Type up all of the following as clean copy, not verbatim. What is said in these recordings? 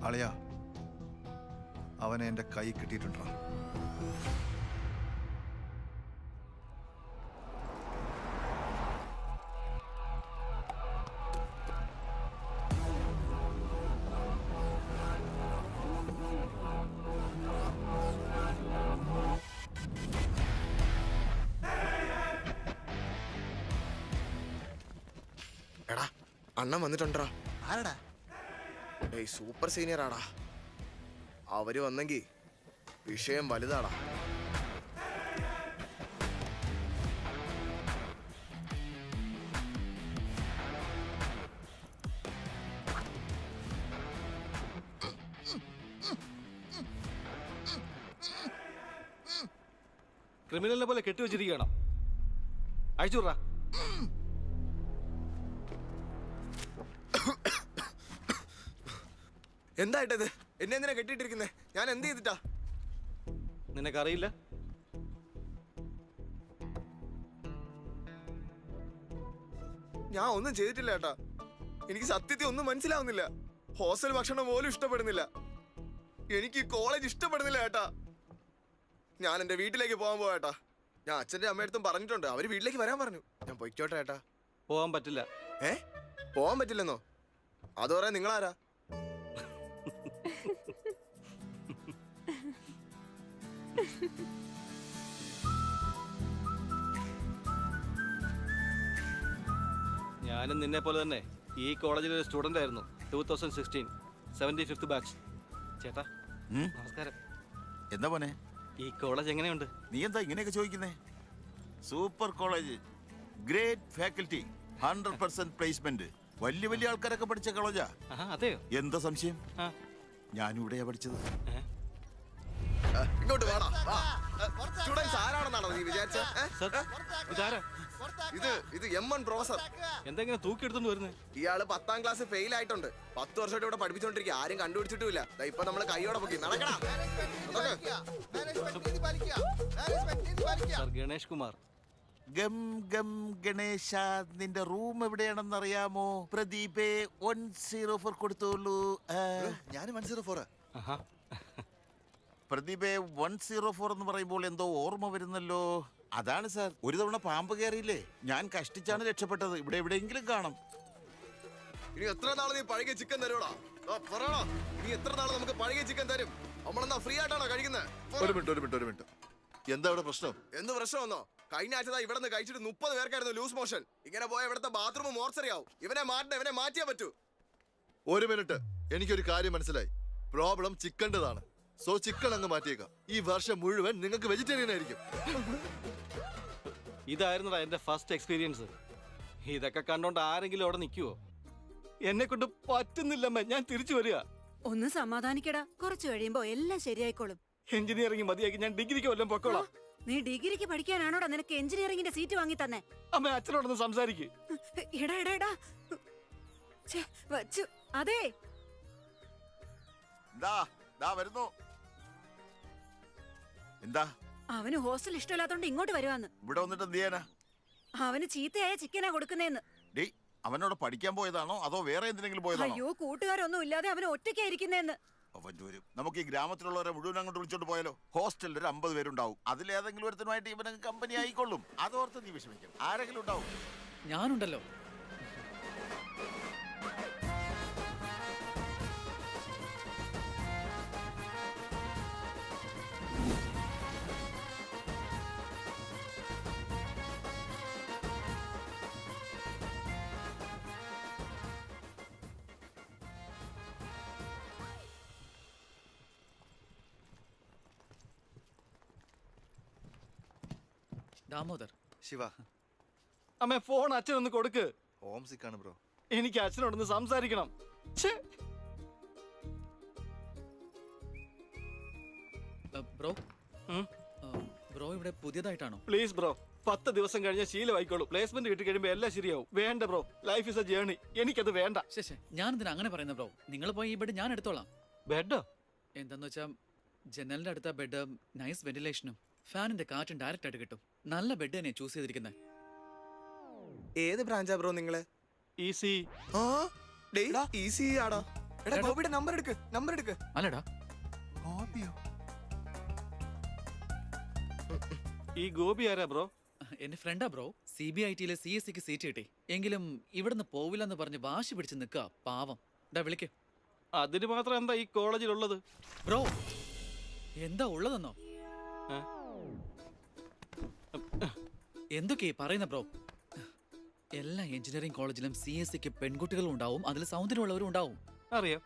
അളിയാ, അവനെ എൻ്റെ കൈ കിട്ടിയിട്ടുണ്ടോ? എടാ അണ്ണൻ വന്നിട്ടുണ്ടാ? ആരടാ? ഏയ് സൂപ്പർ സീനിയർ ആടാ. അവര് വന്നെങ്കി വിഷയം വലുതാടാ. ക്രിമിനലിനെ പോലെ കെട്ടിവെച്ചിരിക്കണം. അയച്ചുറാ. എന്തായിട്ടത്? എന്നെ എന്തിനാ കെട്ടിയിട്ടിരിക്കുന്നേ? ഞാൻ എന്ത് ചെയ്തിട്ടാ? നിനക്കറിയില്ല? ഞാൻ ഒന്നും ചെയ്തിട്ടില്ല ഏട്ടാ. എനിക്ക് സത്യത്തിൽ ഒന്നും മനസ്സിലാവുന്നില്ല. ഹോസ്റ്റൽ ഭക്ഷണം പോലും ഇഷ്ടപ്പെടുന്നില്ല. എനിക്ക് ഈ കോളേജ് ഇഷ്ടപ്പെടുന്നില്ല ഏട്ടാ. ഞാൻ എന്റെ വീട്ടിലേക്ക് പോകാൻ പോവാ. ഞാൻ അച്ഛൻ്റെ അമ്മയടുത്തും പറഞ്ഞിട്ടുണ്ട്. അവര് വീട്ടിലേക്ക് വരാൻ പറഞ്ഞു. ഞാൻ പൊയ്ക്കോട്ടെ ഏട്ടാ. പോകാൻ പറ്റില്ല. പോവാൻ പറ്റില്ലെന്നോ? അത് പറയാൻ നിങ്ങളാരാ? ഞാനും നിന്നെ പോലെ തന്നെ ഈ കോളേജിലെ ഒരു സ്റ്റുഡൻ്റ് ആയിരുന്നു. 2016 75th ബാച്ച്. ചേട്ടാ നമസ്കാരം. എന്താ പോനെ, ഈ കോളേജ് എങ്ങനെയുണ്ട്? നീ എന്താ ഇങ്ങനെയൊക്കെ ചോദിക്കുന്നേ? Super college, great faculty, 100% placement, വലിയ വലിയ ആൾക്കാരൊക്കെ പഠിച്ച കോളേജാ. അതെയോ? എന്താ സംശയം? ഞാനും ഇവിടെയാ പഠിച്ചത്. ഇങ്ങോട്ട് വേണം. സ്റ്റുഡൻസ് ആരാണെന്നാണോ നീ വിചാരിച്ച? ഇത് M1 പ്രൊഫസർ. എന്തെങ്കിലും തൂക്കിയെടുത്തോണ്ട് വരുന്നത്? ഇയാള് 10ാം ക്ലാസ് ഫെയിൽ ആയിട്ടുണ്ട്. 10 വർഷമായിട്ട് ഇവിടെ പഠിപ്പിച്ചോണ്ടിരിക്കുക. ആരും കണ്ടുപിടിച്ചിട്ടുമില്ല. ഇപ്പൊ നമ്മള് കൈയോടെ പൊക്കി നടക്കണം. ഗണേഷ് കുമാർ. ഗം ഗം ഗണേശ, നിന്റെ റൂം എവിടെയാണെന്ന് അറിയാമോ? പ്രദീപേ 104 കൊടുത്തോളൂ. ഞാൻ 104. പ്രദീപേ 104 എന്ന് പറയുമ്പോൾ എന്തോ ഓർമ്മ വരുന്നല്ലോ. അതാണ് സാർ, ഒരു തവണ പാമ്പ് കയറിയില്ലേ, ഞാൻ കഷ്ടിച്ചാണ് രക്ഷപ്പെട്ടത്. ഇവിടെ എവിടെയെങ്കിലും കാണും. ഇനി എത്ര നാള് നീ പഴകിയ ചിക്കൻ തരൂടാ? പറയണോ, ഇനി എത്ര നാള് നമുക്ക് പഴകിയ ചിക്കൻ തരും? നമ്മളെന്താ ഫ്രീ ആയിട്ടാണോ കഴിക്കുന്നത്? ഒരു മിനിറ്റ്. എന്താ ഇവിടെ പ്രശ്നം? എന്ത് പ്രശ്നമെന്നോ? കഴിഞ്ഞ ആഴ്ച ഇവിടെ നിന്ന് കഴിച്ചിട്ട് 30 പേർക്കായിരുന്നു ലൂസ് മോഷൻ. ഇങ്ങനെ പോയ ഇവിടുത്തെ ബാത്റൂം മോർച്ചറിയാവും. ഇവനെ മാറ്റിയേ പറ്റൂ. ഒരു മിനിറ്റ്, എനിക്കൊരു കാര്യം മനസ്സിലായി. പ്രോബ്ലം ചിക്കൻ്റെതാണ്. സോ ചിക്കൻ അങ്ങ് മാറ്റിയേക്കാം. ഈ വർഷം മുഴുവൻ നിങ്ങൾക്ക് വെജിറ്റേറിയൻ ആയിരിക്കും. ഇതായിരുന്നടാ എന്റെ ഫസ്റ്റ് എക്സ്പീരിയൻസ്. ഇതൊക്കെ കണ്ടോണ്ട് ആരെങ്കിലും അവിടെ നിൽക്കുവോ? എന്നെ കൊണ്ട് പറ്റുന്നില്ലമ്മ, ഞാൻ തിരിച്ചു വരിക. ഒന്ന് സമാധാനിക്കടാ, കുറച്ചു കഴിയുമ്പോ എല്ലാം ശരിയായിക്കോളും. എഞ്ചിനീയറിംഗ് മതിയാക്കി ഞാൻ ഡിഗ്രിക്ക് വല്ലതും പൊക്കോളാം. നീ ഡിഗ്രിക്ക് പഠിക്കാനാണോടാ നിനക്ക് എഞ്ചിനീയറിംഗിന്റെ സീറ്റ് വാങ്ങി തന്നെ? അമ്മ അച്ഛനോടൊന്ന് സംസാരിക്ക്. വച്ചു. അതെ, വരുന്നു. എന്താ? അവന് ഹോസ്റ്റൽ ഇഷ്ടമില്ലാത്തോണ്ട് ഇങ്ങോട്ട് വരുവാന്ന്. ഇവിടെ വന്നിട്ട് എന്ത് ചെയ്യാനാ? അവന് ചീത്തയായ ചിക്കനാ കൊടുക്കുന്നേന്ന്. അവനോട് പഠിക്കാൻ പോയതാണോ അതോ വേറെ എന്തിനെങ്കിലും പോയതാണോ? അയ്യോ, കൂട്ടുകാരൊന്നും ഇല്ലാതെ അവന് ഒറ്റയ്ക്കായിരിക്കുന്നേന്ന്. നമുക്ക് ഈ ഗ്രാമത്തിലുള്ളവരെ മുഴുവൻ അങ്ങോട്ട് വിളിച്ചോണ്ട് പോയാലോ? ഹോസ്റ്റലിൽ ഒരു 50 പേരുണ്ടാവും. അതിലേതെങ്കിലും ഒരുത്തനുമായിട്ട് ഇവന് കമ്പനി ആയിക്കൊള്ളും. അതോർത്ത് നീ വിഷമിക്കണം. ആരെങ്കിലും ഉണ്ടാവും. ഞാനുണ്ടല്ലോ. ദാമോദർ. ശിവ, അമ്മ ഫോൺ അച്ഛനൊന്ന് കൊടുക്ക്. ഹോം സിക്കാണ് ബ്രോ. എനിക്ക് അച്ഛനോടൊന്ന് സംസാരിക്കണം. ബ്രോ ഇവിടെ പുതിയതായിട്ടാണോ? പ്ലീസ് ബ്രോ, 10 ദിവസം കഴിഞ്ഞ ശീലമായിക്കോളൂ. പ്ലേസ്മെന്റ് കിട്ടി കഴിയുമ്പോ എല്ലാം ശരിയാവും. വേണ്ട bro, life is A journey. എനിക്കത് വേണ്ട. ശേഷേ, ഞാനെന്തിനാ അങ്ങനെ പറയുന്നത് ബ്രോ? നിങ്ങൾ പോയി ഈ ബെഡ് ഞാൻ എടുത്തോളാം. ബെഡോ? എന്താന്ന് വെച്ചാൽ ജനലിന്റെ അടുത്ത ബെഡ് നൈസ് വെന്റിലേഷനും ഫാനിന്റെ കാറ്റും ഡയറക്റ്റ് ആയിട്ട് കിട്ടും. നല്ല ബെഡ് തന്നെ ചൂസ് ചെയ്തിരിക്കുന്നത്. ഏത് ബ്രാഞ്ചാ ബ്രോ നിങ്ങള്? ഈസി. ഈസി ആടാ. എടാ ഗോപിയുടെ നമ്പർ എടുക്ക് അല്ലടാ, ഗോപിയോ? ഈ ഗോപി ആരാ ബ്രോ? എന്റെ ഫ്രണ്ടാ ബ്രോ. CBIT-യിലെ CSC-ക്ക് സീറ്റ് കിട്ടി. എങ്കിലും ഇവിടുന്ന് പോവില്ലെന്ന് പറഞ്ഞ് വാശി പിടിച്ച് നിൽക്കുക. പാവം. ഡാ വിളിക്ക്. അതിന് മാത്രം എന്താ ഈ കോളേജിലുള്ളത്? ബ്രോ, എന്താ ഉള്ളതെന്നോ? ഏ? എന്തൊക്കെയാ പറയുന്ന ബ്രോ? എല്ലാ എഞ്ചിനീയറിംഗ് കോളേജിലും CSC-ക്ക് പെൺകുട്ടികളും ഉണ്ടാവും, അതിൽ സൗന്ദര്യമുള്ളവരും ഉണ്ടാവും. അറിയാം.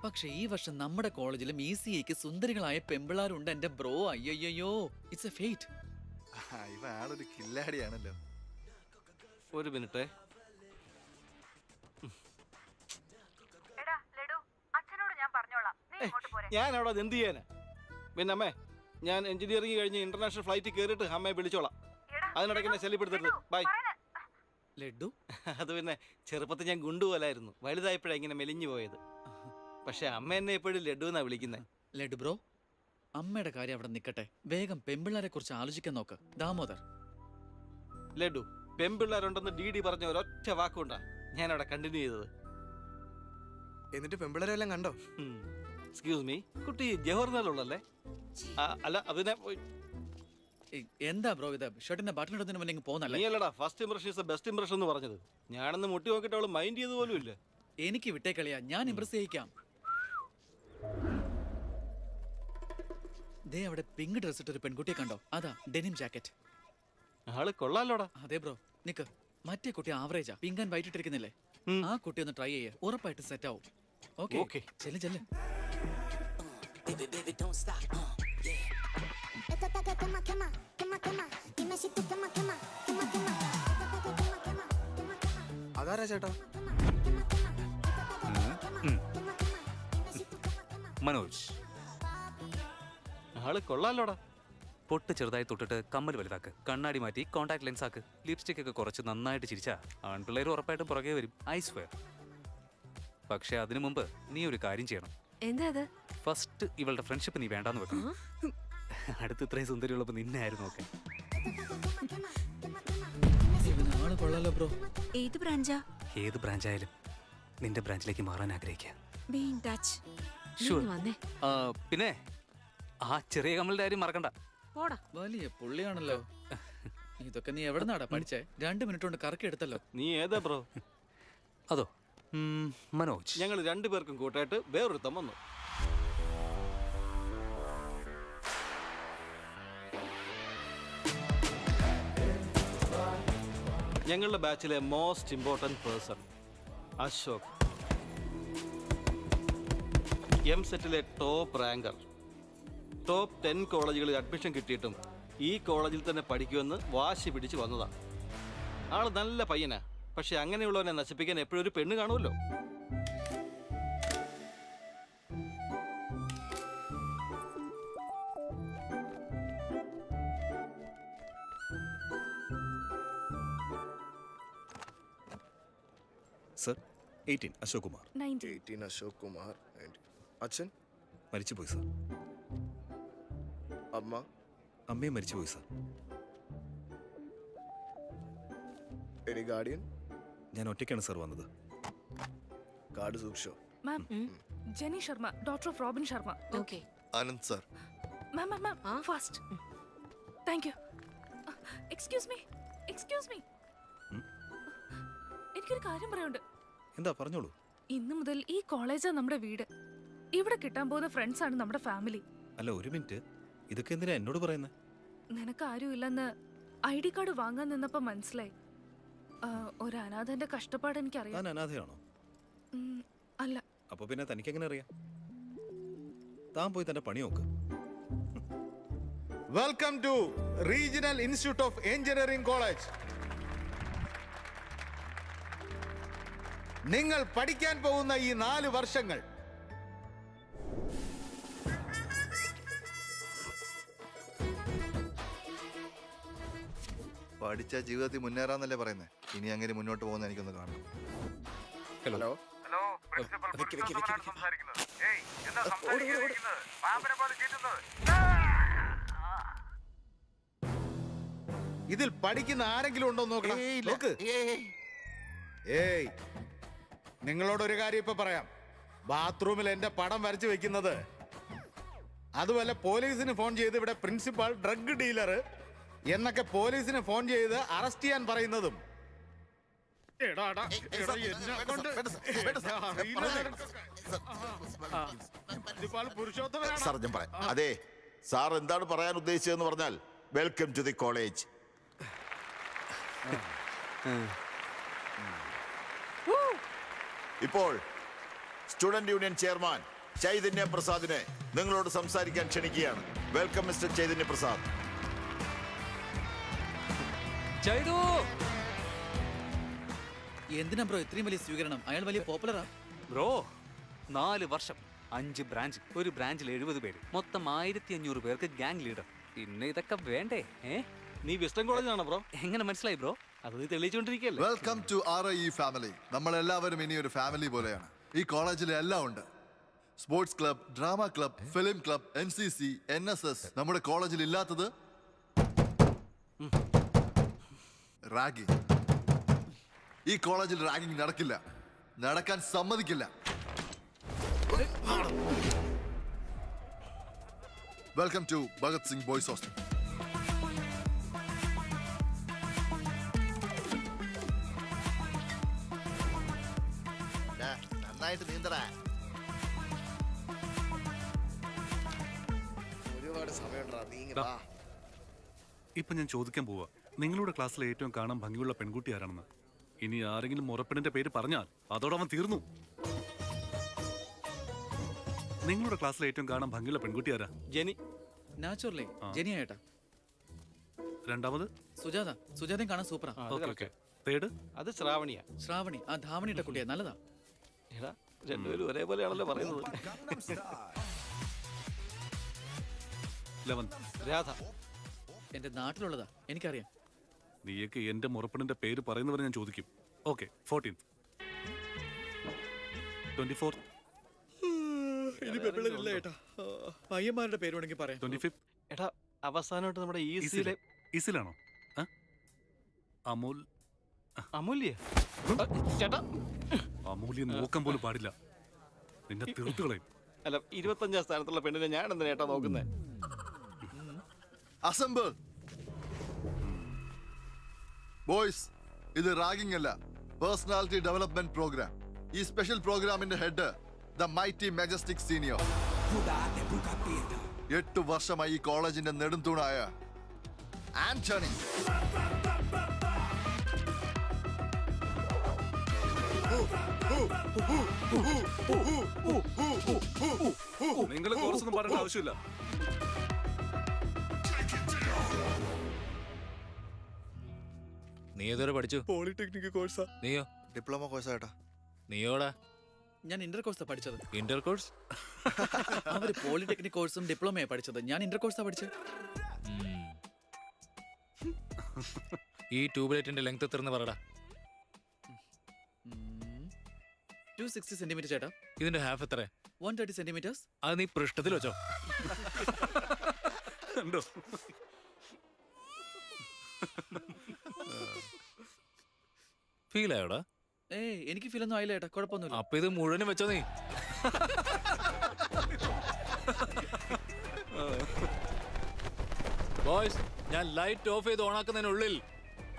പക്ഷേ ഈ വർഷം നമ്മുടെ കോളേജിലും ECE-ക്ക് സുന്ദരികളായ പെമ്പിളാരുണ്ട് എന്റെ ബ്രോ. അയ്യോ, ഇറ്റ്സ് എ ഫേറ്റ്. ഇവ ആളൊരു കില്ലാടിയാണല്ലോ. ഒരു മിനിറ്റ്. ഞാൻ അവിടെ എന്ത് ചെയ്യാനാ? പിന്നെ അമ്മേ, ഞാൻ എഞ്ചിനീയറിംഗ് കഴിഞ്ഞ് ഇന്റർനാഷണൽ ഫ്ലൈറ്റ് കയറിയിട്ട് അമ്മയെ വിളിച്ചോളാം. അതിനിടയ്ക്ക് എന്നെ ശല്യപ്പെടുത്തരുത്. ബൈ. ലഡു, അത് പിന്നെ ചെറുപ്പത്തിൽ ഞാൻ ഗുണ്ടുപോലായിരുന്നു. വലുതായപ്പോഴാണ് ഇങ്ങനെ മെലിഞ്ഞു പോയത്. പക്ഷെ അമ്മ എന്നെ എപ്പോഴും ലഡു എന്നാ വിളിക്കുന്നത്. ലഡു ബ്രോ, അമ്മയുടെ കാര്യം അവിടെ നിൽക്കട്ടെ. വേഗം പെമ്പിള്ളാരെ കുറിച്ച് ആലോചിക്കാൻ നോക്ക്. ദാമോദർ. ലഡു, പെമ്പിള്ളേരുണ്ടെന്ന് DD പറഞ്ഞ ഒരൊറ്റ വാക്കുകൊണ്ടാ ഞാൻ അവിടെ കണ്ടിന്യൂ ചെയ്തത്. എന്നിട്ട് പെമ്പിളരെ എല്ലാം കണ്ടോ? എക്സ്ക്യൂസ് മീ, കുട്ടി ജവഹർലാലുള്ളല്ലേ? അല്ല, അതിനെ എന്താ ബ്രോ ഇത്? ഷർട്ടിന്റെ ബട്ടൺ ഇടുന്നതിന് മുന്നേ ഇങ്ങ് പോന്നല്ലേ? നീ അല്ലടാ first impression is the best impression എന്ന് പറഞ്ഞത്. ഞാനൊന്ന് മുട്ടി നോക്കിയിട്ട് അവള് മൈൻഡ് ചെയ്ത് പോലും ഇല്ല. എനിക്ക് വിട്ടേ കളിയാ, ഞാൻ ഇംപ്രസ് ചെയ്യിക്കാം. ദേ അവിടെ പിങ്ക് ഡ്രസ് ഇട്ടൊരു പെൺകുട്ടിയെ കണ്ടോ? അതാ ഡെനിം ജാക്കറ്റ്. ആള് കൊള്ളാലോടാ. അതെ ബ്രോ, നിക്ക്. മറ്റേ കുട്ടി ആവറേജാ, പിങ്ക് ആൻഡ് വൈറ്റ് ഇട്ടിരിക്കുന്നില്ലേ? ആ കുട്ടി ഒന്ന് ട്രൈ ചെയ്യേ, ഉറപ്പായിട്ട് സെറ്റ് ആവും. ഓക്കെ, ചെല്ല്. അതാരാ ചേട്ടാ? മനോജ്. ആള് കൊള്ളാലോടാ. പൊട്ട് ചെറുതായി തൊട്ടിട്ട് കമ്മൽ വലുതാക്ക്, കണ്ണാടി മാറ്റി കോൺടാക്ട് ലെൻസ് ആക്ക്, ലിപ്സ്റ്റിക് ഒക്കെ കുറച്ച് നന്നായിട്ട് ചിരിച്ചാ ആൺപിള്ളേർ ഉറപ്പായിട്ടും പുറകെ വരും. I swear. പക്ഷെ അതിനു മുമ്പ് നീ ഒരു കാര്യം ചെയ്യണം. എന്താ അത്? ഫസ്റ്റ് ഇവളുടെ ഫ്രണ്ട്ഷിപ്പ് നീ വേണ്ടാന്ന് വെക്കണം. അടുത്ത് ഇത്രയും സുന്ദരിയുള്ളപ്പോ നിന്നെ ആയിരുന്നു നോക്കാൻ. ആള് കൊള്ളാലോ ബ്രോ. ഏത് ബ്രാഞ്ചാ? ഏത് ബ്രാഞ്ചായാലും നിന്റെ ബ്രാഞ്ചിലേക്ക് മാറാൻ ആഗ്രഹിക്കാം. Be in touch. Sure. വന്നേ. പിന്നെ ആ ചെറിയ കമ്മലിന്റെ കാര്യം മറക്കണ്ട. പോടാ. വലിയ പുള്ളിയാണല്ലോ. ഇതൊക്കെ നീ എവിടെ നിന്നാടാ പഠിച്ചേ? 2 മിനിറ്റ് കൊണ്ട് കറക്കി എടുത്തല്ലോ. നീ ഏതാ ബ്രോ? അതോ, മനോജ്. ഞങ്ങൾ രണ്ടുപേർക്കും കൂട്ടായിട്ട് വേറൊരുത്തം വന്നു. ഞങ്ങളുടെ ബാച്ചിലെ മോസ്റ്റ് ഇമ്പോർട്ടൻറ്റ് പേഴ്സൺ അശോക്. MSET-ലെ ടോപ്പ് റാങ്കർ. ടോപ്പ് 10 കോളേജുകളിൽ അഡ്മിഷൻ കിട്ടിയിട്ടും ഈ കോളേജിൽ തന്നെ പഠിക്കുമെന്ന് വാശി പിടിച്ച് വന്നതാണ്. ആള് നല്ല പയ്യനാ. പക്ഷെ അങ്ങനെയുള്ളവനെ നശിപ്പിക്കാൻ എപ്പോഴും ഒരു പെണ്ണ് കാണുമല്ലോ. സർ, 18 അശോക് കുമാർ. 18 അശോക് കുമാർ. അച്ഛൻ മരിച്ചുപോയി സർ. അമ്മ അമ്മയും മരിച്ചുപോയി സർ. Any guardian? ഞാൻ ഒറ്റയ്ക്കാണ് സർ വന്നത്. കാർഡ് സൂക്ഷിച്ചോ. Ma'am, Jenny Sharma, doctor of Robin Sharma. Okay. Anand sir. Ma'am, fast. Thank you. Excuse me. എനിക്കൊരു കാര്യം പറയാനുണ്ട്. എന്താ, പറഞ്ഞോളൂ. ഇന്നു മുതൽ ഈ കോളേജാ നമ്മുടെ വീട്. ഇവിടെ കിട്ടാൻ പോകുന്ന ഫ്രണ്ട്സ് ആണ് നമ്മുടെ ഫാമിലി. അല്ല, ഒരു മിനിറ്റ്. ഇതൊക്കെ എന്തിനാ എന്നോട് പറയുന്നത്? നിനക്ക് ആരും ഇല്ലെന്ന് ID കാർഡ് വാങ്ങാൻ നിന്നപ്പോ മനസ്സിലായി. ഒരു അനാഥന്റെ കഷ്ടപ്പാട് എനിക്കറിയാം. താൻ അനാഥയാണോ? അല്ല. അപ്പൊ പിന്നെ തനിക്ക് എങ്ങനെ അറിയാം? താൻ പോയി തന്റെ പണി നോക്ക്. Welcome to regional institute of engineering college. നിങ്ങൾ പഠിക്കാൻ പോകുന്ന ഈ 4 വർഷങ്ങൾ പഠിച്ച ജീവിതത്തിൽ മുന്നേറാന്നല്ലേ പറയുന്നത്. ഇനി അങ്ങനെ മുന്നോട്ട് പോകുന്ന എനിക്കൊന്ന് കാണണം. ഹലോ. ഇതിൽ പഠിക്കുന്ന ആരെങ്കിലും ഉണ്ടോ നോക്കണം. നോക്ക്. ഏയ്, നിങ്ങളോടൊരു കാര്യം ഇപ്പൊ പറയാം. ബാത്റൂമിൽ എന്റെ പടം വരച്ചു വെക്കുന്നത്, അതുപോലെ പോലീസിന് ഫോൺ ചെയ്ത് ഇവിടെ പ്രിൻസിപ്പാൾ ഡ്രഗ് ഡീലർ എന്നൊക്കെ പോലീസിന് ഫോൺ ചെയ്ത് അറസ്റ്റ് ചെയ്യാൻ പറയുന്നതും. സാർ ഞാൻ പറയാം. അതെ, സാർ എന്താണ് പറയാൻ ഉദ്ദേശിച്ചതെന്ന് പറഞ്ഞാൽ വെൽക്കം ടു ദി കോളേജ്. ഇപ്പോൾ സ്റ്റുഡന്റ് യൂണിയൻ ചെയർമാൻ ചൈതന്യ പ്രസാദിനെ നിങ്ങളോട് സംസാരിക്കാൻ ക്ഷണിക്കുകയാണ്. Welcome mister Chaitanya Prasad. ചെയ്തു. എന്തിനാ ബ്രോ ഇത്രയും വലിയ സ്വീകരണം? അയാൾ വലിയ പോപ്പുലറാ. ബ്രോ 4 വർഷം 5 ബ്രാഞ്ച്, ഒരു ബ്രാഞ്ചിൽ 70 പേര്, മൊത്തം 1500 പേർക്ക് ഗാങ് ലീഡർ. പിന്നെ ഇതൊക്കെ വേണ്ടേ? നീ വെസ്റ്റേൺ കോളേജിലാണോ ബ്രോ? എങ്ങനെ മനസ്സിലായി ബ്രോ? അത് നീ തെളിയിച്ചുകൊണ്ടിരിക്കുകയല്ലേ? Welcome to RIE family. നമ്മളെല്ലാവരും ഇനി ഒരു ഫാമിലി പോലെയാണ്. ഈ കോളേജിൽ എല്ലാം ഉണ്ട്. Sports club, drama club, film club, NCC, NSS. നമ്മുടെ കോളേജിൽ ഇല്ലാത്തത് റാഗിംഗ്. ഈ കോളേജിൽ റാഗിംഗ് നടക്കില്ല, നടക്കാൻ സമ്മതിക്കില്ല. Welcome to Bhagat Singh boys hostel. നന്നായിട്ട് നീന്തടാ. ഒരുപാട് സമയമുണ്ടാ, നീങ്ങി വാ. ഇപ്പൊ ഞാൻ ചോദിക്കാൻ പോവാ, നിങ്ങളുടെ ക്ലാസ്സിലെ ഏറ്റവും കാണാൻ ഭംഗിയുള്ള പെൺകുട്ടി ആരാണെന്ന്. ഇനി ആരെങ്കിലും മുറപ്പെണ്ണിന്റെ പേര് പറഞ്ഞാൽ അതോടെ അവൻ തീർന്നു. നിങ്ങളുടെ ക്ലാസ്സിലെ ഏറ്റവും കാണാൻ ഭംഗിയുള്ള പെൺകുട്ടി ആരാ? ജെനി. നാച്ചുറലി ജെനിയായിട്ടാ. രണ്ടാമത് സുജാത. സുജാതയും കാണാൻ സൂപ്പറാ. ഓക്കെ. തേർഡ് അത് ശ്രാവണിയാ. ശ്രാവണി, ആ ധാവണിയിട്ട കുട്ടിയാ, നല്ലതാ. എടാ രണ്ടുപേരും ഒരേപോലെയാണല്ലോ പറയുന്നത്. 11th രാധ. എന്റെ നാട്ടിലുള്ളതാ, എനിക്കറിയാം. നീയൊക്കെ എന്റെ മുറപ്പെണ്ണിന്റെ പേര് പറയുന്നവരെ ഞാൻ ചോദിക്കും. ഓക്കെ. 14th 24th പയ്യന്മാരുടെ പേര് വേണമെങ്കിൽ പറയാം. 25th എടാ അവസാനമായിട്ട് നമ്മുടെ ഈസിയിലെ ഈസിലാണോ? അമൂൽ. അമൂല്യ. ചേട്ടാ അമൂല്യ നോക്കാൻ പോലും പാടില്ല, നിന്നെ തീർത്തുകളയും. അല്ല 25ാം സ്ഥാനത്തുള്ള പെണ്ണിനെ ഞാൻ എന്താ ചേട്ടാ നോക്കുന്നേ? അസംബിൾ ബോയ്സ്, ഇത് റാഗിംഗ് അല്ല, പേഴ്സണാലിറ്റി ഡെവലപ്മെന്റ് പ്രോഗ്രാം. ഈ സ്പെഷ്യൽ പ്രോഗ്രാമിന്റെ head the mighty majestic senior. 8 വർഷമായി ഈ കോളേജിന്റെ നെടുംതൂണായ ആന്റണി. നിങ്ങൾ കോഴ്സൊന്നും പറയേണ്ട ആവശ്യമില്ല. നീ ഏതുവരെ പഠിച്ചു? പോളിടെക്നിക് കോഴ്സാ. നീയോ? ഡിപ്ലോമ കോഴ്സാ ഏട്ടാ. നീയോടാ? ഞാൻ ഇന്റർ കോഴ്സാ പഠിച്ചത്. Inter course? അവര് പോളിടെക്നിക് കോഴ്സും ഡിപ്ലോമയാ പഠിച്ചത്, ഞാൻ ഇന്റർ കോഴ്സാ പഠിച്ചത്. ഈ ട്യൂബ്ലൈറ്റിന്റെ ലെങ്ത് എത്രന്ന് പറടാ. 260 സെന്റിമീറ്റർ ചേട്ടാ. ഇതിന്റെ ഹാഫ് എത്ര? 130 സെന്റിമീറ്റേഴ്സ്. അത് നീ പൃഷ്ഠത്തിൽ വെച്ചോ. ഉണ്ടോ? ഫീൽ ആയോടാ? എനിക്ക് ഫീൽ ഒന്നും ആയില്ല ചേട്ടാ, കുഴപ്പമൊന്നുമില്ല. അപ്പൊ ഇത് മുഴുവനും വെച്ചോ നീ. ബോയ്സ്, ഞാൻ ലൈറ്റ് ഓഫ് ചെയ്ത് ഓണാക്കുന്നതിനുള്ളിൽ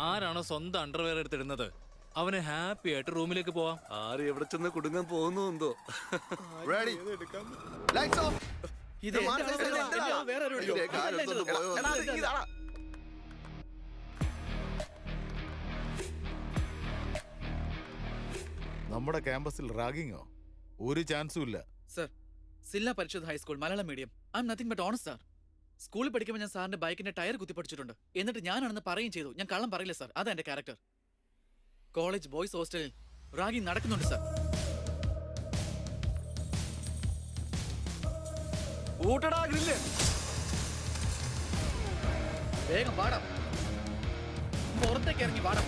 ആരാണോ സ്വന്തം അണ്ടർവെയർ എടുത്തിടുന്നത് അവന് ഹാപ്പി ആയിട്ട് റൂമിലേക്ക് പോവാം. ആര് എവിടെ ചെന്ന് കുടുങ്ങാൻ പോകുന്നു എന്തോ. Ready, lights of. ഇത് വേറെ ആരും ഇല്ലല്ലോ. നമ്മുടെ ക്യാമ്പസിൽ റാഗിങ്ങോ? ഒരു ചാൻസും ഇല്ല. Sir, Zilla Parishad high school Malayalam medium. I am nothing but honest sir. സ്കൂളിൽ പഠിക്കുമ്പോൾ ഞാൻ സാറിന്റെ ബൈക്കിന്റെ ടയർ കുത്തി പഠിച്ചിട്ടുണ്ട്. എന്നിട്ട് ഞാനാണെന്ന് പറയുകയും ചെയ്തു. ഞാൻ കള്ളം പറയില്ല സാർ, അതാ എന്റെ ക്യാരക്ടർ. കോളേജ് ബോയ്സ് ഹോസ്റ്റലിൽ റാഗിങ് നടക്കുന്നുണ്ട് സാർ. വേഗം പാടാം, പുറത്തേക്ക് ഇറങ്ങി പാടാം.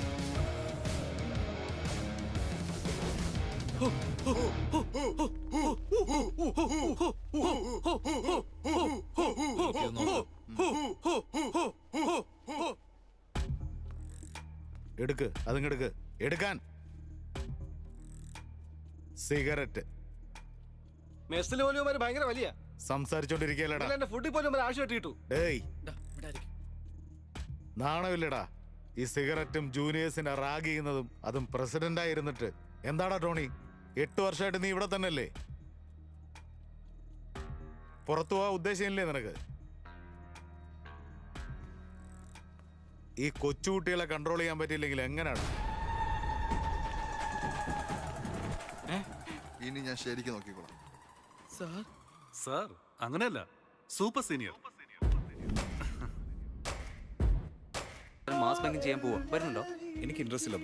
എടുക്ക്, അതിങ്ങെടുക്ക്. എടുക്കാൻ. സിഗരറ്റ്. മെസ്സിൽ പോലും ഇവന്മാര് ഭയങ്കര വലിയ സംസാരിച്ചോണ്ടിരിക്കലടാ. എന്റെ ഫുഡിൽ പോലും ഇവന്മാര് ആവശ്യം കിട്ടു. ഡേയ്, ഡാ, ഇവിടെ ആയിരിക്കും. നാണമില്ലടാ ഈ സിഗരറ്റും ജൂനിയേഴ്സിനെ റാഗ് ചെയ്യുന്നതും, അതും പ്രസിഡന്റ് ആയിരുന്നിട്ട്. എന്താടാ ടോണി, 8 വർഷമായിട്ട് നീ ഇവിടെ തന്നെയല്ലേ? പുറത്തു പോവാ ഉദ്ദേശമില്ലേ നിനക്ക്? ഈ കൊച്ചുകുട്ടികളെ കൺട്രോൾ ചെയ്യാൻ പറ്റിയില്ലെങ്കിൽ എങ്ങനെയാണ്? ഇനി ഞാൻ ശരിക്കും നോക്കിക്കോളാം. സാർ സാർ അങ്ങനെയല്ല, സൂപ്പർ സീനിയർ. മാസ് ബാങ്കിങ് ചെയ്യാൻ പോവാ, വരുന്നുണ്ടോ? എനിക്ക് ഇൻട്രസ്റ്റ് ഇല്ല,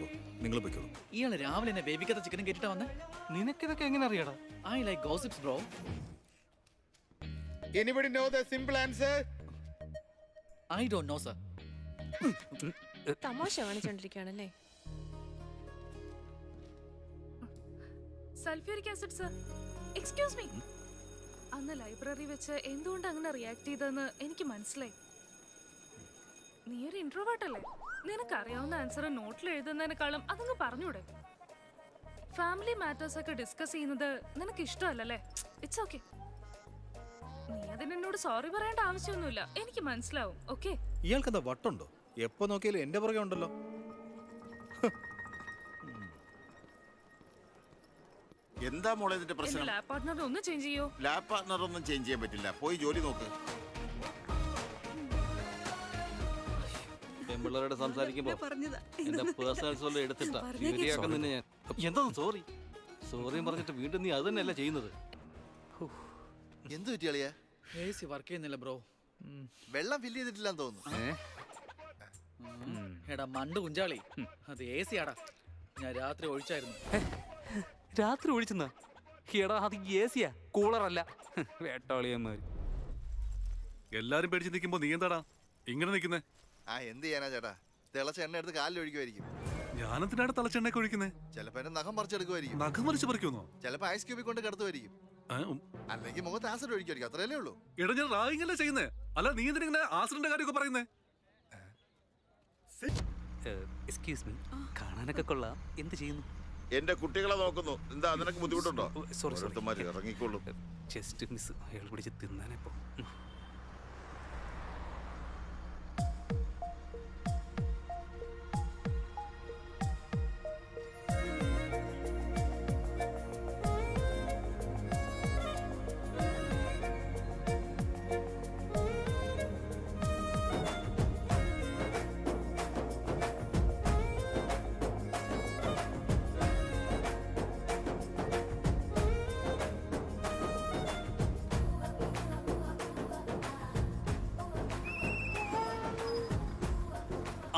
നിങ്ങൾ പോയിക്കോളൂ. ഇയാള് രാവിലെ എന്നെ വേവിക്കാത്ത ചിക്കനും കേട്ടിട്ടാ വന്നെ. നിനക്കിതൊക്കെ എങ്ങനെ അറിയാടാ? I like gossips bro. Anybody know the simple answer? I don't know sir. തമാശ കാണിച്ചോണ്ടിരിക്കുകയാണല്ലേ. Sulphuric acid sir. Excuse me. അന്ന് ലൈബ്രറി വെച്ച് എന്തുകൊണ്ട് അങ്ങനെ റിയാക്ട് ചെയ്തെന്ന് എനിക്ക് മനസ്സിലായി. നീ ഒരു ഇൻട്രോവേർട്ട് അല്ലേ? നിനക്കറിയാവുന്ന ആൻസർ നോട്ടിൽ എഴുതുന്നതിനേക്കാളും അതങ്ങ് പറഞ്ഞൂടെ? ഫാമിലി മാറ്റേഴ്സ് ഒക്കെ ഡിസ്കസ് ചെയ്യുന്നത് നിനക്ക് ഇഷ്ടമല്ലല്ലേ? It's okay. നീ അതിനോട് സോറി പറയേണ്ട ആവശ്യമൊന്നുമില്ല, എനിക്ക് മനസ്സിലാവും. ഓക്കെ? ഇയാൾക്കെന്താ വട്ടുണ്ടോ? എപ്പോ നോക്കിയാലും എന്റെ പുറകെ ഉണ്ടല്ലോ. എന്താ മോളെ ഇതിന്റെ എന്റെ പ്രശ്നം? ലാബ് പാർട്ട്ണർ ഒന്ന് ചേഞ്ച് ചെയ്യോ? ലാബ് പാർട്ട്ണർ ഒന്നും ചേഞ്ച് ചെയ്യാൻ പറ്റില്ല. പോയി ജോലി നോക്ക്. പെമ്പിള്ളേരോട് സംസാരിക്കുമ്പോ പറഞ്ഞതാ. എന്റെ പേഴ്സണൽസ് വല്ലതും എടുത്തിട്ടാ പറഞ്ഞേക്ക്. ശരിയാക്കാൻ നിന്നെ ഞാൻ. എന്താ സോറി? സോറിയും പറഞ്ഞിട്ട് വീണ്ടും നീ അത് തന്നെയല്ല ചെയ്യുന്നത്. എന്ത് പറ്റിയാളിയാ? AC വർക്ക് ചെയ്യുന്നില്ല ബ്രോ. വെള്ളം ഫില്ല് ചെയ്തിട്ടില്ലാന്ന് തോന്നുന്നു. എടാ മണ്ട് കുഞ്ചാളി, അത് AC ആടാ. ഞാൻ രാത്രി ഒഴിച്ചായിരുന്നു. രാത്രി ഒഴിച്ചെന്നാ? എടാ അത് ഏസിയാ, കൂളറല്ല. വേട്ടാളിയന്മാര് എല്ലാരും പേടിച്ച് നിൽക്കുമ്പോ നീ എന്താടാ ഇങ്ങനെ നിൽക്കുന്നേ? എന്ത് ചെയ്യാനാ ചേട്ടാ, തിളച്ച എണ്ണ എടുത്ത് കാലിൽ ഒഴിക്കുമായിരിക്കും. ഞാനെന്തിനാണ് തിളച്ചെണ്ണയൊക്കെ ഒഴിക്കുന്നേ? ചിലപ്പോ എന്റെ നഖം പറിച്ചെടുക്കുമായിരിക്കും. നഖം വലിച്ചു പറിക്കുന്നോ? ചിലപ്പോ ഐസ് ക്യൂബിൽ കൊണ്ട് കിടത്തുമായിരിക്കും. അല്ലെങ്കിൽ മുഖത്ത് ആസിഡ് ഒഴിക്കുമായിരിക്കും. അത്രയല്ലേ ഉള്ളൂ. എടാ ഞാൻ റാഗിങ്ങല്ലേ ചെയ്യുന്നേ? അല്ല നീ എന്തിനാ ആസിഡിന്റെ കാര്യമൊക്കെ പറയുന്നേ? എക്സ്ക്യൂസ് മീ, കാണാനൊക്കെ കൊള്ളാം. എന്ത് ചെയ്യുന്നു? എന്റെ കുട്ടികളെ നോക്കുന്നു. എന്താ നിനക്ക് ബുദ്ധിമുട്ടുണ്ടോ? സോറി ഓരോരുത്തന്മാര് ഇറങ്ങിക്കോളൂ. Just miss. അയാൾ പിടിച്ച് തിന്നാനപ്പോ.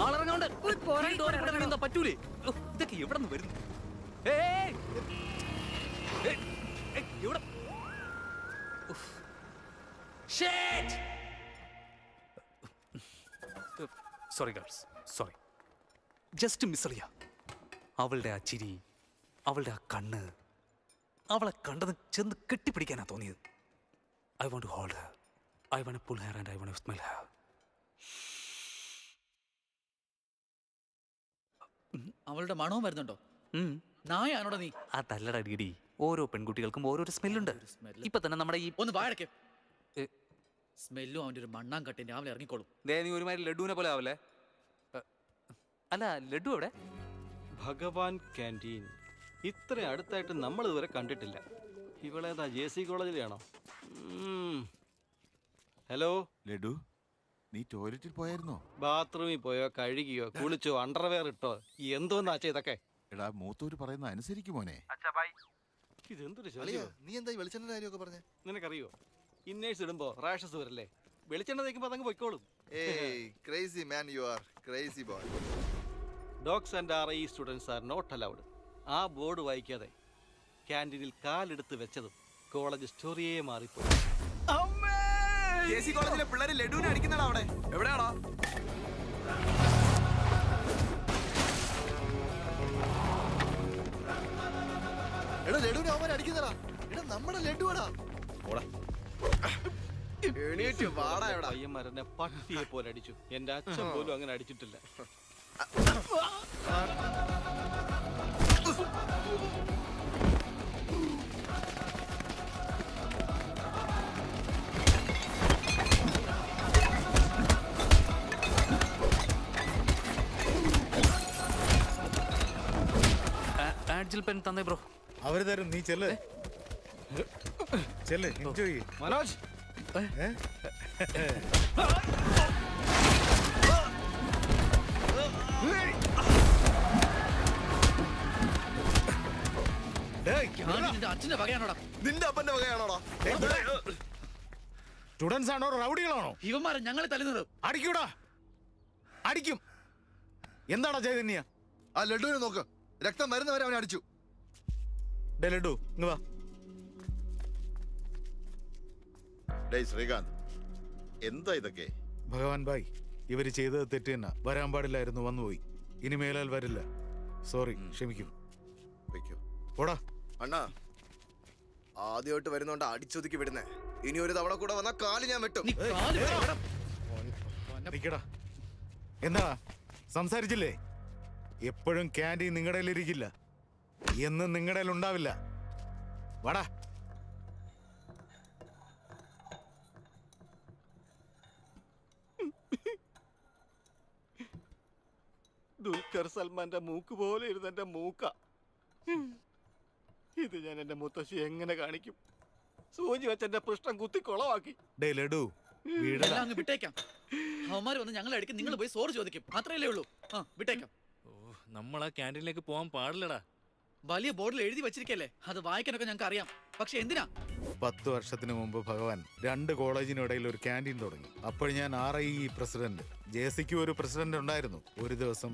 ആളിറങ്ങാണ്ട് പറ്റൂലേ? ഇതൊക്കെ എവിടെ നിന്ന് വരുന്നു? Sorry girls, sorry. Just miss അറിയാ. അവളുടെ ആ ചിരി, അവളുടെ ആ കണ്ണ്, അവളെ കണ്ടത് ചെന്ന് കെട്ടിപ്പിടിക്കാനാ തോന്നിയത്. I want to hold her, I want to pull her and I want to smell her. അവളുടെ മണവും വരുന്നുണ്ടോ? നായാണോടാ നീ? അതല്ലടാ ഡിഡി, ഓരോ പെൺകുട്ടികൾക്കും ഓരോരോ സ്മെല്ലുണ്ട്. ഇപ്പൊ തന്നെ നമ്മുടെ ഈ ഒന്ന് വാഴക്കെ സ്മെല്ലും അവന്റെ ഒരു മണ്ണാങ്കട്ടി രാവിലെ ഇറങ്ങിക്കോളും. നീ ഒരുമാതിരി ലഡുവിനെ പോലെ ആവല്ലേ? അല്ല ലഡു എവിടെ? ഭഗവാൻ ക്യാൻറ്റീൻ. ഇത്ര അടുത്തായിട്ട് നമ്മൾ ഇതുവരെ കണ്ടിട്ടില്ല. ഇവളേതാ JC കോളേജിലാണോ? ഹലോ ലഡു, നീ ടോയ്ലറ്റിൽ പോയായിരുന്നോ? ബാത്റൂമിൽ പോയോ, കഴുകിയോ, കുളിച്ചോ, അണ്ടർവെയർ ഇട്ടോ? എന്തോന്നാച്ച ഇതൊക്കെ? എടാ മൂത്തോര് പറയുന്ന അനുസരിക്കും മോനെ. ഇതെന്തൊരു അളിയാ, ശല്യം? നീ എന്താ വെളിച്ചെണ്ണ കാര്യമൊക്കെ പറഞ്ഞേ? നിനക്കറിയോ, ഇന്നേഴ്സ് ഇടുമ്പോ റാഷസ് വരല്ലേ? വെളിച്ചെണ്ണ തേക്കുമ്പോ അതങ്ങ് പൊയ്ക്കോളും. Crazy man, you are crazy boy. Dogs and RI students are not allowed. ആ ബോർഡ് വായിക്കാതെ ക്യാൻറ്റീനിൽ കാലെടുത്ത് വെച്ചതും കോളേജ് സ്റ്റോറിയേ മാറിപ്പോയി. JC കോളേജിലെ പിള്ളേര് ലഡുവിനെ അടിക്കുന്നടാ. അവിടെ എവിടെയാണോ? എടാ ലഡുവിനെ അവൻ അടിക്കുന്നടാ. എടാ നമ്മുടെ ലഡുവാടാ. എണീറ്റ് വാടാ. എവിടെ പയ്യന്മാരെന്നെ പട്ടിയെ പോലെ അടിച്ചു. എന്റെ അച്ഛൻ പോലും അങ്ങനെ അടിച്ചിട്ടില്ല. പെൻസിൽ പെൻ തന്നേ ബ്രോ. അവര് തരും, നീ ചെല്ല് ചെല്ല്, എൻജോയ് ചെയ്യ്. മനോജ് ഏ? ഡേയ്, നിന്റെ അച്ഛന്റെ വകയാണോടാ? നിന്റെ അപ്പന്റെ വകയാണോടാ? സ്റ്റുഡൻസ് ആണോ റൗഡികളാണോ? ഇവന്മാരെ ഞങ്ങളെ തല്ലുന്നത്. അടിക്കൂടാ, അടിക്കും. എന്താടാ ചൈതന്യ? ആ ലഡുവിനെ നോക്ക്, രക്തം വരുന്നവരെ അവനെ അടിച്ചു. ഡേ ലഡു, ഇങ്ങ് വാ. ഡേയ് ശ്രീകാന്ത്, എന്താ ഇതൊക്കെ? ഭഗവാൻ ഭായ്, ഇവര് ചെയ്തത് തെറ്റ് തന്നെ. വരാൻ പാടില്ലായിരുന്നു, വന്നുപോയി. ഇനി മേലാൽ വരില്ല. സോറി, ക്ഷമിക്കും. വെക്കോ. പോടാ. അണ്ണാ, ആദ്യമായിട്ട് വരുന്നോണ്ട് അടിച്ചൊതുക്കി വിടുന്നേ. ഇനി ഒരു തവണ കൂടെ വന്നാ കാല് ഞാൻ വെട്ടും. നീ കാല് വെച്ചോടാ. നിക്കടാ. എന്താ സംസാരിച്ചില്ലേ? എപ്പോഴും ക്യാൻറ്റീൻ നിങ്ങളുടെ ഇരിക്കില്ല, എന്നും നിങ്ങളുടെ ഉണ്ടാവില്ല. വാടാ. ദുൽഖർ സൽമാന്റെ മൂക്ക് പോലെ ഇരുന്ന് എന്റെ മൂക്ക. ഇത് ഞാൻ എന്റെ മുത്തശ്ശി എങ്ങനെ കാണിക്കും? സൂചി വെച്ച് എന്റെ പൃഷ്ഠം കുത്തി കുളവാക്കി. ഡേ ലഡു, വീടടാ. എല്ലാം അങ്ങ് വിട്ടേക്കാം. അവന്മാര് വന്ന് ഞങ്ങളെ അടിക്കും, നിങ്ങൾ പോയി സോറി ചോദിക്കും. അത്രയല്ലേ ഉള്ളൂ. ആ, വിട്ടേക്കാം. നമ്മൾ ആ ക്യാൻറ്റീനിലേക്ക് പോകാൻ പാടില്ലടാ. വലിയ ബോർഡിൽ എഴുതി വെച്ചിരിക്കല്ലേ, അത് വായിക്കാനൊക്കെ ഞങ്ങൾക്ക് അറിയാം. പക്ഷെ എന്തിനാ? 10 വർഷത്തിന് മുമ്പ് ഭഗവാൻ 2 കോളേജിനിടയിൽ ഒരു ക്യാൻറ്റീൻ തുടങ്ങി. അപ്പോൾ ഞാൻ RIE പ്രസിഡന്റ്. JCക്ക് ഒരു പ്രസിഡന്റ് ഉണ്ടായിരുന്നു. ഒരു ദിവസം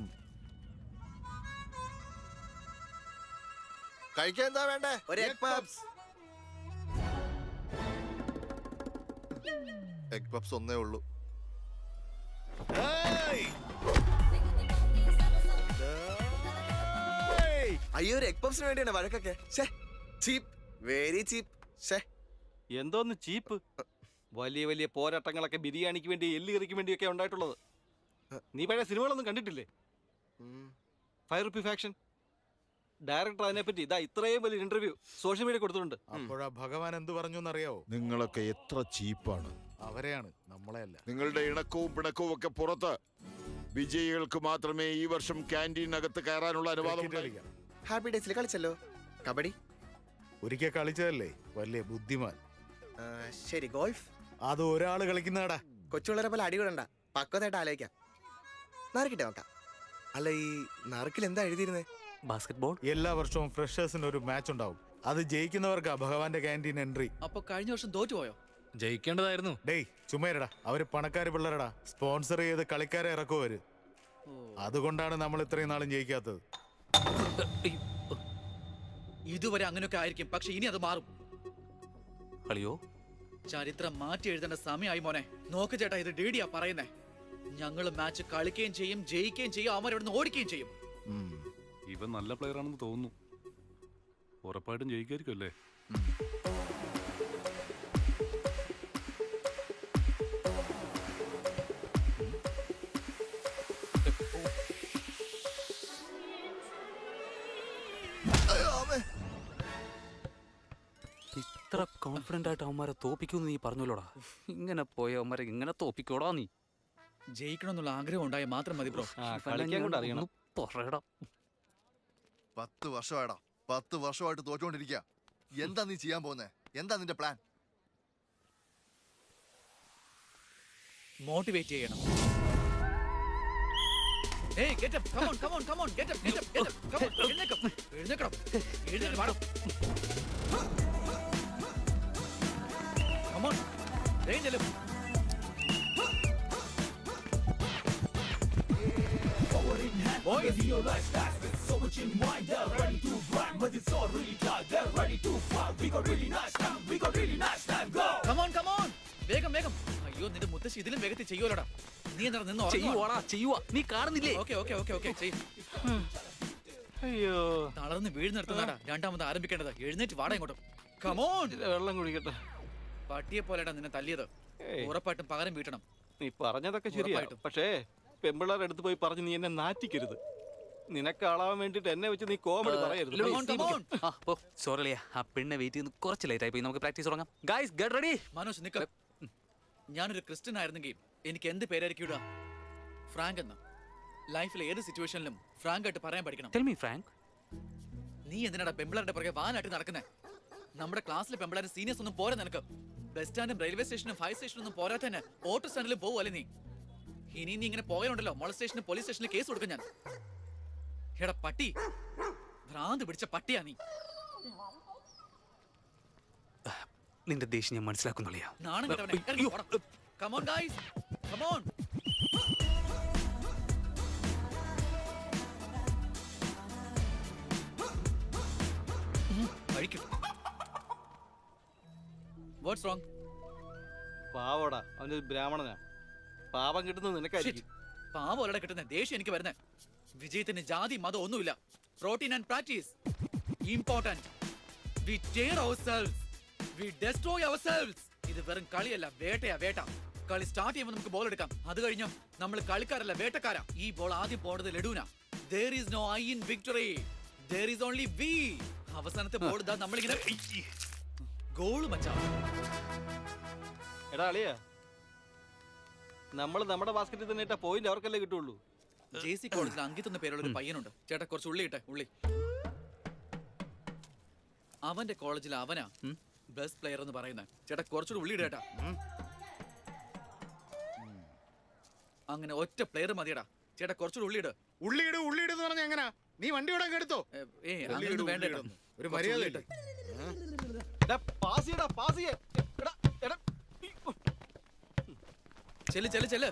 കഴിക്കാൻ എന്താ വേണ്ടേ? ഒരു egg puffs. എഗ് പപ്സ് ഒന്നേ ഉള്ളൂ. അയ്യോ, ഒരു എഗ് പഫ്സിന് വേണ്ടിയാണ് വഴക്കൊക്കെ. ചീപ്പ്, വെരി ചീപ്പ്. എന്തോന്ന് ചീപ്പ്? വലിയ വലിയ പോരാട്ടങ്ങളൊക്കെ ബിരിയാണിക്ക് വേണ്ടി എല്ലുകറിക്ക് വേണ്ടിയൊക്കെ ഉണ്ടായിട്ടുള്ളത്. നീ പഴയ സിനിമകളൊന്നും കണ്ടിട്ടില്ലേ? 5 റുപ്പി ഫാക്ഷൻ. ഡയറക്ടർ അതിനെപ്പറ്റി ഇതാ ഇത്രയും വലിയ ഇന്റർവ്യൂ സോഷ്യൽ മീഡിയ കൊടുത്തിട്ടുണ്ട്. അപ്പോഴാ ഭഗവാൻ എന്ത് പറഞ്ഞു എന്നറിയാവോ? നിങ്ങളൊക്കെ എത്ര ചീപ്പാണ്. അവരെയാണ്, നമ്മളെ അല്ല. നിങ്ങളുടെ ഇണക്കവും പിണക്കവും ഒക്കെ പുറത്ത്. വിജയികൾക്ക് മാത്രമേ ഈ വർഷം ക്യാൻറ്റീനകത്ത് കയറാനുള്ള അനുവാദം ഉണ്ടായിരിക്കും. ഹാപ്പി ഡേയ്സിൽ കളിച്ചല്ലോ കബഡി. ഒരിക്കൽ കളിച്ചതല്ലേ, വലിയ ബുദ്ധിമാൻ. ശരി, ഗോൾഫ്. അത് ഒരാള് കളിക്കുന്നതാടാ. കൊച്ചുപിള്ളേരെ പോലെ അടികൂടണ്ട, പക്വതായിട്ട് ആലോചിക്കാം. നറുക്കിട്ട് നോക്കാം. അല്ല, ഈ നറുക്കിൽ എന്താ എഴുതിയിരുന്നേ? ബാസ്കറ്റ്ബോൾ. എല്ലാ വർഷവും ഫ്രഷേഴ്സിന് ഒരു മാച്ച് ഉണ്ടാവും. അത് ജയിക്കുന്നവർക്കാ ഭഗവാന്റെ ക്യാൻറ്റീൻ എൻട്രി. അപ്പൊ കഴിഞ്ഞ വർഷം തോറ്റുപോയോ? ജയിക്കേണ്ടതായിരുന്നു. ഡേയ് ചുമരടാ, അവര് പണക്കാര് പിള്ളേരടാ. സ്പോൺസർ ചെയ്ത് കളിക്കാരെ ഇറക്കുവര്. അതുകൊണ്ടാണ് നമ്മൾ ഇത്രയും നാളും ജയിക്കാത്തത്. ഇതുവരെ അങ്ങനെയൊക്കെ ആയിരിക്കും, പക്ഷെ ഇനി അത് മാറും. കളിയോ? ചരിത്രം മാറ്റി എഴുതേണ്ട സമയമായി മോനെ. നോക്ക് ചേട്ടാ, ഇത് DD പറയുന്നേ. ഞങ്ങള് മാച്ച് കളിക്കുകയും ചെയ്യും, ജയിക്കുകയും ചെയ്യും, അവരിവിടുന്ന് ഓടിക്കുകയും ചെയ്യും. ഇവൻ നല്ല പ്ലെയർ ആണെന്ന് തോന്നുന്നു. ഉറപ്പായിട്ടും ജയിക്കായിരിക്കും അല്ലേ? ഇത്ര കോൺഫിഡന്റ് ആയിട്ട് അവന്മാരെ തോപ്പിക്കുമെന്ന് നീ പറഞ്ഞല്ലോടാ. ഇങ്ങനെ പോയ അവന്മാരെ ഇങ്ങനെ തോപ്പിക്കോടാ നീ. ജയിക്കണമെന്നുള്ള ആഗ്രഹം ഉണ്ടായ മാത്രം മതി ബ്രോ. കളിക്കാൻ കൊണ്ട് അറിയണം. പറയടാ. 10 വർഷമായിടാ, 10 വർഷമായിട്ട് തോറ്റുകൊണ്ടിരിക്കുക. എന്താ നീ ചെയ്യാൻ പോകുന്നേ? എന്താ നിന്റെ പ്ലാൻ? മോട്ടിവേറ്റ് ചെയ്യണം. Hey, get up! Come on, come on, come on! Get up, get up, get up! Come on, എഴുന്നേൽക്കാം, എഴുന്നേൽക്കണം, എഴുന്നേറ്റ് വാടോ. Come on, എഴുന്നേലും. Boys, come on, come on! വേഗം വേഗം. അയ്യോ, നിന്റെ മുത്തശ്ശി ഇതിലും വേഗത്തിൽ ചെയ്യുമല്ലോടാ. നീ എന്താ നിന്ന് ചെയ്യുവാ, നീ കാണുന്നില്ലേ? ഓക്കെ ഓക്കെ ഓക്കെ ഓക്കെ ചെയ്യും. അയ്യോ, തളർന്ന് വീഴുന്നിടത്തുനിന്നാടാ രണ്ടാമത് ആരംഭിക്കേണ്ടത്. എഴുന്നേറ്റ് വാടാ ഇങ്ങോട്ടും. കമോൺ. വെള്ളം കുടിക്കട്ടെ. പട്ടിയെ പോലെടാ നിന്നെ തല്ലിയത്. ഉറപ്പായിട്ടും പകരം വീട്ടണം. നീ പറഞ്ഞതൊക്കെ ശരിയായിട്ടും, പക്ഷേ പെമ്പിള്ളേരുടെ അടുത്ത് പോയി പറഞ്ഞ് നീ എന്നെ നാറ്റിക്കരുത്. നിനക്ക് ആളാവാൻ വേണ്ടിട്ട് എന്നെ വെച്ച് നീ കോമഡി പറയരുത്. സോറി, ആ പെണ്ണെ വെയിറ്റ് ചെയ്യുന്ന കുറച്ച് ലേറ്റ് ആയി പോയി. നമുക്ക് പ്രാക്ടീസ് തുടങ്ങാം. Guys get ready. മനോജ് നിക്ക. ഞാനൊരു ക്രിസ്ത്യൻ ആയിരുന്നെങ്കിൽ എനിക്ക് എന്ത് പേരായിരിക്കും ഇടുക? ഫ്രാങ്ക് എന്ന. ലൈഫിലെ ഏത് സിറ്റുവേഷനിലും ഫ്രാങ്ക് ആയിട്ട് പറയാൻ പഠിക്കണം. Tell me Frank. നീ എന്തിനാടാ പെമ്പിളാരുടെ പുറകെ വാലാട്ടി നടക്കുന്നേ? നമ്മുടെ ക്ലാസ്സിലെ പെമ്പിളാരും സീനിയേഴ്സ് ഒന്നും പോരാ നിനക്ക്. ബസ് സ്റ്റാൻഡും റെയിൽവേ സ്റ്റേഷനും ഫയർ സ്റ്റേഷനും ഒന്നും പോരാ തന്നെ ഓട്ടോ സ്റ്റാൻഡിലും പോവല്ലേ നീ? ഇനി നീ ഇങ്ങനെ പോയാലുണ്ടല്ലോ മോള സ്റ്റേഷനും പോലീസ് സ്റ്റേഷനിൽ കേസ് കൊടുക്കും ഞാൻ. എടാ പട്ടി, ഭ്രാന്ത് പിടിച്ച പട്ടിയാ നീ. നിന്റെ ദേഷ്യം ഞാൻ മനസ്സിലാക്കുന്നില്ല. നാണം കെട്ടവനെ, ഇറങ്ങി പോടാ. Come on guys, come on. കഴിക്കും. What's wrong? പാവോടാ, അവനൊരു ബ്രാഹ്മണനാ. പാപം കിട്ടുന്നത് നിനക്കായിരിക്കും. പാവോടെ കിട്ടുന്ന ദേഷ്യം എനിക്ക് വരുന്നേ. വിജയത്തിന് ജാതി മതം ഒന്നുമില്ല. Protein and practice important. We tear ourselves. We destroy ourselves. ഇത് വെറും കളിയല്ല, വേട്ടയാ വേട്ട. കളി സ്റ്റാർട്ട് ചെയ്യുമ്പോൾ നമുക്ക് ബോൾ എടുക്കാം. അത് കഴിഞ്ഞോ നമ്മൾ കളിക്കാരല്ല, വേട്ടക്കാരാ. ഈ ബോൾ ആദ്യം പോണത് ലഡൂന. There is no I in victory. There is only we. അവസാനത്തെ ബോൾ ഇതാ നമ്മളിങ്ങനെ ഗോൾ മച്ചാ. എടാ അളിയാ, നമ്മൾ നമ്മുടെ ബാസ്കറ്റിൽ തന്നെ ഇട്ട പോയിന്റ് അവർക്കല്ലേ കിട്ടുള്ളൂ. JC കോളേജിൽ അങ്കിത്ത് എന്ന പേരുള്ള ഒരു പയ്യനുണ്ട്. ചേട്ടാ കുറച്ച് ഉള്ളി ഇട്ടെ, ഉള്ളി. അവന്റെ കോളേജിൽ അവനാ ബെസ്റ്റ് പ്ലെയർ എന്ന് പറയുന്നത്. ചേട്ടാ കുറച്ചുകൂടി ഉള്ളി ഇടേട്ടാ. അങ്ങനെ ഒറ്റ പ്ലെയർ മതിയടാ. ചേട്ടാ കുറച്ചുകൂടി ഉള്ളിയിട്. ഉള്ളിയിട് എന്ന് പറഞ്ഞ എങ്ങനാ? നീ വണ്ടി ഓടാൻ എടുത്തോ? അങ്ങനെ വേണ്ട ചേട്ടാ. ഒരു മര്യാദ ഇട്ട്. ചെല്ല്.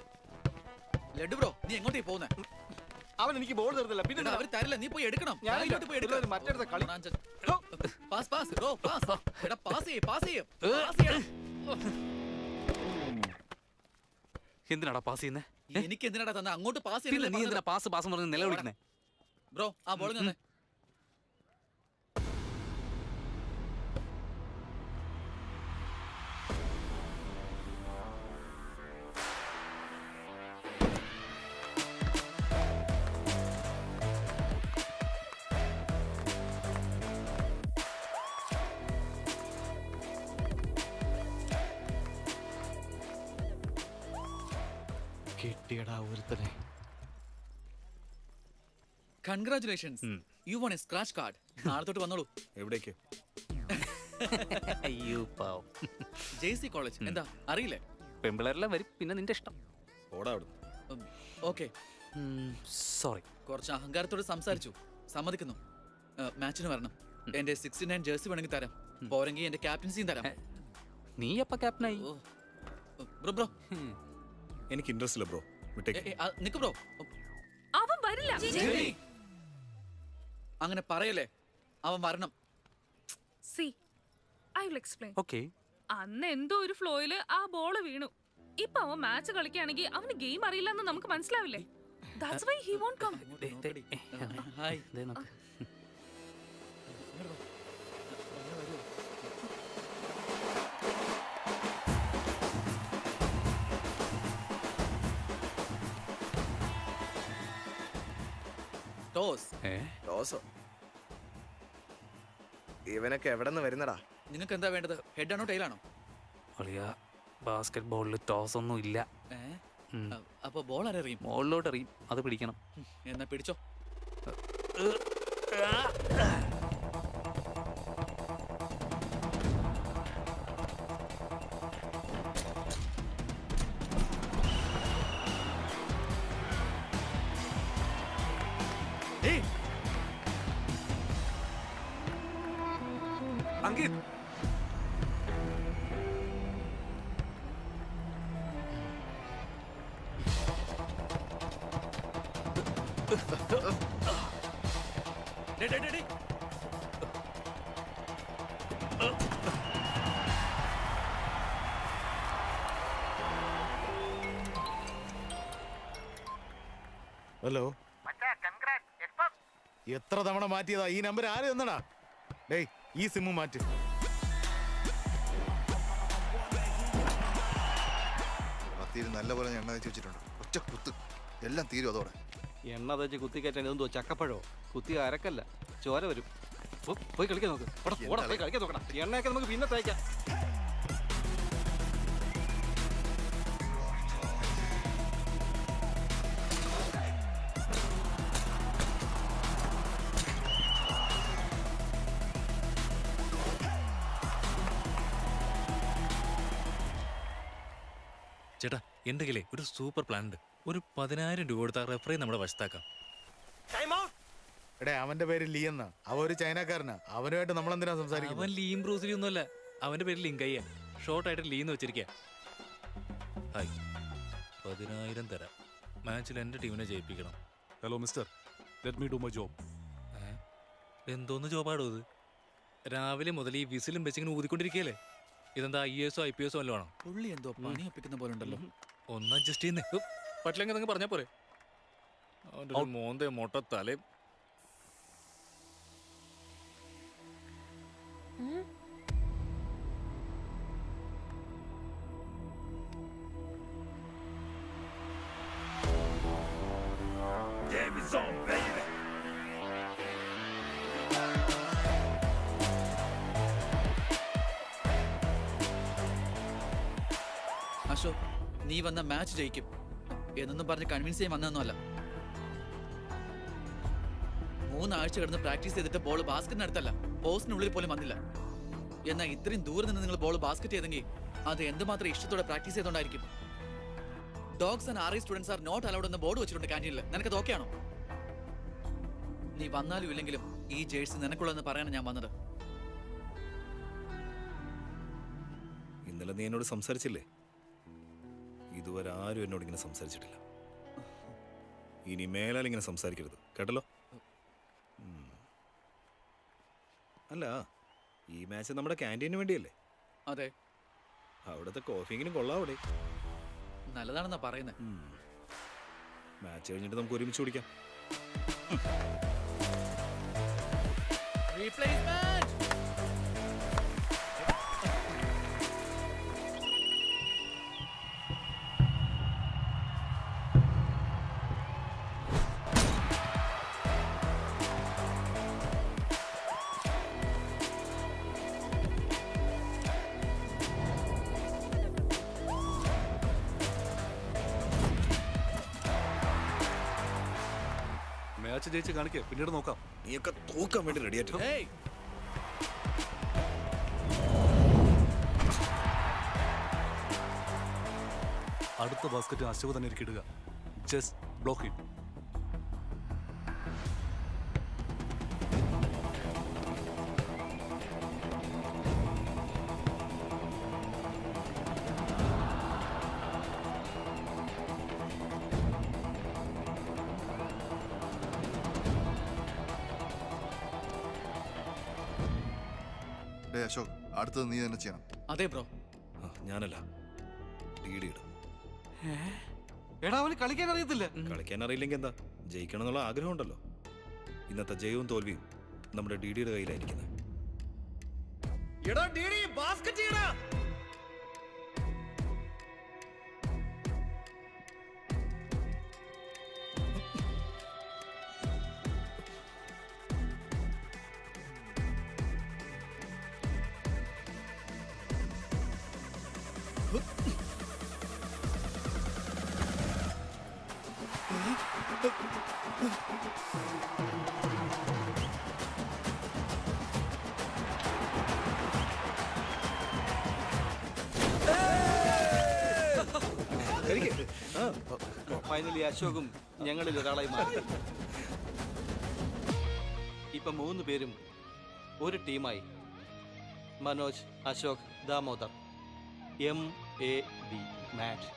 ലഡു ബ്രോ, നീ എങ്ങോട്ടേ പോകുന്നേ? അവൻ എനിക്ക് ബോൾ തരുന്നില്ല. പിന്നെ അവർ തരില്ല, നീ പോയി എടുക്കണം. ഞാൻ ഇതിലോട്ട് പോയി എടുക്കണം. മറ്റേടത്തെ കളി. Pass bro, pass. എടാ പാസ് ചെയ്യ്. എന്തിനാടാ പാസ് ചെയ്യുന്നേ? എനിക്ക് എന്തിനാടാ തന്നെ അങ്ങോട്ട് പാസ് പിന്നെ നീ ചെയ്യുന്നത്? എന്തിനാ പാസ് പറഞ്ഞ് നിലവിളിക്കുന്നേ? ബ്രോ ആ ബോൾ തന്നെ. കിട്ടിയടാ ഒരുത്തനെ. Congratulations, you won a scratch card. നാളെ തൊട്ട് വന്നോളൂ. എവിടേക്ക്? അയ്യോ പാവം. JC കോളേജ് എന്താ അറിയില്ലേ? പെമ്പിളരെല്ലാം വരും, പിന്നെ നിന്റെ ഇഷ്ടം. ഓടാ അവിടുന്ന്. Okay, sorry. കുറച്ച് അഹങ്കാരത്തോട് സംസാരിച്ചു, സമ്മതിക്കുന്നു. മാച്ചിന് വരണം. എന്റെ 69 ജേഴ്സി വേണമെങ്കിൽ തരാം. പോരെങ്കിൽ എന്റെ ക്യാപ്റ്റൻസിയും തരാം. നീ എപ്പ ക്യാപ്റ്റനായി? ബ്രോ എനിക്ക് ഇൻട്രസ്റ്റ് ഇല്ല ബ്രോ. നിക്ക് ബ്രോ. അവൻ വരില്ല. അങ്ങനെ പറയല്ലേ, അവൻ വരണം. See, I will explain. Okay. അന്ന് എന്തോ ഒരു ഫ്ലോയില് ആ ബോള് വീണു. ഇപ്പൊ അവൻ മാച്ച് കളിക്കുകയാണെങ്കിൽ അവന് ഗെയിം അറിയില്ലെന്ന് നമുക്ക് മനസ്സിലാവില്ലേ? That's why he won't come. Hi. ടോസോ? ഇവനൊക്കെ എവിടെ നിന്ന് വരുന്നടാ? നിങ്ങൾക്ക് എന്താ വേണ്ടത്? ഹെഡ് ആണോ ടൈലാണോ? ബാസ്കറ്റ് ബോളിൽ ടോസ് ഒന്നും ഇല്ല. അപ്പൊ ബോൾ ആരെറിയും? മുകളിലോട്ട് എറിയും, അത് പിടിക്കണം. എന്നാ പിടിച്ചോ. അങ്കിത്, ഹലോ, എത്ര തവണ മാറ്റിയതാ? ഈ നമ്പർ ആര് തന്നടാ? ഡേയ്, ഈ സിമ്മ് മാറ്റ്. കത്തിയിൽ നല്ലപോലെ എണ്ണ വെച്ച് വെച്ചിട്ടുണ്ട്. ഒറ്റ കുത്ത് എല്ലാം തീരും അതോടെ. എണ്ണ തേച്ച് കുത്തി കയറ്റാൻ എന്തോ ചക്കപ്പഴോ? കുത്തി അരക്കല്ല, ചോര വരും. പോയി കളിക്കാൻ നോക്ക്. പോയി കളിക്കാൻ നോക്കണം. എണ്ണയൊക്കെ നമുക്ക് പിന്നെ തേക്കാം. ചേട്ടാ എൻ്റെ കയ്യിലെ ഒരു സൂപ്പർ പ്ലാൻ ഉണ്ട്. ഒരു 10,000 രൂപ കൊടുത്താൽ റെഫറി നമ്മുടെ വശത്താക്കാം. എടേ അവന്റെ പേര് ലീ എന്നാ. അവ ഒരു ചൈനക്കാരനാ. അവനുമായിട്ട് നമ്മളെന്തിനാ സംസാരിക്കുന്നത്? അവൻ ലീം ബ്രൂസിലി ഒന്നുമല്ല, അവന്റെ പേര് ലിങ്കയ്യ. ഷോർട്ടായിട്ട് ലീ എന്ന് വെച്ചിരിക്കുക. ഹായ്, 10,000 തരാം. മാച്ചിൽ എൻ്റെ ടീമിനെ ജയിപ്പിക്കണം. Hello mister, let me do my job. എന്തോന്ന് ജോബാടോ ഇത്? രാവിലെ മുതൽ ഈ വിസിലും വെച്ചിങ്ങനെ ഊതിക്കൊണ്ടിരിക്കുകയല്ലേ? ഇതെന്താ IAS IPS വല്ലതും ആണോ? പുള്ളി എന്തോ പണി ഒപ്പിക്കുന്ന പോലെ ഉണ്ടല്ലോ. ഒന്ന് അഡ്ജസ്റ്റ് ചെയ്യുന്നേ. പറ്റില്ലെങ്കിൽ നിങ്ങൾ പറഞ്ഞാൽ പോരെ. അവൻ്റെ ഒരു മോന്തേ മൊട്ട തലയും. അശോക്, നീ വന്ന മാച്ച് ജയിക്കും എന്നൊന്നും പറഞ്ഞ് കൺവിൻസ് ചെയ്യാൻ വന്നതൊന്നുമല്ല. 3 ആഴ്ച കിടന്ന് പ്രാക്ടീസ് ചെയ്തിട്ട് ബോൾ ബാസ്കറ്റിനടുത്തല്ല, പോസ്റ്റിനുള്ളിൽ പോലും വന്നില്ല. എന്നാൽ ഇത്രയും ദൂരെ നിന്ന് നിങ്ങൾ ബോൾ ബാസ്കറ്റ് ചെയ്തെങ്കിൽ അത് എന്തുമാത്രം ഇഷ്ടത്തോടെ പ്രാക്ടീസ് ചെയ്തോണ്ടായിരിക്കും. Dogs and RI students are not allowed എന്ന ബോർഡ് വെച്ചിട്ടുണ്ട് ക്യാൻറ്റീനിൽ. നിനക്കത് ഓക്കെയാണോ? നീ വന്നാലും ഇല്ലെങ്കിലും ഈ ജേഴ്സി നിനക്കുള്ളതെന്ന് പറയാനാണ് ഞാൻ വന്നത്. ഇന്നലെ നീ എന്നോട് സംസാരിച്ചില്ലേ? ഇതുവരെ ആരും എന്നോട് ഇങ്ങനെ സംസാരിച്ചിട്ടില്ല. ഇനി മേലാൽ ഇങ്ങനെ സംസാരിക്കരുത്, കേട്ടല്ലോ? അല്ല, ഈ മാച്ച് നമ്മുടെ ക്യാൻറ്റീന് വേണ്ടിയല്ലേ? അതെ, അവിടുത്തെ കോഫിയെങ്കിലും കൊള്ളാം അവിടെ. നല്ലതാണെന്നാ പറയുന്നത്. മാച്ച് കഴിഞ്ഞിട്ട് നമുക്ക് ഒരുമിച്ച് കുടിക്കാം. മാച്ച് ജയിച്ച് കാണിക്കേ, പിന്നീട് നോക്കാം. നീയൊക്കെ തോക്കാൻ വേണ്ടി റെഡിയായിട്ട്. അടുത്ത ബാസ്കറ്റ് അശോക് തന്നെ ഇടുക. Just block it. അശോക്, അടുത്തത് നീ തന്നെ ചെയ്യണം. അതെ ബ്രോ. ഞാനല്ല, ഡീഡി ഇടും. എടാ, അവന് കളിക്കാൻ അറിയത്തില്ല. കളിക്കാൻ അറിയില്ലെങ്കിൽ എന്താ, ജയിക്കണം എന്നുള്ള ആഗ്രഹം ഉണ്ടല്ലോ. ഇന്നത്തെ ജയവും തോൽവിയും നമ്മുടെ DDയുടെ കയ്യിലായിരിക്കുന്നത്. ഫൈനലി അശോകും ഞങ്ങളിൽ ഒരാളായി മാറി. ഇപ്പൊ 3 പേരും ഒരു ടീമായി. മനോജ്, അശോക്, ദാമോദർ. MAD match.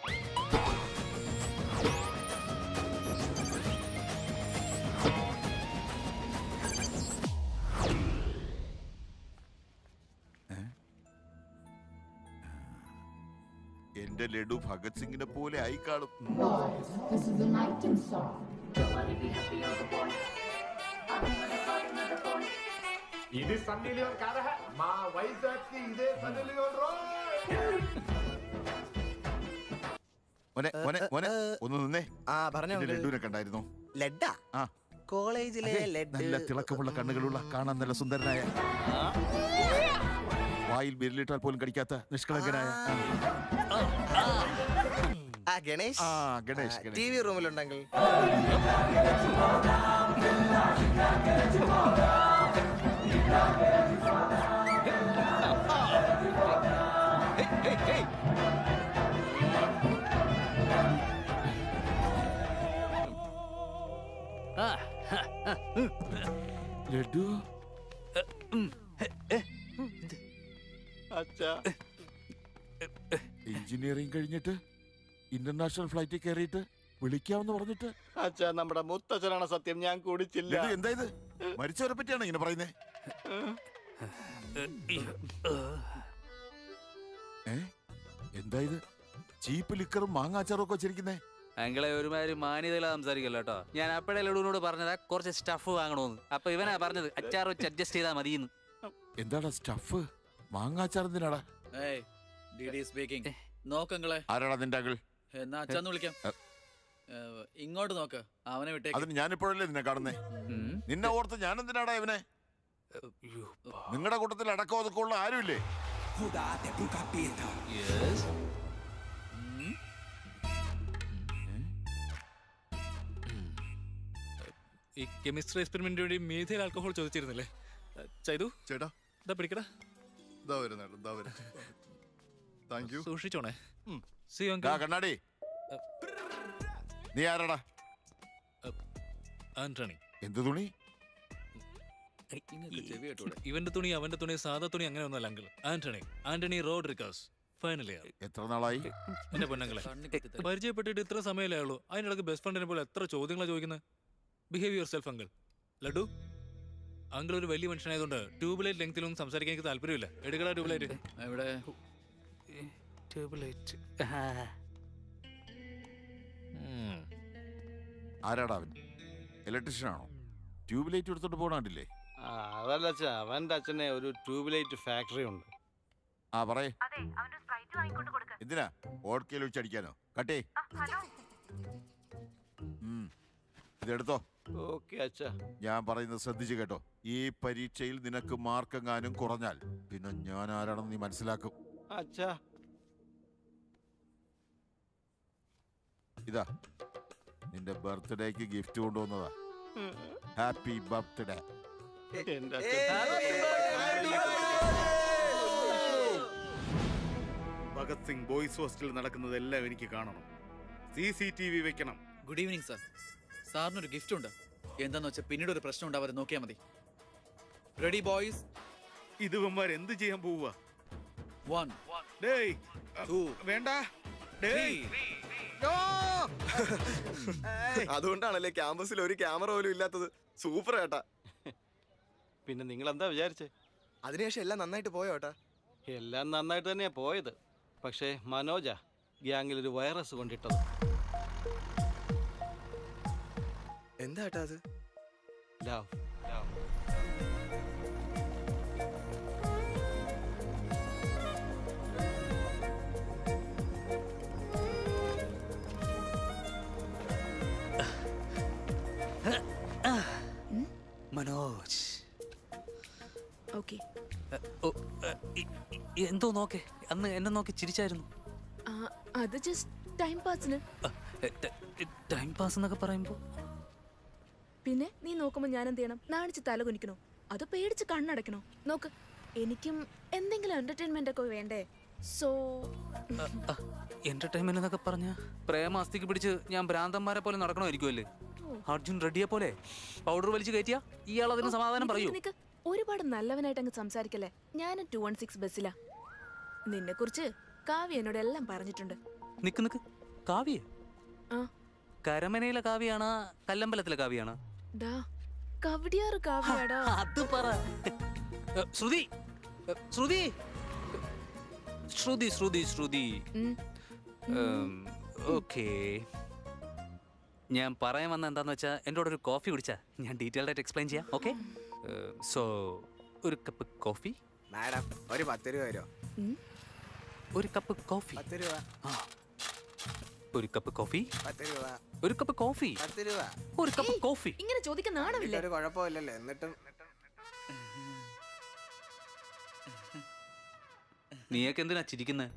എന്റെ ലഡു ഭഗത് സിംഗിനെ പോലെ ആയി കാണും. ഇത് സണ്ണി ലിയോൺ കഥ. മാ വൈസാഖി ഇതേ സണ്ണി ലിയോൺ ഒന്ന് നിന്നേ. ലഡുവിനെ കണ്ടായിരുന്നോ? ലഡ്ഡാ? ആ, കോളേജിലെ നല്ല തിളക്കമുള്ള കണ്ണുകളുള്ള, കാണാൻ നല്ല സുന്ദരനായ, വായിൽ വിരലിട്ടാൽ പോലും കടിക്കാത്ത നിഷ്കളങ്കനായ ഗണേഷ്. ഗണേഷ് TV റൂമിലുണ്ടെങ്കിൽ ലഡു അച്ഛാ എഞ്ചിനീയറിംഗ് കഴിഞ്ഞിട്ട് ഇന്റർനാഷണൽ ഫ്ലൈറ്റിൽ കയറിയിട്ട് വിളിക്കാമെന്ന് പറഞ്ഞിട്ട് അച്ഛാ നമ്മുടെ മുത്തച്ഛനാണ് സത്യം, ഞാൻ കുടിച്ചില്ല. ലഡു എന്താ ഇത്? മരിച്ചവരെ പറ്റിയാണ് ഇങ്ങനെ പറയുന്നേ? എന്താ ഇത്? ചീപ്പ് ലിക്കറും മാങ്ങാച്ചാറും ഒക്കെ വെച്ചിരിക്കുന്നേ? അങ്ങളെ ഒരുമാതിരി മാന്യതയില സംസാരിക്കല്ലോ കേട്ടോ. ഞാൻ അപ്പോഴേ ലഡുവിനോട് പറഞ്ഞതാ കുറച്ച് സ്റ്റഫ് വാങ്ങണമെന്ന്. അപ്പൊ ഇവനാ പറഞ്ഞത് അച്ചാർ വെച്ച് അഡ്ജസ്റ്റ് ചെയ്താൽ മതിയെന്ന്. എന്താടാ സ്റ്റഫ്? മാങ്ങാച്ചാർ എന്തിനാടാ? സ്പീക്കിംഗ്. നോക്കങ്ങളെ ആരാടാ നിന്റെ അങ്കിൾ? എന്നാ അച്ഛന്ന് വിളിക്കാം. ഇങ്ങോട്ട് നോക്ക്, അവനെ വിട്ടേക്ക്. അതിന് ഞാനിപ്പോഴല്ലേ നിന്നെ കാണുന്നേ. നിന്നെ ഓർത്ത് ഞാൻ എന്തിനാടാ ഇവനെ? നിങ്ങളുടെ കൂട്ടത്തിൽ അടക്കം ഒതുക്കമുള്ള ആരുമില്ലേ? ഈ കെമിസ്ട്രി എക്സ്പെരിമെന്റ് വഴി മീഥൈൽ ആൽക്കഹോൾ ചോദിച്ചിരുന്നില്ലേ ചൈതു? ചേട്ടാ ഇതാ പിടിക്കടാ. Thank you. സൂക്ഷിച്ചോണേ. ദാ കണ്ണാടി, നീ ആരാടാ? ആന്റണി. എന്ത് തുണി? ഇവന്റെ തുണി അവന്റെ തുണി സാധാ തുണി അങ്ങനെ ഒന്നല്ല uncle. Antony Rodrigues, final year. എത്ര നാളായി? എന്റെ പൊന്നങ്ങളെ, പരിചയപ്പെട്ടിട്ട് ഇത്ര സമയമല്ലേ ഉള്ളൂ, അതിനിടക്ക് ബെസ്റ്റ് ഫ്രണ്ടിനെ പോലെ എത്ര ചോദ്യങ്ങളാണ് ചോദിക്കുന്നത്. Behave your self uncle. Laddu, uncle ഒരു വലിയ മനുഷ്യനായതുകൊണ്ട് ട്യൂബ്ലൈറ്റ് ലെങ്തിലൊന്നും സംസാരിക്കാൻ എനിക്ക് താല്പര്യമില്ല. എടുക്കടാ ട്യൂബ്ലൈറ്റ്. എവിടെ? ട്യൂബ്ലൈറ്റ്. ആരാടാ അവൻ? ഇലക്ട്രീഷ്യൻ ആണോ? ട്യൂബ് ലൈറ്റ് എടുത്തോണ്ട് പോകണ്ടില്ലേ? അതല്ല അച്ഛാ, അവന്റെ അച്ഛനെ ഒരു ട്യൂബ് ലൈറ്റ് ഫാക്ടറി ഉണ്ട്. ആ പറയേ. എന്തിനാ? ഓട്കയിൽ വെച്ച് അടിക്കാനോ? കട്ടേ ഇതെടുത്തോ. ഓക്കെ അച്ഛാ. ഞാൻ പറയുന്നത് ശ്രദ്ധിച്ചു കേട്ടോ. ഈ പരീക്ഷയിൽ നിനക്ക് മാർക്കെങ്ങാനും കുറഞ്ഞാൽ പിന്നെ ഞാൻ ആരാണെന്ന് നീ മനസ്സിലാക്കും. അച്ഛാ, ഇതാ നിന്റെ ബർത്ത്ഡേക്ക് ഗിഫ്റ്റ് കൊണ്ടുവന്നതാ. Happy birthday. എന്റെ അച്ഛൻ. ഭഗത് സിംഗ് ബോയ്സ് ഹോസ്റ്റലിൽ നടക്കുന്നതെല്ലാം എനിക്ക് കാണണം. CCTV വെക്കണം. Good evening sir. സാറിനൊരു ഗിഫ്റ്റ് ഉണ്ട്. എന്താന്ന് വെച്ചാൽ പിന്നീട് ഒരു പ്രശ്നം ഉണ്ടാവാതെ നോക്കിയാൽ മതി. Ready boys? ഇതുവന്മാർ എന്ത് ചെയ്യാൻ പോവുക? 1 ഡേയ് 2 വേണ്ട. 3. അതുകൊണ്ടാണല്ലേ ക്യാമ്പസിൽ ഒരു ക്യാമറ പോലും ഇല്ലാത്തത്. സൂപ്പർ ഏട്ടാ. പിന്നെ നിങ്ങൾ എന്താ വിചാരിച്ചേ? അതിനുശേഷം എല്ലാം നന്നായിട്ട് പോയോ ഏട്ടാ? എല്ലാം നന്നായിട്ട് തന്നെയാ പോയത്. പക്ഷേ മനോജ ഗ്യാങ്ങിൽ ഒരു വൈറസ് കൊണ്ടിട്ടത്. എന്താ ഏട്ടാ അത്? ലവ്. മനോജ്. ഓക്കെ. എന്തോ നോക്കേ, അന്ന് എന്നെ നോക്കി ചിരിച്ചായിരുന്നു. അത് ജസ്റ്റ് ടൈം പാസിന്. ടൈം പാസ് എന്നൊക്കെ പറയുമ്പോ പിന്നെ നീ നോക്കുമ്പോ ഞാൻ എന്ത് ചെയ്യണം? നാണിച്ച് തല കുനിക്കണോ അതോ പേടിച്ച് കണ്ണടക്കണോ? നോക്ക്, എനിക്കും എന്തെങ്കിലും എന്റർടൈൻമെന്റ് ഒക്കെ വേണ്ടേ? സോ എന്റർടൈൻമെന്റ് എന്നൊക്കെ പറഞ്ഞ പ്രേമാസ്തിക്ക് പിടിച്ച് ഞാൻ ഭ്രാന്തന്മാരെ പോലെ നടക്കണമായിരിക്കുമല്ലേ? അർജുൻ റെഡ്ഡിയെ പോലെ പൗഡർ വലിച്ചു കയറ്റിയ ഇയാൾ അതിന് സമാധാനം പറയൂ. ഒരുപാട് നല്ലവനായിട്ട് അങ്ങ് സംസാരിക്കല്ലേ. ഞാൻ 216 ബസ്സിലാ. നിന്നെ കുറിച്ച് കാവ്യ എന്നോട് എല്ലാം പറഞ്ഞിട്ടുണ്ട്. നിക്ക് കാവ്യ? ആ, കരമനയിലെ കാവ്യാണോ കല്ലമ്പലത്തിലെ കാവ്യാണോ? കവടിയാറ് കാവ്യാടാ. അത് പറ. ശ്രുതി ശ്രുതി ശ്രുതി ശ്രുതി ശ്രുതി. ഓക്കേ, ഞാൻ പറയാൻ വന്ന എന്താന്ന് വെച്ചാൽ എൻ്റെ കൂടെ ഒരു കോഫി കുടിച്ചാ ഞാൻ ഡീറ്റെയിൽഡ് ആയിട്ട് എക്സ്പ്ലെയിൻ ചെയ്യാം. ഓക്കെ, സോ ഒരു കപ്പ് കോഫി. മാഡം ഒരു 10 രൂപ തരോ? ഒരു കപ്പ് കോഫി. 10 രൂപ. ഒരു കപ്പ് കോഫി. 10 രൂപ. ഒരു കപ്പ് കോഫി. 10 രൂപ. ഒരു കപ്പ് കോഫി. ഇങ്ങനെ ചോദിക്കാൻ നാണമില്ല. ഒരു കുഴപ്പമില്ലല്ലോ. എന്നിട്ടും നീയൊക്കെ എന്തിനാ ചിരിക്കുന്നത്?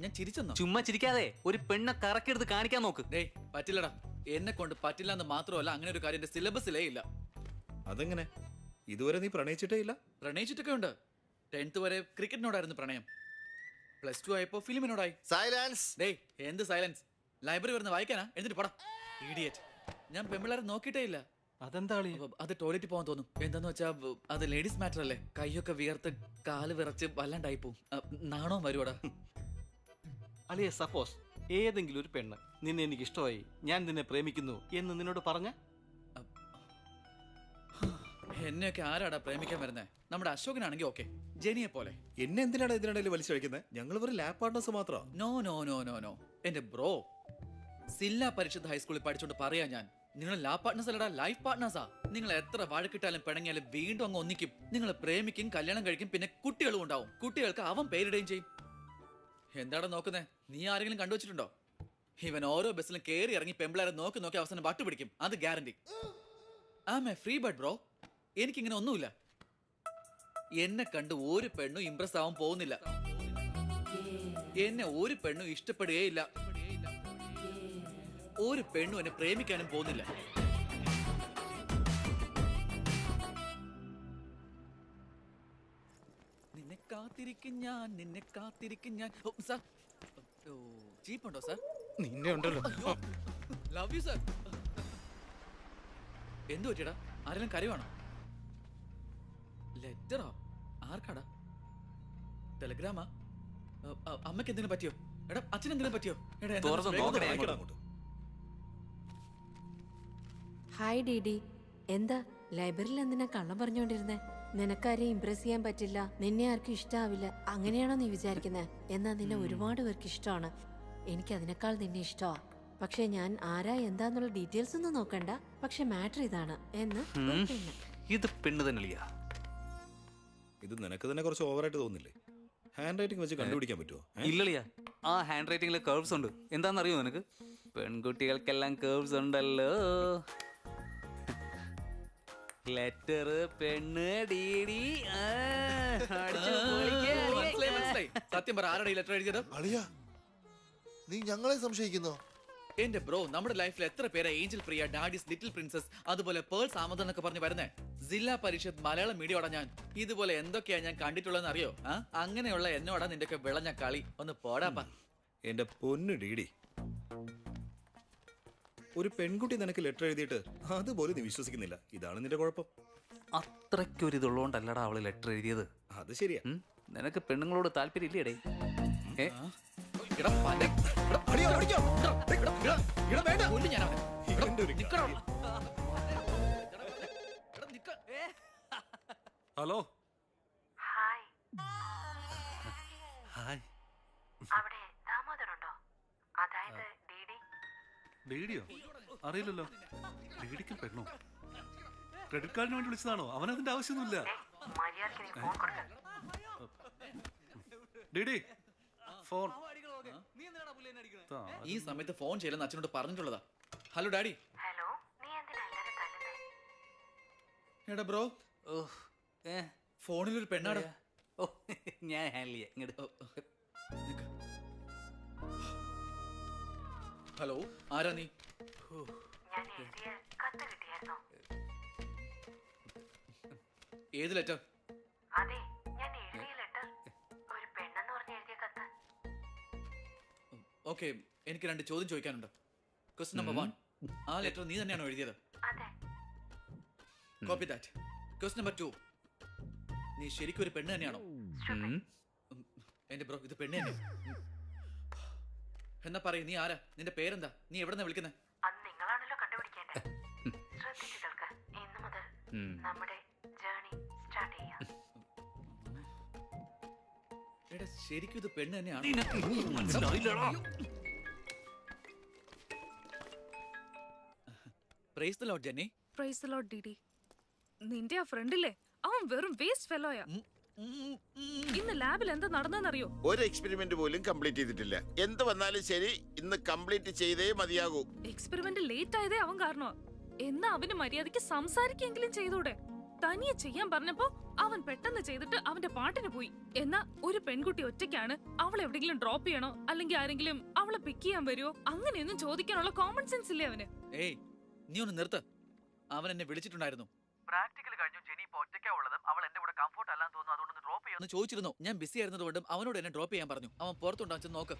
ഞാൻ ചിരിച്ചെന്നോ? ചുമ്മാ ചിരിക്കാതെ ഒരു പെണ്ണെ കറക്കെടുത്ത് കാണിക്കാൻ നോക്ക്. ഡേയ് പറ്റില്ലടാ, എന്നെ കൊണ്ട് പറ്റില്ല എന്ന് മാത്രമല്ല, അങ്ങനെ ഒരു കാര്യം എന്റെ സിലബസിലേ ഇല്ല. അതെങ്ങനെ? ഇതുവരെ നീ പ്രണയിച്ചിട്ടേ ഇല്ല? പ്രണയിച്ചിട്ടൊക്കെ ഉണ്ട്. 10th വരെ ക്രിക്കറ്റിനോടായിരുന്നു പ്രണയം. +2 ആയപ്പോ ഫിലിമിനോടായി. സൈലൻസ്. ഡേയ് എന്ത് സൈലൻസ്? ലൈബ്രറി വരുന്ന വായിക്കാനാ? എന്നിട്ട് പടാ ഇഡിയറ്റ്. ഞാൻ പെമ്പിള്ളേരെ നോക്കിയിട്ടേ ഇല്ല. അതെന്താ അത് ടോയ്ലറ്റിൽ പോകാൻ തോന്നും. എന്താന്ന് വെച്ചാ അത് ലേഡീസ് മാറ്റർ അല്ലേ. കൈയൊക്കെ വിയർത്ത് കാല് വിറച്ച് വല്ലാണ്ടായി പോവും. നാണോ വരുവാടാ. അളിയെ സപ്പോസ് ഏതെങ്കിലും ഒരു പെണ്ണ് നിന്നെ എനിക്ക് ഇഷ്ടമായി, ഞാൻ നിന്നെ പ്രേമിക്കുന്നു എന്ന് നിന്നോട് പറഞ്ഞ എന്നെയൊക്കെ ആരാടാ പ്രേമിക്കാൻ വരുന്നേ? നമ്മുടെ അശോകനാണെങ്കിൽ ഓക്കെ, ജെനിയെ പോലെ. എന്നെ എന്തിനാണ് ഇതിനിടയിൽ വലിച്ചു കഴിക്കുന്നത്? ഞങ്ങൾ വെറും ലാബ് പാർട്ട്നേഴ്സ് മാത്രമാണ്. No no no no no എന്റെ ബ്രോ, സില്ല പരിഷത്ത് ഹൈസ്കൂളിൽ പഠിച്ചോണ്ട് പറയാ ഞാൻ, നിങ്ങൾ ലാബ് പാർട്ട്നേഴ്സ് അല്ലടാ, ലൈഫ് പാർട്ട്നേഴ്സാ. നിങ്ങൾ എത്ര വഴക്കിട്ടാലും പിണങ്ങിയാലും വീണ്ടും അങ്ങ് ഒന്നിക്കും. നിങ്ങൾ പ്രേമിക്കും, കല്യാണം കഴിക്കും, പിന്നെ കുട്ടികളും ഉണ്ടാവും. കുട്ടികൾക്ക് അവൻ പേരിടുകയും ചെയ്യും. എന്താടാ നോക്കുന്നേ? നീ ആരെങ്കിലും കണ്ടുവച്ചിട്ടുണ്ടോ? ഇവൻ ഓരോ ബസ്സിലും കയറി ഇറങ്ങി പെമ്പിളാരെ നോക്കി നോക്കി അവസാനം വട്ടുപിടിക്കും. അത് guarantee. I am a free bird bro. എനിക്കിങ്ങനെ ഒന്നുമില്ല. എന്നെ കണ്ട് ഒരു പെണ്ണും ഇംപ്രസ് ആവാൻ പോകുന്നില്ല. എന്നെ ഒരു പെണ്ണും ഇഷ്ടപ്പെടുകയില്ല. ഒരു പെണ്ണും എന്നെ പ്രേമിക്കാനും പോകുന്നില്ല. നിന്നെ കാത്തിരിക്കും ഞാൻ, നിന്നെ കാത്തിരിക്കും ഞാൻ. സാർ ജീപ്പുണ്ടോ സാർ? നിന്നെ ഉണ്ടല്ലോ. Love you sir. എന്തു പറ്റിയടാ? ആരെങ്കിലും കരയുവാണോ? ലെറ്ററോ? ആർക്കാടാ? ടെലഗ്രാമാ? അമ്മയ്ക്ക് എന്തെങ്കിലും പറ്റിയോ? എടാ അച്ഛൻ എന്തെങ്കിലും പറ്റിയോ? ഹായ് ഡിഡി, എന്താ ലൈബ്രറിയിൽ എന്തിനാ കള്ളം പറഞ്ഞുകൊണ്ടിരുന്നേ? നിനക്കാരെയും ഇംപ്രസ് ചെയ്യാൻ പറ്റില്ല, നിന്നെ ആർക്കും ഇഷ്ടാവില്ല, അങ്ങനെയാണോ നീ വിചാരിക്കുന്നത്? എന്നാ നിന്നെ ഒരുപാട് പേർക്ക് ഇഷ്ടമാണ്. എനിക്ക് അതിനേക്കാൾ നിന്നെ ഇഷ്ടമാ. പക്ഷെ ഞാൻ ആരാ എന്താന്നുള്ള ഡീറ്റെയിൽസ് ഒന്നും നോക്കണ്ട. പക്ഷെ മാറ്റർ ഇതാണ് എന്ന്. ഇത് പെണ്ണ് തന്നെയാ. ഇത് നിനക്ക് തന്നെ കുറച്ച് ഓവറായിട്ട് തോന്നില്ലേ? ഹാൻഡ് റൈറ്റിംഗ് വെച്ച് കണ്ടുപിടിക്കാൻ പറ്റുമോ? ഇല്ലളിയാ, ആ ഹാൻഡ് റൈറ്റിംഗിൽ കർവ്സ് ഉണ്ട്. എന്താണെന്നറിയോ നിനക്ക്? പെൺകുട്ടികൾക്കെല്ലാം കർവ്സ് ഉണ്ടല്ലോ. ലെറ്റർ, പെണ്ണ്, ഡിഡി. സത്യം പറ, ആരാണ് ഈ ലെറ്റർ എഴുതിയത്? അളിയ, നീ ഞങ്ങളെ സംശയിക്കുന്നോ? എന്റെ ബ്രോ, നമ്മുടെ ലൈഫിൽ എത്ര പേരാ ഏഞ്ചൽ പ്രിയ, ഡാഡീസ് ലിറ്റിൽ പ്രിൻസസ്, അതുപോലെ പേൾ സാമത എന്നൊക്കെ പറഞ്ഞ് വരുന്നേ. ജില്ലാ പരിഷത്ത് മലയാളം മീഡിയോടാ ഞാൻ. ഇതുപോലെ എന്തൊക്കെയാ ഞാൻ കണ്ടിട്ടുള്ളതെന്ന് അറിയോ? അങ്ങനെയുള്ള എന്നോടാ നിന്റെയൊക്കെ വിളഞ്ഞ കളി. ഒന്ന് പോടാപ്പാ. എന്റെ പൊന്നു ഡീഡി, ഒരു പെൺകുട്ടി നിനക്ക് ലെറ്റർ എഴുതിയിട്ട് അതുപോലെ നീ വിശ്വസിക്കുന്നില്ല. ഇതാണ് നിന്റെ കുഴപ്പം. അത്രയ്ക്കൊരു ഇതുള്ളതുകൊണ്ടല്ലടാ അവള് ലെറ്റർ എഴുതിയത്. അത് ശരിയാ. നിനക്ക് പെണ്ണുങ്ങളോട് താല്പര്യം ഇല്ലേടേ? ഹലോ. ഹായ്. ഹായ്. അവിടെ ദാമോദരുണ്ടോ? അതായത് ഡിഡി. ഡീഡിയോ? അറിയില്ലല്ലോ. ഡീഡിക്ക് പെണ്ണോ? ക്രെഡിറ്റ് കാർഡിന് വേണ്ടി വിളിച്ചതാണോ? അവനതിന്റെ ആവശ്യമൊന്നുമില്ല. DD phone. ഈ സമയത്ത് ഫോൺ ചെയ്യലെന്ന് അച്ഛനോട് പറഞ്ഞിട്ടുള്ളതാ. Hello daddy. ഹലോ, നീ എന്തിനാ എല്ലാരും തല്ലുന്നേ? എടാ ബ്രോ, ഫോണിലൊരു പെണ്ണാടാ. ഞാൻ ഹാൻഡിൽ ചെയ്യാം. ഇങ്ങോട്ട്. ഹലോ, ആരാ നീ? ഞാൻ എഴുതിയ കത്ത് കിട്ടിയായിരുന്നോ? ഏത് ലെറ്റർ? അതെ, ഞാൻ എഴുതിയ ലെറ്റർ. ഒരു പെണ്ണെന്ന് പറഞ്ഞ് എഴുതിയ കത്ത്. ഓക്കെ, എനിക്ക് 2 ചോദ്യം ചോദിക്കാനുണ്ട്. ക്വസ്റ്റ്യൻ നമ്പർ 1, ആ ലെറ്റർ നീ തന്നെയാണോ എഴുതിയത്? അതെ. Copy that. ക്വസ്റ്റ്യൻ നമ്പർ 2, നീ ശരിക്കും ഒരു പെണ്ണ് തന്നെയാണോ? എന്റെ ബ്രോ, ഇത് പെണ്ണ് തന്നെ. എന്നാ പറയ്, നീ ആരാ? നിന്റെ പേരെന്താ? നീ എവിടെന്നാ വിളിക്കുന്നത്? അത് നിങ്ങളാണല്ലോ കണ്ടുപിടിക്കേണ്ടത്. ശ്രദ്ധിച്ചു കേൾക്ക്. ഇന്നു മുതൽ നമ്മുടെ ജേർണി സ്റ്റാർട്ട് ചെയ്യാം. എടാ, ശരിക്കും ഇത് പെണ്ണ് തന്നെയാണോ? Praise the Lord Jenny. Praise the Lord ഡിഡി. നിന്റെ ആ ഫ്രണ്ടില്ലേ, അവൻ വെറും വേസ്റ്റ് ഫെലോയാ. ഇന്ന് ലാബിൽ എന്താ നടന്നെന്നറിയോ? ഒരു എക്സ്പെരിമെന്റ് പോലും കംപ്ലീറ്റ് ചെയ്തിട്ടില്ല. എന്ത് വന്നാലും ശരി, ഇന്ന് കംപ്ലീറ്റ് ചെയ്തേ മതിയാകൂ. എക്സ്പെരിമെന്റ് ലേറ്റ് ആയതേ അവൻ കാരണമാ. എന്നാ അവന് മര്യാദയ്ക്ക് സംസാരിക്കെങ്കിലും ചെയ്തൂടെ? തനിയെ ചെയ്യാൻ പറഞ്ഞപ്പോ അവൻ പെട്ടെന്ന് ചെയ്തിട്ട് അവന്റെ പാട്ടിന് പോയി. എന്നാ ഒരു പെൺകുട്ടി ഒറ്റയ്ക്കാണ്, അവൾ എവിടെയെങ്കിലും ഡ്രോപ്പ് ചെയ്യണോ അല്ലെങ്കിൽ ആരെങ്കിലും അവളെ പിക്ക് ചെയ്യാൻ വരുമോ, അങ്ങനെയൊന്നും ചോദിക്കാനുള്ള കോമൺ സെൻസ് ഇല്ലേ അവന്? ഏയ്, നീ ഒന്ന് നിർത്ത്. അവൻ എന്നെ വിളിച്ചിട്ടുണ്ടായിരുന്നു. പ്രാക്ടിക്കൽ കഴിഞ്ഞു, ജെനി ഇപ്പൊ ഒറ്റയ്ക്കാ ഉള്ളത്. അവൾ എന്റെ കൂടെ കംഫോർട്ട് അല്ലാന്ന് തോന്നുന്നു, അതുകൊണ്ട് ഡ്രോപ്പ് ഒന്ന് ചോദിച്ചിരുന്നു. ഞാൻ ബിസി ആയിരുന്നതുകൊണ്ടും അവനോട് എന്നെ ഡ്രോപ്പ് ചെയ്യാൻ പറഞ്ഞു. അവൻ പുറത്തുണ്ടാവും, ചെന്ന് നോക്ക്.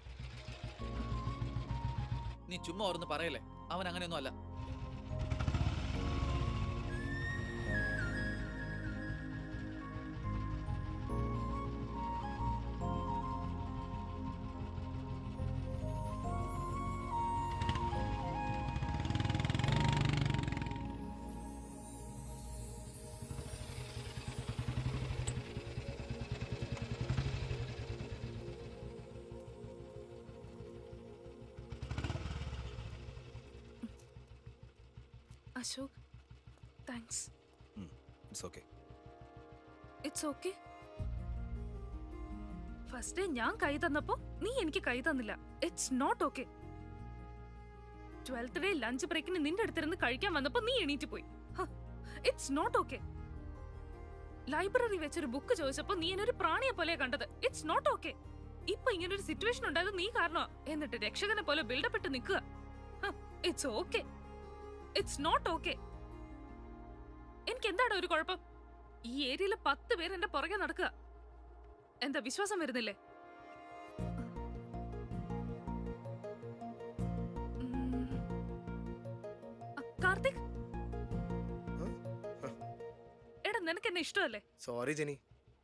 നീ ചുമ്മാ ഓരോന്ന് പറയല്ലേ, അവൻ അങ്ങനെയൊന്നും അല്ല. Ashok, thanks. It's okay. It's okay. First day ഞാൻ കൈ തന്നപ്പോ നീ എനിക്ക് കൈ തന്നില്ല. It's not okay. 12th day lunch ബ്രേക്കിന് നിന്റെ അടുത്തിരുന്ന് കഴിക്കാൻ വന്നപ്പോ നീ എണീറ്റ് പോയി. It's not okay. ലൈബ്രറി വെച്ചൊരു ബുക്ക് ചോദിച്ചപ്പോ നീ എന്നൊരു പ്രാണിയെ പോലെ കണ്ടത്. It's not okay. ഇപ്പൊ ഇങ്ങനൊരു സിറ്റുവേഷൻ ഉണ്ടായത് നീ കാരണമാ. എന്നിട്ട് രക്ഷകനെ പോലെ ബിൽഡപ്പ് ഇട്ട് നിൽക്കുക. It's okay. It's not okay. എനിക്ക് എന്താടാ ഒരു കുഴപ്പം? ഈ ഏരിയയില് 10 പേര് എന്റെ പുറകെ നടക്കുക. എന്താ വിശ്വാസം വരുന്നില്ലേ? കാർത്തിക്, എടാ നിനക്ക് എന്നെ ഇഷ്ടമല്ലേ? സോറി ജെനി,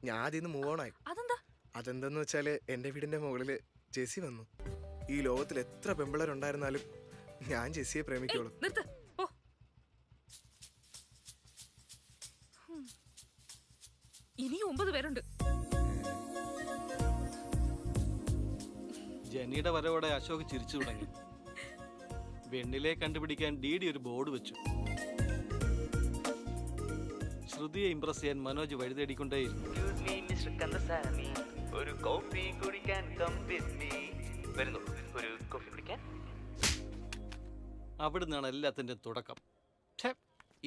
ഞാൻ അതിന്ന് മൂവ് ഓൺ ആയി. അതെന്താ? അതെന്തെന്ന് വെച്ചാല് എന്റെ വീടിന്റെ മുകളില് ജെസി വന്നു. ഈ ലോകത്തിൽ എത്ര പെമ്പിളരുണ്ടായിരുന്നാലും ഞാൻ ജെസിയെ പ്രേമിക്കുള്ളൂ. നിർത്ത് പോ. ഇനിയും 9 പേരുണ്ട്. ജനിയുടെ വരവോടെ അശോക് ചിരിച്ചു തുടങ്ങി. വെണ്ണിലെ കണ്ടുപിടിക്കാൻ ഡി ഒരു ബോർഡ് വെച്ചു. ശ്രുതിയെ ഇംപ്രസ് ചെയ്യാൻ മനോജ് വഴിതേടിക്കൊണ്ടേയിരുന്നു. ഒരു കോഫി കുടിക്കാൻ വരുന്നു. ഒരു കോഫി കുടിക്കാൻ. അവിടുന്നാണ് എല്ലാത്തിൻ്റെ തുടക്കം.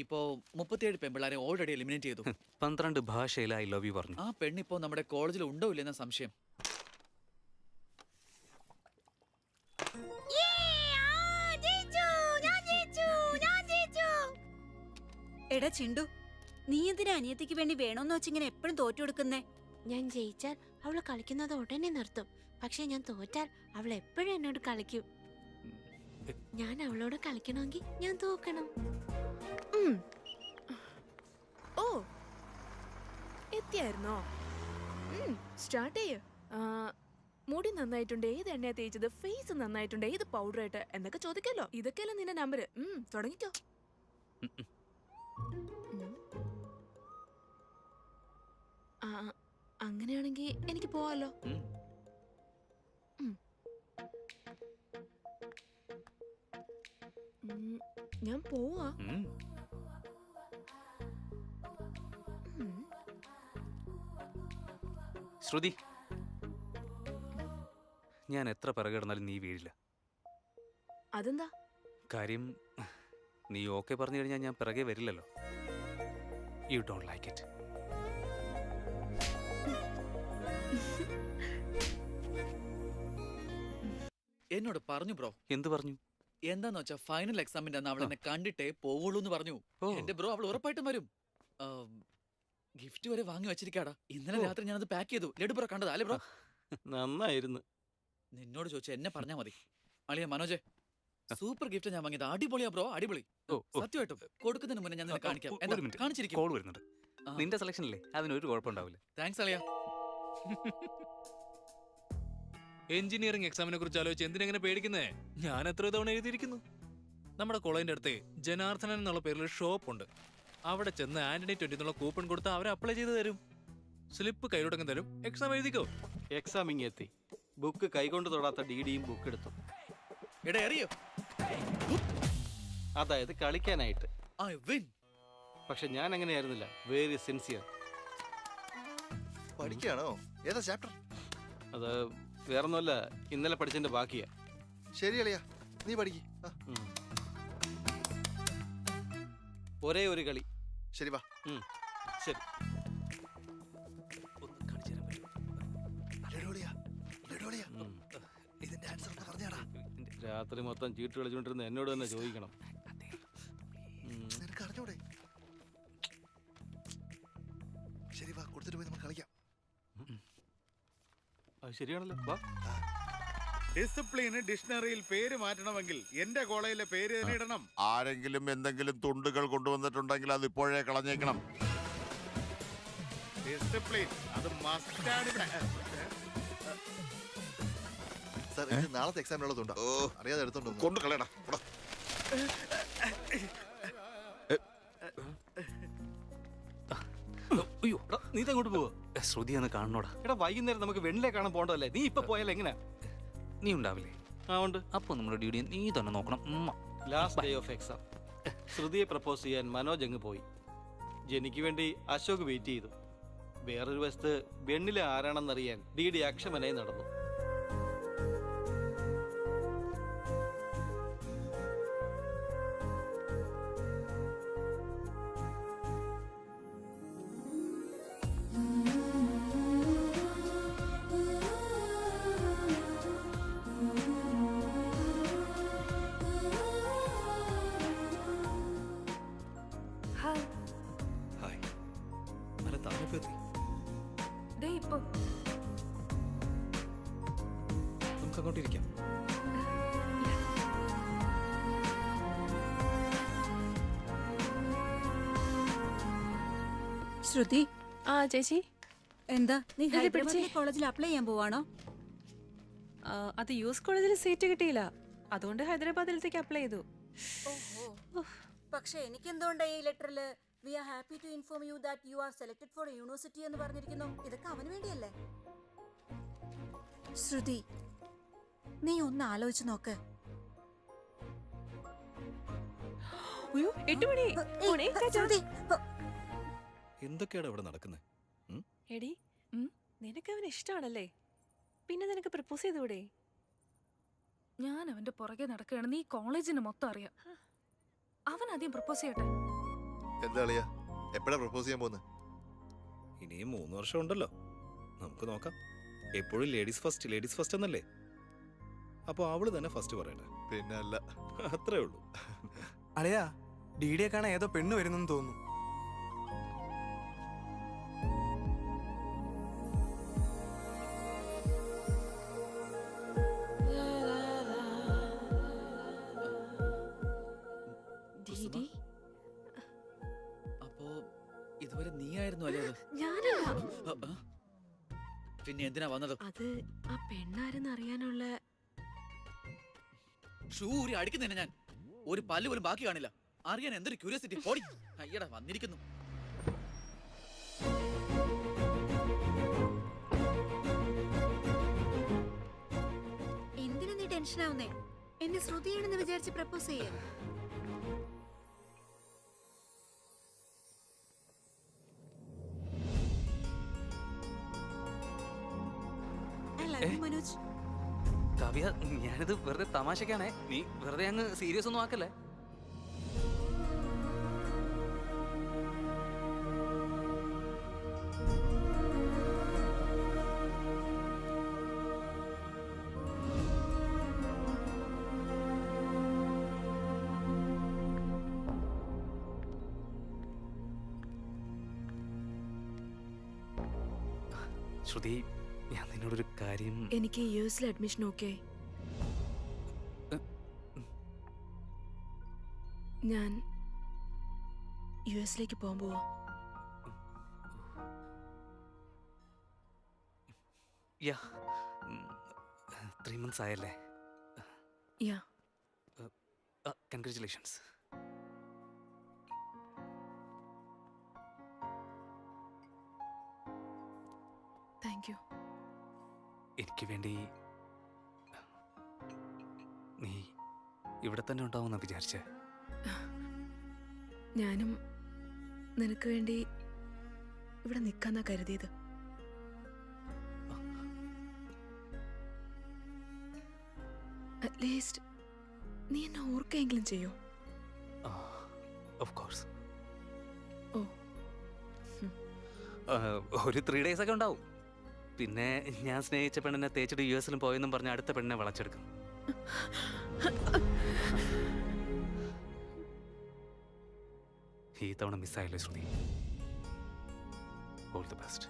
ഇപ്പോ 37 പെമ്പിള്ളാരെ ഓൾറെഡി എലിമിനേറ്റ് ചെയ്തു. 12 ഭാഷയിൽ ഐ ലവ് യു പറഞ്ഞു. ആ പെണ്ണിപ്പോ നമ്മുടെ കോളേജിൽ ഉണ്ടോ ഇല്ലെന്ന സംശയം. എടാ ചിണ്ടു, നീ എന്തിനാ അനിയത്തിക്ക് വേണ്ടി വേണോന്ന് വെച്ചിങ്ങനെ എപ്പോഴും തോറ്റു കൊടുക്കുന്നേ? ഞാൻ ജയിച്ചാൽ അവള് കളിക്കുന്നത് ഉടനെ നിർത്തും. പക്ഷെ ഞാൻ തോറ്റാൽ അവൾ എപ്പോഴും എന്നോട് കളിക്കും. ഞാൻ അവളോട് കളിക്കണമെങ്കിൽ ഞാൻ തോക്കണം. ഓ, എത്തിയായിരുന്നോ? സ്റ്റാർട്ട് ചെയ്യ്. മുടി നന്നായിട്ടുണ്ട്, ഏത് എണ്ണയാ തേച്ചത്, ഫേസ് നന്നായിട്ടുണ്ട്, ഏത് പൗഡർ ആയിട്ട് എന്നൊക്കെ ചോദിക്കല്ലോ. ഇതൊക്കെയല്ലേ നിന്റെ നമ്പർ. തുടങ്ങിക്കോ. അങ്ങനെയാണെങ്കിൽ എനിക്ക് പോവാലോ. ഞാൻ പോവാ. ശ്രുതി, ഞാൻ എത്ര പിറകിടന്നാലും നീ വീഴില്ല. അതെന്താ കാര്യം? നീ ഓക്കെ പറഞ്ഞു കഴിഞ്ഞാൽ ഞാൻ പിറകെ വരില്ലല്ലോ. You don't like it. എന്നോട് പറഞ്ഞു ബ്രോ. എന്ത് പറഞ്ഞു? എന്താന്ന് വെച്ചാ ഫൈനൽ എക്സാമിന്റെ അന്ന് അവൾ എന്നെ കണ്ടിട്ടേ പോവുള്ളൂ എന്ന് പറഞ്ഞു. എന്റെ ബ്രോ, അവൾ ഉറപ്പായിട്ടും വരും. ഗിഫ്റ്റ് വരെ വാങ്ങി വെച്ചിരിക്കാടാ. ഇന്നലെ രാത്രി ഞാനത് പാക്ക് ചെയ്തു. ലഡു ബ്രോ കണ്ടതാ അല്ലേ ബ്രോ? നന്നായിരുന്നു. നിന്നോട് ചോദിച്ചാ എന്നെ പറഞ്ഞാ മതി. അളിയ മനോജെ, സൂപ്പർ ഗിഫ്റ്റ് ഞാൻ വാങ്ങിയത്. അടിപൊളിയാ ബ്രോ, അടിപൊളി. സത്യമായിട്ടും കൊടുക്കുന്നതിന് മുന്നേ ഞാൻ നിന്നെ കാണിക്കാം. കാണിച്ചിരിക്കും. കോൾ വരുന്നുണ്ട്. നിന്റെ സെലക്ഷനില്ലേ, അതിനൊരു കുഴപ്പമുണ്ടാവില്ല. താങ്ക്സ് അളിയ. എഞ്ചിനീയറിംഗ് എക്സാമിനെ കുറിച്ച് ആലോചിച്ച് എന്തിനെങ്ങനെ പേടിക്കുന്നേ? ഞാൻ എത്ര തവണ എഴുതിയിരിക്കുന്നു. നമ്മുടെ കോളേജിന്റെ അടുത്ത് ജനാർദ്ദനൻ എന്നുള്ള പേരിൽ ഷോപ്പ് ഉണ്ട്. അവിടെ ചെന്ന് ആന്റണി 20 എന്നുള്ള കൂപ്പൺ കൊടുത്ത് അവരെ അപ്ലൈ ചെയ്ത് തരും. സ്ലിപ്പ് കൈയിലൊടങ്ങി തരും. എക്സാം എഴുതിക്കോ. എക്സാം ഇങ്ങെത്തി. ബുക്ക് കൈകൊണ്ട് തൊടാത്ത ഡിയും ബുക്ക് എടുത്തു. അതായത് കളിക്കാനായിട്ട്. പക്ഷെ ഞാൻ അങ്ങനെയായിരുന്നില്ല. Very sincere. പഠിക്കുകയാണോ? ഏതാ ചാപ്റ്റർ? അത് വേറൊന്നുമല്ല, ഇന്നലെ പഠിച്ചതിന്റെ ബാക്കിയാ. ശരി അളിയാ, നീ പഠിക്ക്. ഒരേ ഒരു കളി. ശരി വാ. ശരി. ഇതിന്റെ ആൻസർ ഒന്ന് പറഞ്ഞാടാ. രാത്രി മൊത്തം ചീട്ട് കളിച്ചുകൊണ്ടിരുന്ന എന്നോട് തന്നെ ചോദിക്കണം. നിനക്ക് അറിഞ്ഞൂടെ? ശരി വാ, കൊടുത്തിട്ട് പോയി നമുക്ക് കളിക്കാം. അത് ശരിയാണല്ലോ. വാ. ഡിസിപ്ലിന് ഡിക്ഷണറിയിൽ പേര് മാറ്റണമെങ്കിൽ എന്റെ കോളേജിലെ പേര് തന്നെ ഇടണം. ആരെങ്കിലും എന്തെങ്കിലും തുണ്ടുകൾ കൊണ്ടുവന്നിട്ടുണ്ടെങ്കിൽ അത് ഇപ്പോഴേ കളഞ്ഞേക്കണം. ഡിസിപ്ലിൻ അത് മസ്റ്റാണ് ഇവിടെ. സാർ ഇത് നാളത്തെ എക്സാമിനുള്ളതുണ്ടോ? അറിയാതെ എടുത്തോണ്ടോ? കൊണ്ട് കളയടാ. എടാ. അയ്യോ എടാ, നീ അങ്ങോട്ട് പോവോ? ശ്രുതി ഒന്ന് കാണണോടാ. എടാ വൈകുന്നേരം നമുക്ക് വെണ്ണിലെ കാണാൻ പോകണ്ടല്ലേ? നീ ഇപ്പൊ പോയാൽ എങ്ങനെ? നീ ഉണ്ടാവില്ലേ? ആ ഉണ്ട്. അപ്പൊ നമ്മുടെ ഡ്യൂട്ടി നീ തന്നെ നോക്കണം. Last day of exam. ശ്രുതിയെ പ്രപ്പോസ് ചെയ്യാൻ മനോജ് അങ്ങ് പോയി. ജനിക്ക് വേണ്ടി അശോക് വെയിറ്റ് ചെയ്തു. വേറൊരു വശത്ത് വെണ്ണിലെ ആരാണെന്നറിയാൻ DD അക്ഷമനായി നടന്നു. ഹായ്. ഹായ്. അല്ല താനിപ്പോ എത്തി? ദേ ഇപ്പൊ നമുക്ക് അങ്ങോട്ടിരിക്കാം. ശ്രുതി, ആ ചേച്ചി, എന്താ നീ ഇതൊക്കെ ഹൈദരാബാദിലെ പിടിച്ചേ. കോളേജിൽ അപ്ലൈ ചെയ്യാൻ പോവാണോ? അത് യൂസ് കോളേജിൽ സീറ്റ് കിട്ടിയില്ല, അതുകൊണ്ട് ഹൈദരാബാദിലത്തേക്ക് അപ്ലൈ ചെയ്തു. പക്ഷെ എനിക്ക് എന്തുകൊണ്ട് ഈ ലെറ്ററിൽ we are happy to inform you that you are selected for university എന്ന് പറഞ്ഞിരിക്കുന്നു? ഇതൊക്കെ അവന് വേണ്ടിയല്ലേ? ശ്രുതി, നീ ഒന്ന് ആലോചിച്ച് നോക്ക്. അയ്യോ 8 മണി. മോനെ, ശ്രുതി, എന്തൊക്കെയാണ് ഇവിടെ നടക്കുന്നത്? എടി നിനക്ക് അവന് ഇഷ്ടമാണല്ലേ? പിന്നെ നിനക്ക് പ്രപ്പോസ് ചെയ്തൂടെ? ഞാൻ അവന്റെ പുറകെ നടക്കുകയാണ്. നീ കോളേജിന് മൊത്തം അറിയാം. അവൻ ആദ്യം പ്രപ്പോസ് ചെയ്യട്ടെ. എന്താ അളിയാ, എപ്പോഴാ പ്രപ്പോസ് ചെയ്യാൻ പോകുന്നത്? ഇനിയും 3 വർഷം ഉണ്ടല്ലോ, നമുക്ക് നോക്കാം. എപ്പോഴും ലേഡീസ് ഫസ്റ്റ് എന്നല്ലേ? അപ്പൊ അവള് തന്നെ ഫസ്റ്റ് പറയട്ടെ. പിന്നെ അല്ല, അത്രേ ഉള്ളൂ. അളിയാ, DD കാണാൻ ഏതോ പെണ്ണ് വരുന്നെന്ന് തോന്നുന്നു. അപ്പോ ഇതുവരെ നീയായിരുന്നു അല്ലേ അത്? ഞാനല്ല. പിന്നെ എന്തിനാ വന്നത്? അത് ആ പെണ്ണാരെന്ന് അറിയാനുള്ള. ഷൂരി അടിക്കുന്നതിനെ ഞാൻ ഒരു പല്ല് പോലും ബാക്കി കാണില്ല. അറിയാൻ എന്തൊരു ക്യൂരിയോസിറ്റി. ഓടി അയ്യടാ വന്നിരിക്കുന്നു. എന്തിനാ നീ ടെൻഷൻ ആവുന്നേ? എന്നെ ശ്രുതിയാണെന്ന് വിചാരിച്ച് പ്രപ്പോസ് ചെയ്യേ. മനോജ്, കവ്യ, ഞാനിത് വെറുതെ തമാശക്കാണേ. നീ വെറുതെ അങ്ങ് സീരിയസ് ഒന്നും ആക്കല്ലേ. ശ്രുതി, ഞാൻ നിന്നോടൊരു കാര്യം. എനിക്ക് യുഎസിൽ അഡ്മിഷൻ ഓക്കെ. ഞാൻ യുഎസിലേക്ക് പോകാൻ പോവാ. യാ, 3 months ആയല്ലേ? യാ. കൺഗ്രാറ്റുലേഷൻസ്. Thank you. എനിക്ക് വേണ്ടി നീ ഇവിടെ തന്നെ ഉണ്ടാവുമെന്ന് വിചാരിച്ചേ? ഞാനും നിനക്ക് വേണ്ടി ഇവിടെ നിൽക്കാന്നാ കരുതിയത്. അറ്റ്ലീസ്റ്റ് നീ എന്നെ ഓർക്കെങ്കിലും ചെയ്യോ? Of course. ഓ, ഒരു 3 days ഒക്കെ ഉണ്ടാവും. പിന്നെ ഞാൻ സ്നേഹിച്ച പെണ്ണിനെ തേച്ചിട്ട് US പോയെന്നും പറഞ്ഞ് അടുത്ത പെണ്ണിനെ വളച്ചെടുക്കും. ഈ തവണ മിസ്സായല്ലോ ശ്രുതി. All the best.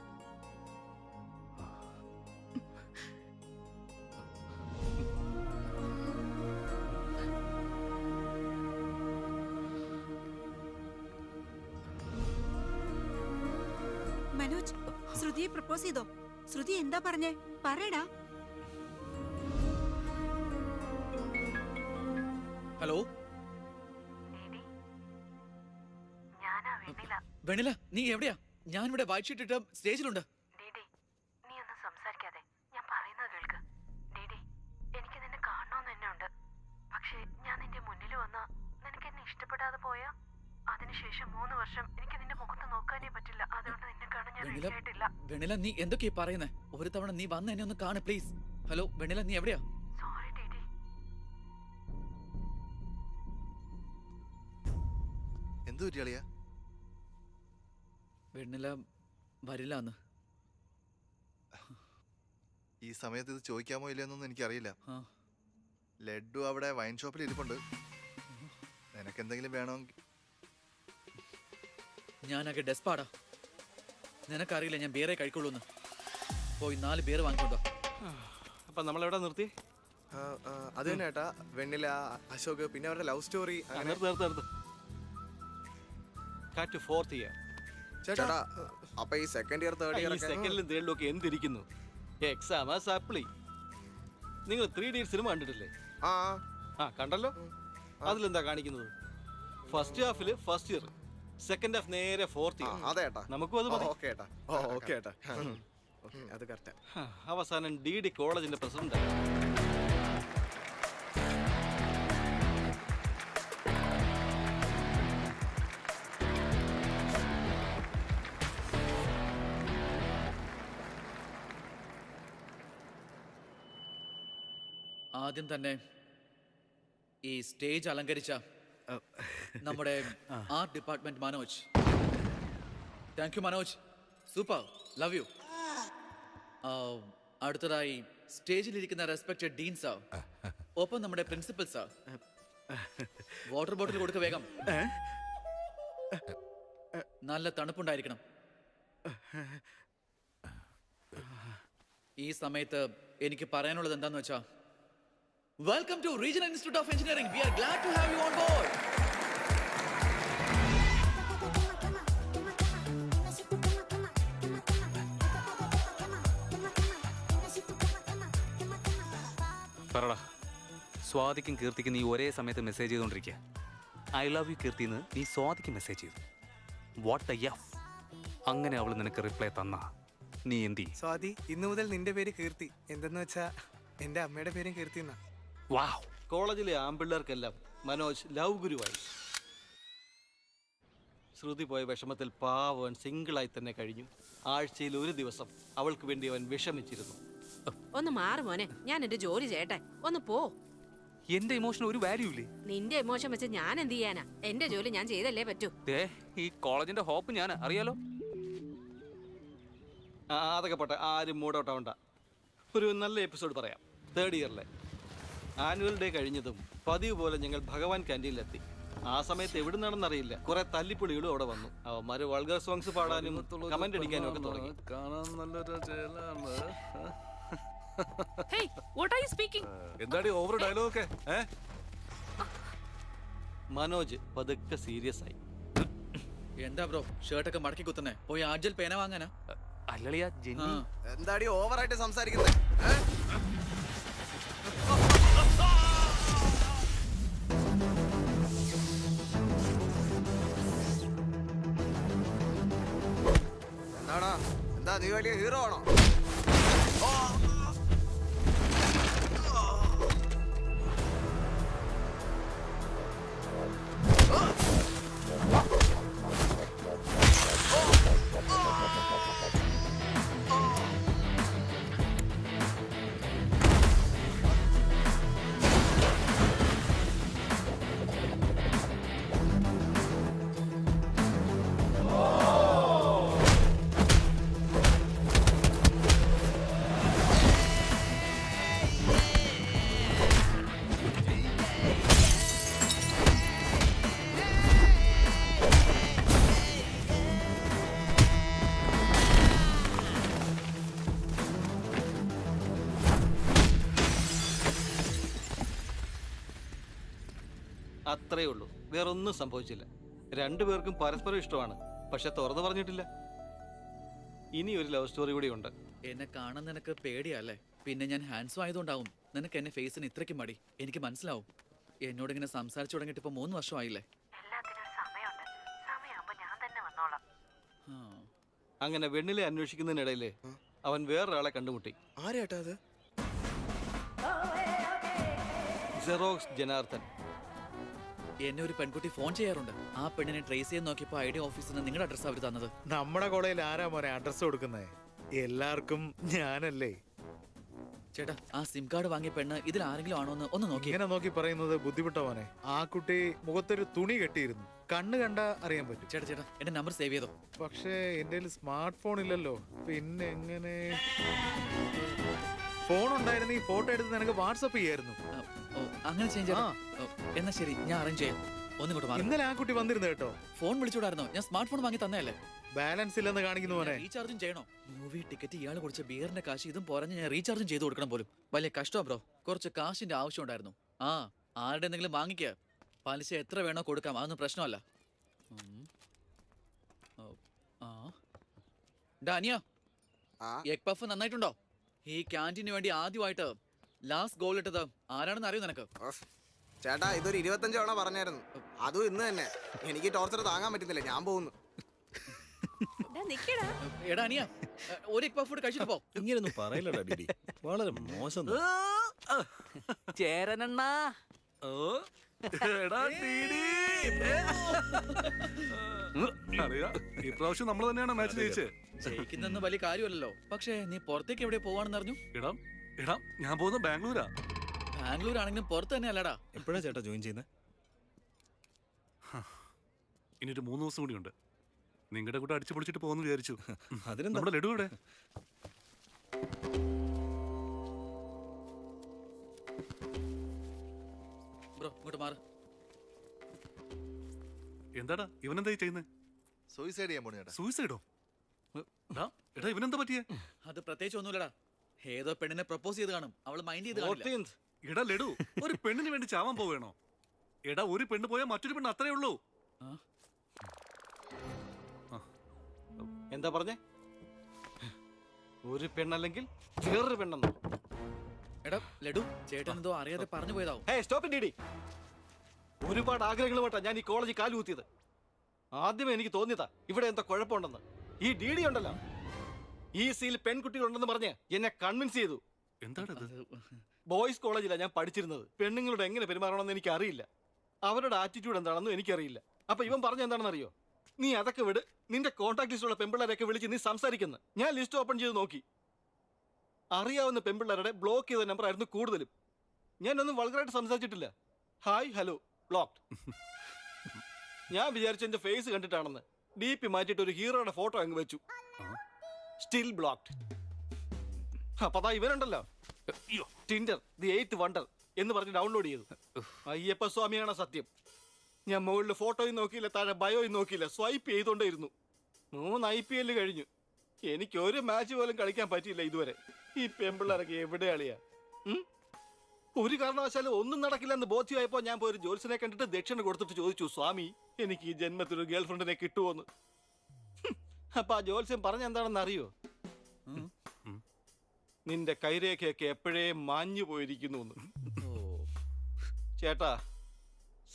ശ്രുതിയെ പ്രപ്പോസ് ചെയ്തോ? ശ്രുതി എന്താ പറഞ്ഞേ? പറയടാ. ഹലോ വെണ്ണില, നീ എവിടെയാ? ഞാനിവിടെ വൈറ്റ് ഷീറ്റ് ഇട്ട് സ്റ്റേജിലുണ്ട്. നീ ഒന്നും സംസാരിക്കാതെ ഞാൻ പറയുന്നത് കേൾക്ക്. ഡീഡി, എനിക്ക് നിന്നെ കാണണമെന്ന് തന്നെ ഉണ്ട്. പക്ഷേ ഞാൻ നിന്റെ മുന്നിൽ വന്ന നിനക്ക് എന്നെ ഇഷ്ടപ്പെടാതെ പോയാ അതിനുശേഷം 3 വർഷം എനിക്ക് നിന്റെ മുഖത്ത് നോക്കാനേ പറ്റില്ല. അതുകൊണ്ട് നിന്നെ കാണാൻ ഞാൻ വെണ്ണില, റെഡിയായിട്ടില്ല. വെണ്ണില, നീ എന്തൊക്കെയാ പറയുന്നേ? ഒരു തവണ നീ വന്ന് എന്നെ ഒന്ന് കാണു പ്ലീസ്. ഹലോ വെണ്ണില, നീ എവിടെയാ? Sorry DD. എന്തു പറ്റി അളിയാ? വെണ്ണില വരില്ലാന്ന്. ഈ സമയത്ത് ഇത് ചോദിക്കാമോ ഇല്ലയെന്നൊന്നും എനിക്കറിയില്ല. ആ. ലഡ്ഡു അവിടെ വൈൻ ഷോപ്പിൽ ഇരിപ്പുണ്ട്. നിനക്കെന്തെങ്കിലും വേണമെങ്കിൽ. ഞാനാകെ ഡെസ്പാടാ. നിനക്കറിയില്ല ഞാൻ ബിയറേ കഴിക്കുള്ളൂന്ന്. പോയി 4 ബിയർ വാങ്ങിക്കൊണ്ടോ. അപ്പൊ നമ്മളെവിടെ നിർത്തി? അത് തന്നെ ഏട്ടാ. വെണ്ണില, അശോക്, പിന്നെ അവരുടെ ലവ് സ്റ്റോറി. ചേട്ടാ അപ്പൊ ഈ സെക്കൻഡ് ഇയർ തേർഡ് ഇയർ സെക്കൻഡിലും തേർഡിലും ഒക്കെ എന്തിരിക്കുന്നു? എക്സാം സപ്ലി. നിങ്ങൾ 3D സിനിമ കണ്ടിട്ടില്ലേ? ആ കണ്ടല്ലോ. അതിലെന്താ കാണിക്കുന്നത്? ഫസ്റ്റ് ഹാഫില് ഫസ്റ്റ് ഇയർ, സെക്കൻഡ് ഹാഫ് നേരെ ഫോർത്ത് ഇയർ. അതേട്ടാ, നമുക്കും അത് മതി. ഓക്കെ ഏട്ടാ. ഓക്കെ ഏട്ടാ, അത് കറക്റ്റാ. അവസാനം DD കോളേജിന്റെ പ്രസിഡന്റ്. ആദ്യം തന്നെ ഈ സ്റ്റേജ് അലങ്കരിച്ച നമ്മുടെ art department Manoj. Thank you Manoj, super, love you. അടുത്തതായി സ്റ്റേജിലിരിക്കുന്ന റെസ്പെക്റ്റഡ് ഡീൻ സാർ, ഒപ്പം നമ്മുടെ പ്രിൻസിപ്പൽ സാർ. വാട്ടർ ബോട്ടിൽ കൊടുക്ക വേഗം. നല്ല തണുപ്പുണ്ടായിരിക്കണം. ഈ സമയത്ത് എനിക്ക് പറയാനുള്ളത് എന്താന്ന് വെച്ചാ, welcome to Regional Institute of Engineering. We are glad to have you on board. പറടാ, സ്വാതിക്കും കീർത്തിക്കും നീ ഒരേ സമയത്ത് മെസ്സേജ് ചെയ്തോണ്ടിരിക്കുക. ഐ ലവ് യു കീർത്തിന്ന് നീ സ്വാതിക്ക് മെസ്സേജ് ചെയ്തു. വാട്ട് എ യഫ്. അങ്ങനെ അവൾ നിനക്ക് റിപ്ലൈ തന്നാ നീ എന്തി? സ്വാതി, ഇന്നു മുതൽ നിന്റെ പേര് കീർത്തി. എന്തെന്ന് വെച്ചാ എന്റെ അമ്മയുടെ പേരും കീർത്തി എന്നാ. വാവ്. കോളേജിലെ ആമ്പിള്ളേർക്കെല്ലാം മനോജ് ലവ് ഗുരുവായി. ശ്രുതി പോയ വിഷമത്തിൽ പാവൻ സിംഗിളായി തന്നെ കഴിഞ്ഞു. ആഴ്ചയിൽ ഒരു ദിവസം അവൾക്ക് വേണ്ടി അവൻ വിഷമിച്ചിരുന്നു. ഒന്ന് മാറ് മോനെ, ഞാൻ എന്റെ ജോലി ചെയ്യട്ടെ. ഒന്ന് പോ. എന്റെ ഇമോഷൻ ഒരു വാല്യൂ ഇല്ലേ? നിന്റെ ഇമോഷൻ വെച്ച് ഞാൻ എന്ത് ചെയ്യാനാ? എന്റെ ജോലി ഞാൻ ചെയ്തല്ലേ പറ്റൂ. ഈ കോളേജിന്റെ ഹോപ്പ് ഞാൻ അറിയാലോ. അതൊക്കെ പോട്ടെ, ആരും മൂഡ് ഔട്ട് ആവണ്ട. ഒരു നല്ല എപ്പിസോഡ് പറയാം. തേർഡ് ഇയറിലെ ആനുവൽ ഡേ കഴിഞ്ഞതും പതിവ് പോലെ ഞങ്ങൾ ഭഗവാൻ ക്യാൻറ്റീനിലെത്തി. ആ സമയത്ത് എവിടെ നടന്നറിയില്ല, കുറെ തല്ലിപ്പൊളികളും അവിടെ വന്നു. അവന്മാര് വൾഗർ സോങ്സ് പാടാനും കമന്റ് അടിക്കാനും ഒക്കെ തുടങ്ങി. Hey, what are you speaking? എന്താടി ഓവർ ഡയലോഗ് ഒക്കെ? മനോജ് പതുക്കെ സീരിയസ് ആയി. എന്താ ബ്രോ ഷർട്ടൊക്കെ മടക്കി കുത്തുന്നേ? പോയി ആർജൽ പേന വാങ്ങാനാ? അല്ലളിയാ ജെന്നി. എന്താടി ഓവറായിട്ട് സംസാരിക്കുന്നത്? എന്താടാ, എന്താ നീ വലിയ ഹീറോ ആണോ? അത്രേ ഉള്ളൂ, വേറൊന്നും സംഭവിച്ചില്ല. രണ്ടുപേർക്കും പരസ്പരം ഇഷ്ടമാണ്, പക്ഷെ തുറന്നു പറഞ്ഞിട്ടില്ല. ഇനി ഒരു ലവ് സ്റ്റോറി കൂടി ഉണ്ട്. എന്നെ കാണാൻ നിനക്ക് പേടിയല്ലേ? പിന്നെ ഞാൻ ഹാൻഡ്സും ആയതുകൊണ്ടാവും നിനക്ക് എന്നെ ഫേസിന് ഇത്രയ്ക്ക് മടി. എനിക്ക് മനസ്സിലാവും. എന്നോട് ഇങ്ങനെ സംസാരിച്ചു തുടങ്ങിയിട്ട് ഇപ്പൊ 3 വർഷമായില്ലേ. അങ്ങനെ വെണ്ണിലെ അന്വേഷിക്കുന്നതിനിടയില് അവൻ വേറൊരാളെ കണ്ടുമുട്ടി. ആരേട്ടാ അത്? ജെറോക്സ് ജനാർദ്ദൻ. എന്നെ ഒരു പെൺകുട്ടി ഫോൺ ചെയ്യാറുണ്ട്. ആ പെണ്ണിനെ ട്രേസ് ചെയ്യാൻ നോക്കിയപ്പോ ഐഡിയ ഓഫീസിൽ നിന്ന് നിങ്ങളുടെ അഡ്രസ് അവർ തന്നത്. നമ്മുടെ കോളേജിൽ ആരാ മോനെ അഡ്രസ് കൊടുക്കുന്നത്? എല്ലാവർക്കും ഞാനല്ലേ. ചേട്ടാ, ആ സിം കാർഡ് വാങ്ങിയ പെണ്ണ് ഇതിൽ ആരെങ്കിലും ആണോ എന്ന് ഒന്ന് നോക്കി. ഇങ്ങനെ നോക്കി പറയുന്നത് ബുദ്ധിമുട്ടാ മോനെ. ആ കുട്ടി മുഖത്തൊരു തുണി കെട്ടിയിരുന്നു. കണ്ണ് കണ്ട അറിയാൻ പറ്റും. ചേട്ടാ എന്റെ നമ്പർ സേവ് ചെയ്തോ. പക്ഷേ എന്റെ സ്മാർട്ട് ഫോൺ ഇല്ലല്ലോ. പിന്നെ എങ്ങനെ? ഫോൺ ഉണ്ടായിരുന്ന ഈ ഫോട്ടോ എടുത്ത് നിനക്ക് വാട്സപ്പ് ചെയ്യായിരുന്നു. അങ്ങനെ ചെയ്യാം. എന്നാ ശരി, ഞാൻ അറേഞ്ച് ചെയ്യാം. ഒന്നിങ്ങോട്ട് മാറി. ഇന്നലെ ആ കുട്ടി വന്നിരുന്നു കേട്ടോ. ഫോൺ വിളിച്ചോടായിരുന്നോ? ഞാൻ സ്മാർട്ട് ഫോൺ വാങ്ങി തന്നെയല്ലേ. ബാലൻസ് ഇല്ലെന്ന് കാണിക്കുന്നു മോനെ. റീചാർജും ചെയ്യണോ? മൂവി ടിക്കറ്റ്, ഇയാൾ കുടിച്ച ബിയറിന്റെ കാശ്, ഇതും പോരാഞ്ഞ് ഞാൻ റീചാർജും ചെയ്ത് കൊടുക്കണം പോലും. വലിയ കഷ്ടോ ബ്രോ. കുറച്ച് കാശിന്റെ ആവശ്യം ഉണ്ടായിരുന്നു. ആരുടെ എന്തെങ്കിലും വാങ്ങിക്കുക. പലിശ എത്ര വേണോ കൊടുക്കാം, അതൊന്നും പ്രശ്നമല്ല. Dania, egg puff നന്നായിട്ടുണ്ടോ? ഈ ക്യാൻറ്റീന് വേണ്ടി ആദ്യമായിട്ട് ലാസ്റ്റ് ഗോൾ ഇട്ടത് ആരാണെന്ന് അറിയോ നിനക്ക്? ചേട്ടാ, ഇതൊരു 25 തവണ പറഞ്ഞായിരുന്നു. അതും ഇന്ന് തന്നെ. എനിക്ക് ടോർച്ചർ താങ്ങാൻ പറ്റുന്നില്ല. ഞാൻ പോകുന്നു. എടാ അനിയ, ഒരു എഗ് പഫ് കഴിച്ചിട്ട് പോ. ഇങ്ങനെയൊന്നും പറയില്ലടാ ഡിഡി, വളരെ മോശം. ചേരനണ്ണാ. ഇപ്രാവശ്യം നമ്മൾ തന്നെയാണ് മാച്ച് ജയിച്ചത്. ജയിക്കുന്നെന്ന് വലിയ കാര്യമല്ലല്ലോ. പക്ഷേ നീ പുറത്തേക്ക് എവിടെ പോവാണെന്ന് അറിഞ്ഞു? എടാ ഞാൻ പോകുന്നത് ബാംഗ്ലൂരാ. ബാംഗ്ലൂർ ആണെങ്കിലും പുറത്ത് തന്നെ അല്ലടാ. എപ്പോഴാ ചേട്ടാ ജോയിൻ ചെയ്യുന്നത്? ഇനി ഒരു 3 ദിവസം കൂടി ഉണ്ട്. നിങ്ങളുടെ കൂടെ അടിച്ചു പൊളിച്ചിട്ട് പോകുന്നു വിചാരിച്ചു. അതിനെന്താ? നമ്മുടെ ലഡു ഇവിടെ. ബ്രോ ഇങ്ങോട്ട് മാറ്. എന്താടാ ഇവനെന്താ ചെയ്യുന്നത്? സൂയിസൈഡ് ചെയ്യാൻ പോണേടാ. സൂയിസൈഡോ? എടാ ഇവനെന്താ പറ്റിയേ? അത് പ്രത്യേകിച്ച് ഒന്നുമില്ലടാ. ഏതോ പെണ്ണിനെ പ്രപ്പോസ് ചെയ്ത് കാണും. അവള് മൈൻഡ് ചെയ്ത് കാണില്ല. എടാ ലഡു, ഒരു പെണ്ണിന് വേണ്ടി ചാവാൻ പോവേണോ? എടാ ഒരു പെണ്ണ് പോയാൽ മറ്റൊരു പെണ്ണ് അത്രേ ഉള്ളൂ. എന്താ പറഞ്ഞേ? ഒരു പെണ്ണല്ലെങ്കിൽ വേറൊരു പെണ്ണെന്നോ? എടാ ലഡു, ചേട്ടൻ എന്തോ അറിയാതെ പറഞ്ഞു പോയതാവും. ഒരുപാട് ആഗ്രഹങ്ങളുമായിട്ടാ ഞാൻ ഈ കോളേജിൽ കാലുകുത്തിയത്. ആദ്യമേ എനിക്ക് തോന്നിയതാ ഇവിടെ എന്തോ കുഴപ്പമുണ്ടെന്ന്. ഈ DD ഉണ്ടല്ലോ, ഈ സീൽ പെൺകുട്ടികളുണ്ടെന്ന് പറഞ്ഞ് എന്നെ കൺവിൻസ് ചെയ്തു. എന്താണത്? ബോയ്സ് കോളേജിലാണ് ഞാൻ പഠിച്ചിരുന്നത്. പെണ്ണുങ്ങളോട് എങ്ങനെ പെരുമാറണമെന്ന് എനിക്ക് അറിയില്ല. അവരുടെ ആറ്റിറ്റ്യൂഡ് എന്താണെന്നും എനിക്കറിയില്ല. അപ്പൊ ഇവൻ പറഞ്ഞ എന്താണെന്ന് അറിയോ? നീ അതൊക്കെ വിട്, നിന്റെ കോൺടാക്ട് ലിസ്റ്റുള്ള പെമ്പിള്ളേരൊക്കെ വിളിച്ച് നീ സംസാരിക്കുന്നു. ഞാൻ ലിസ്റ്റ് ഓപ്പൺ ചെയ്ത് നോക്കി. അറിയാവുന്ന പെമ്പിള്ളേരുടെ ബ്ലോക്ക് ചെയ്ത നമ്പർ ആയിരുന്നു കൂടുതലും. ഞാനൊന്നും വൾഗറായിട്ട് സംസാരിച്ചിട്ടില്ല. Hi hello blocked. ഞാൻ വിചാരിച്ചു എന്റെ ഫേസ് കണ്ടിട്ടാണെന്ന്. DP മാറ്റിയിട്ട് ഒരു ഹീറോയുടെ ഫോട്ടോ അങ്ങ് വെച്ചു. Still blocked. അപ്പൊ അതാ ഇവനുണ്ടല്ലോ, ടിൻഡർ ദി 8th വണ്ടർ എന്ന് പറഞ്ഞ് ഡൗൺലോഡ് ചെയ്തു. അയ്യപ്പ സ്വാമിയാണ് സത്യം. ഞാൻ മുകളിൽ ഫോട്ടോയും നോക്കിയില്ല, താഴെ ബയോയും നോക്കിയില്ല, സ്വൈപ്പ് ചെയ്തോണ്ടേയിരുന്നു. 3 IPL കഴിഞ്ഞു. എനിക്ക് ഒരു മാച്ച് പോലും കളിക്കാൻ പറ്റിയില്ല ഇതുവരെ. ഈ പെമ്പിള്ളേരൊക്കെ എവിടെ അളിയാ? ഒരു കാരണവശാലും ഒന്നും നടക്കില്ലെന്ന് ബോധ്യമായപ്പോ ഞാൻ പോയി ഒരു ജോത്സ്യനെ കണ്ടിട്ട് ദക്ഷിണ കൊടുത്തിട്ട് ചോദിച്ചു, സ്വാമി എനിക്ക് ഈ ജന്മത്തിൽ ഒരു ഗേൾ ഫ്രണ്ടിനെ കിട്ടുമോന്ന്. അപ്പൊ ആ ജോത്സ്യം പറഞ്ഞെന്താണെന്ന് അറിയോ? നിന്റെ കൈരേഖയൊക്കെ എപ്പോഴേ മാഞ്ഞു പോയിരിക്കുന്നു. ചേട്ടാ,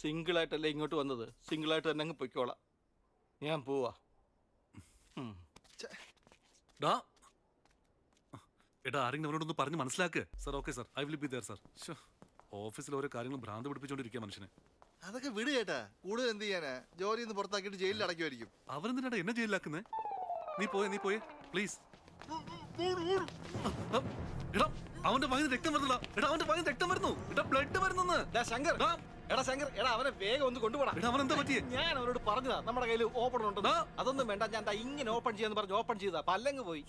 സിംഗിളായിട്ടല്ലേ ഇങ്ങോട്ട് വന്നത്, സിംഗിളായിട്ട് തന്നെ അങ്ങ് പൊയ്ക്കോളാം. ഞാൻ പോവാ. എടാ ആരെങ്കിലും അവനോടൊന്ന് പറഞ്ഞ് മനസ്സിലാക്ക്. Sir okay sir, I will be there sir. ഓഫീസിൽ ഓരോ കാര്യങ്ങളും ഭ്രാന്ത് പിടിപ്പിച്ചോണ്ടിരിക്കുക മനുഷ്യനെ. അതൊക്കെ വിട് ചേട്ടാ. കൂടുതൽ എന്ത് ചെയ്യാനാ? ജോലിയിൽ നിന്ന് പുറത്താക്കിയിട്ട് ജയിലിൽ അടയ്ക്കുമായിരിക്കും. അവരെന്തിനാ എന്നെ ജയിലിലാക്കുന്നേ? നീ പോയേ പ്ലീസ്. എടാ അവന്റെ വായിന്ന് രക്തം വരുന്നില്ല. എടാ അവന്റെ വായിന്ന് രക്തം വരുന്നു. എടാ ബ്ലഡ് വരുന്നു. ശങ്കർ, എടാ ശങ്കർ, എടാ അവനെ വേഗം ഒന്ന് കൊണ്ടുപോടാ. അവനെന്താ പറ്റിയേ? ഞാൻ അവനോട് പറഞ്ഞതാ നമ്മുടെ കയ്യിൽ ഓപ്പൺ ഉണ്ട്. അതൊന്നും വേണ്ട, ഞാൻ ഇങ്ങനെ ഓപ്പൺ ചെയ്യാന്ന് പറഞ്ഞ് ഓപ്പൺ ചെയ്താ പല്ലങ്ങ് പോയി.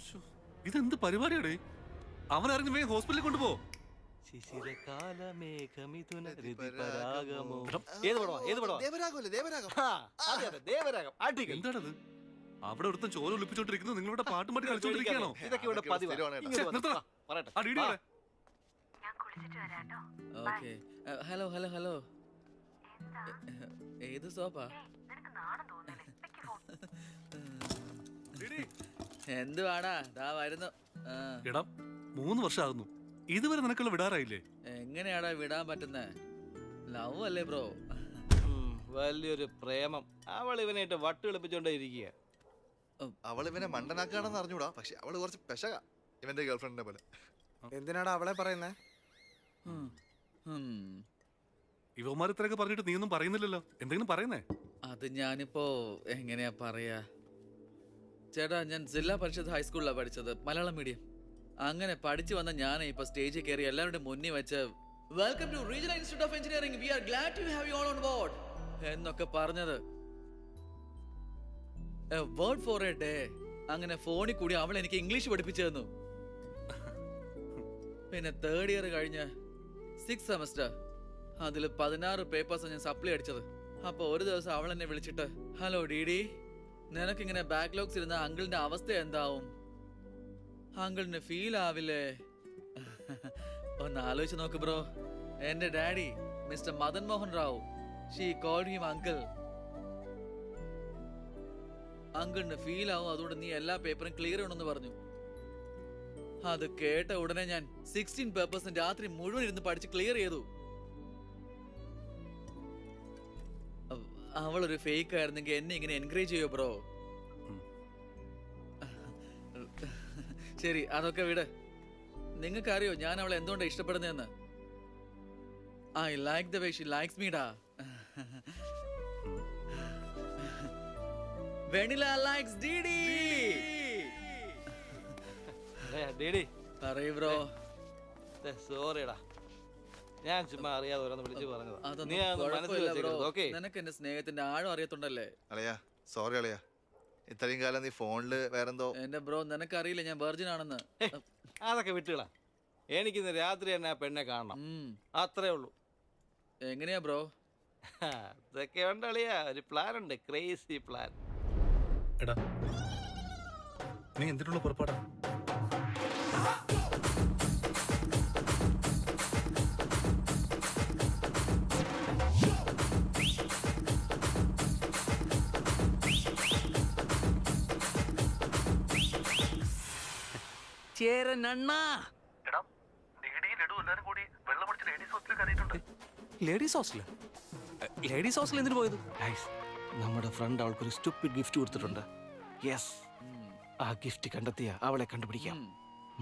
ഇതെന്ത് പരിപാടിയാടേ? അവനാരെങ്കിലും വേഗം ഹോസ്പിറ്റലിൽ കൊണ്ടുപോ. എന്താണത്? അവിടെ ഒരുത്തൻ ചോര ഒളിപ്പിച്ചോണ്ടിരിക്കുന്നു. നിങ്ങളുടെ പാട്ടും പാട്ടി കളിച്ചോണ്ടിരിക്കണോ? ഇതൊക്കെ ഇവിടെ ഹലോ ഹലോ ഹലോ, ഏത് സോപ്പാ? എന്തുവാടാ ദാ വരുന്നു. ആ, എടാ 3 വർഷമാകുന്നു, ഇതുവരെ നിനക്കുള്ള വിടാറായില്ലേ? എങ്ങനെയാടാ വിടാൻ പറ്റുന്നേ? ലവ് അല്ലേ ബ്രോ? വലിയൊരു പ്രേമം. അവൾ ഇവനായിട്ട് വട്ട് കളിപ്പിച്ചോണ്ടേ ഇരിക്കുക. അവൾ ഇവനെ മണ്ടനാക്കാണെന്ന് അറിഞ്ഞൂടാ, പക്ഷെ അവള് കുറച്ച് പെശക ഇവന്റെ ഗേൾഫ്രണ്ടിനെ പോലെ. എന്തിനാടാ അവളെ പറയുന്നേ? ഇവന്മാർ ഇത്രയൊക്കെ പറഞ്ഞിട്ട് നീ ഒന്നും പറയുന്നില്ലല്ലോ, എന്തെങ്കിലും പറയുന്നേ? അത് ഞാനിപ്പോ എങ്ങനെയാ പറയാ ചേട്ടാ, ഞാൻ ജില്ലാ പരിഷത്ത് ഹൈസ്കൂളിലാണ് പഠിച്ചത്, മലയാളം മീഡിയം. അങ്ങനെ പഠിച്ചു വന്ന ഞാൻ ഇപ്പൊ സ്റ്റേജിൽ കയറി എല്ലാവരുടെ മുന്നിൽ വെച്ച് welcome to regional institute of engineering, we are glad to have you all on board എന്നൊക്കെ പറഞ്ഞത്. Word for a day. അങ്ങനെ ഫോണിൽ കൂടി അവൾ എനിക്ക് ഇംഗ്ലീഷ് പഠിപ്പിച്ചു തന്നു. പിന്നെ 3rd ഇയർ കഴിഞ്ഞ് 6th സെമസ്റ്റർ, അതിൽ 16 പേപ്പേഴ്സ് ഞാൻ സപ്ലൈ അടിച്ചത്. അപ്പൊ ഒരു ദിവസം അവൾ എന്നെ വിളിച്ചിട്ട്, ഹലോ ഡിഡി, നിനക്കിങ്ങനെ ബാക്ക്ലോഗ്സ് ഇരുന്ന അങ്കിളിന്റെ അവസ്ഥ എന്താവും? അങ്കിളിന് ഫീൽ ആവില്ലേ? ഒന്ന് ആലോചിച്ച് നോക്ക് ബ്രോ. എന്റെ daddy mister Madan Mohan Rao, she called him uncle. അങ്കിളിന് ഫീൽ ആവും, അതുകൊണ്ട് നീ എല്ലാ പേപ്പറും ക്ലിയർ ചെയ്യണമെന്ന് പറഞ്ഞു. അത് കേട്ട ഉടനെ ഞാൻ 16 പേപ്പേഴ്സും രാത്രി മുഴുവൻ ഇരുന്ന് പഠിച്ച് ക്ലിയർ ചെയ്തു. അവളൊരു ഫേക്ക് ആയിരുന്നെങ്കിൽ എന്നെ ഇങ്ങനെ എൻകറേജ് ചെയ്യോ ബ്രോ? ശരി, അതൊക്കെ വിട്. നിങ്ങൾക്കറിയോ ഞാൻ അവളെ എന്തുകൊണ്ടാണ് ഇഷ്ടപ്പെടുന്നതെന്ന്? I like the way she likes me ഡാ. Vennila likes DD. ഡിഡി പറയൂ ബ്രോ. സോറിടാ, ഞാൻ ചുമ്മാ അറിയാതെ ഓരോന്ന് വിളിച്ചു പറഞ്ഞതാ. അതൊന്നും നീ അതൊന്ന് മനസ്സിൽ കുഴപ്പമില്ല ബ്രോ. വെച്ചേക്കരുത്, ഓക്കേ? നിനക്ക് എന്റെ സ്നേഹത്തിന്റെ ആഴം അറിയത്തുണ്ടല്ലേ? അളിയാ സോറി അളിയാ, ഇത്രയും കാലം നീ ഫോണില് വേറെന്തോ. എന്റെ ബ്രോ, നിനക്കറിയില്ല ഞാൻ വെർജിൻ ആണെന്ന്. അതൊക്കെ വിട്ടുകളാ. എനിക്കിന്ന് രാത്രി തന്നെ ആ പെണ്ണെ കാണണം, അത്രേ ഉള്ളൂ. എങ്ങനെയാ ബ്രോ? അതൊക്കെ ഉണ്ട് അളിയാ, ഒരു പ്ലാൻ ഉണ്ട്, ക്രേസി പ്ലാൻ. എടാ നീ എന്തിനുള്ള പുറപ്പാടാ? Ladies hostel? ലേഡീസ് ഹോസ്റ്റൽ എന്തിനു പോയത്? നമ്മുടെ ഫ്രണ്ട് അവൾക്കൊരു സ്റ്റുപ്പിഡ് ഗിഫ്റ്റ് കൊടുത്തിട്ടുണ്ട്. യെസ്, ആ ഗിഫ്റ്റ് കണ്ടെത്തിയ അവളെ കണ്ടുപിടിക്കാം.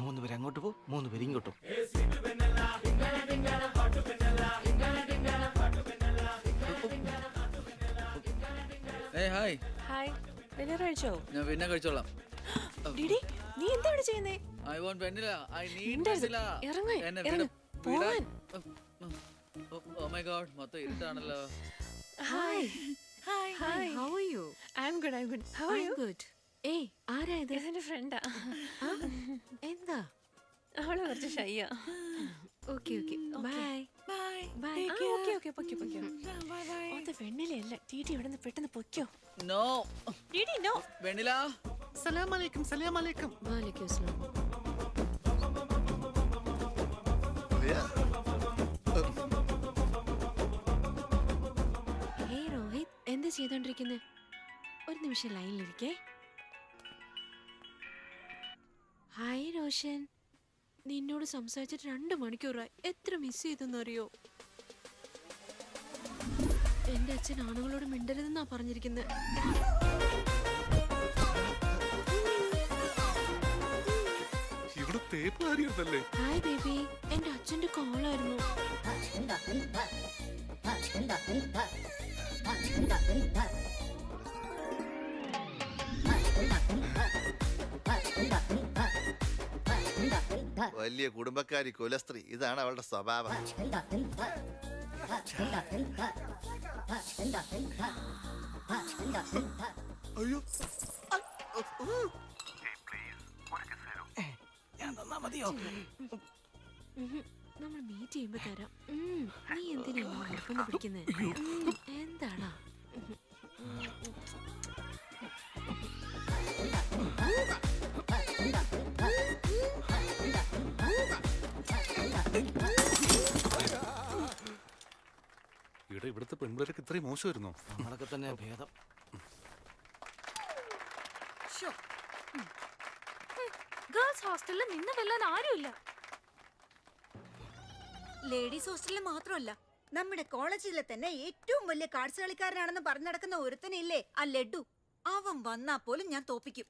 3 പേര് അങ്ങോട്ട് പോകും, 3 പേര് ഇങ്ങോട്ടും. ഹായ്. ഹായ്, വെനില കഴിച്ചോ? ഞാൻ പിന്നെ കഴിച്ചോളാം. ഡിഡി, നീ എന്താണ് ചെയ്യുന്നേ? I want Vennila, I need മിണ്ടരുത്. വെനില. ഇറങ്ങ്, എന്നെ ഇറങ്ങ്, പോവാൻ. ഓ മൈ ഗോഡ്, മൊത്തം ഇരുട്ടാണല്ലോ. Hi. Hi. Hi. How are you? I'm good. I'm good. How are you? Good. ഏയ്, ആരാ ഇത്? എന്റെ ഫ്രണ്ടാ. എന്താ? അവള് കുറച്ച് ഷൈയാ. Okay okay, bye bye. Bye. Okay okay, പൊക്കോ പൊക്കോ. അത് വെണ്ണിലല്ല, ഡിഡി ഇവിടെ നിന്ന് പെട്ടെന്ന് പൊക്കോ. No DD, no. വെനില. സലാം അലൈക്കും. സലാം അലൈക്കും. വാലേക്കും അസ്സലാം. ഹേയ് രോഹിത്, എന്താ ചെയ്തോണ്ടിരിക്കുന്നെ? ഒരു നിമിഷം ലൈനിലിരിക്കേ. ഹായ് റോഷൻ, നിന്നോട് സംസാരിച്ചിട്ട് 2 മണിക്കൂറായി. എത്ര മിസ് ചെയ്തെന്നറിയോ? എന്റെ അച്ഛൻ ആണുങ്ങളോട് മിണ്ടരുതെന്നാ പറഞ്ഞിരിക്കുന്നത്. ഇവിടെ തേപ്പ് കാര്യല്ലേ? ഹായ് ബേബി, എന്റെ അച്ഛന്റെ കോളായിരുന്നു. വലിയ കുടുംബക്കാരി കുലസ്ത്രീ, ഇതാണ് അവളുടെ സ്വഭാവം. അയ്യോ, ഞാൻ തന്നാ മതിയോ? നമ്മൾ മീറ്റ് ചെയ്യുമ്പോ തരാം. നീ എന്തിനാ നിർബന്ധം പിടിക്കുന്നേ? എന്താടാ? ഇവിടുത്തെ പെൺപിള്ളേരൊക്കെ ഇത്രയും മോശമായിരുന്നോ? നമ്മളൊക്കെ തന്നെ ഭേദം. ഗേൾസ് ഹോസ്റ്റലിൽ നിന്ന് വെല്ലാൻ ആരുമില്ല. ലേഡീസ് ഹോസ്റ്റലിൽ മാത്രമല്ല, നമ്മുടെ കോളേജിലെ തന്നെ ഏറ്റവും വലിയ കാർഡ്സ് കളിക്കാരനാണെന്ന് പറഞ്ഞു നടക്കുന്ന ഒരുത്തനില്ലേ, ആ ലഡു. അവൻ വന്നാ പോലും ഞാൻ തോപ്പിക്കും.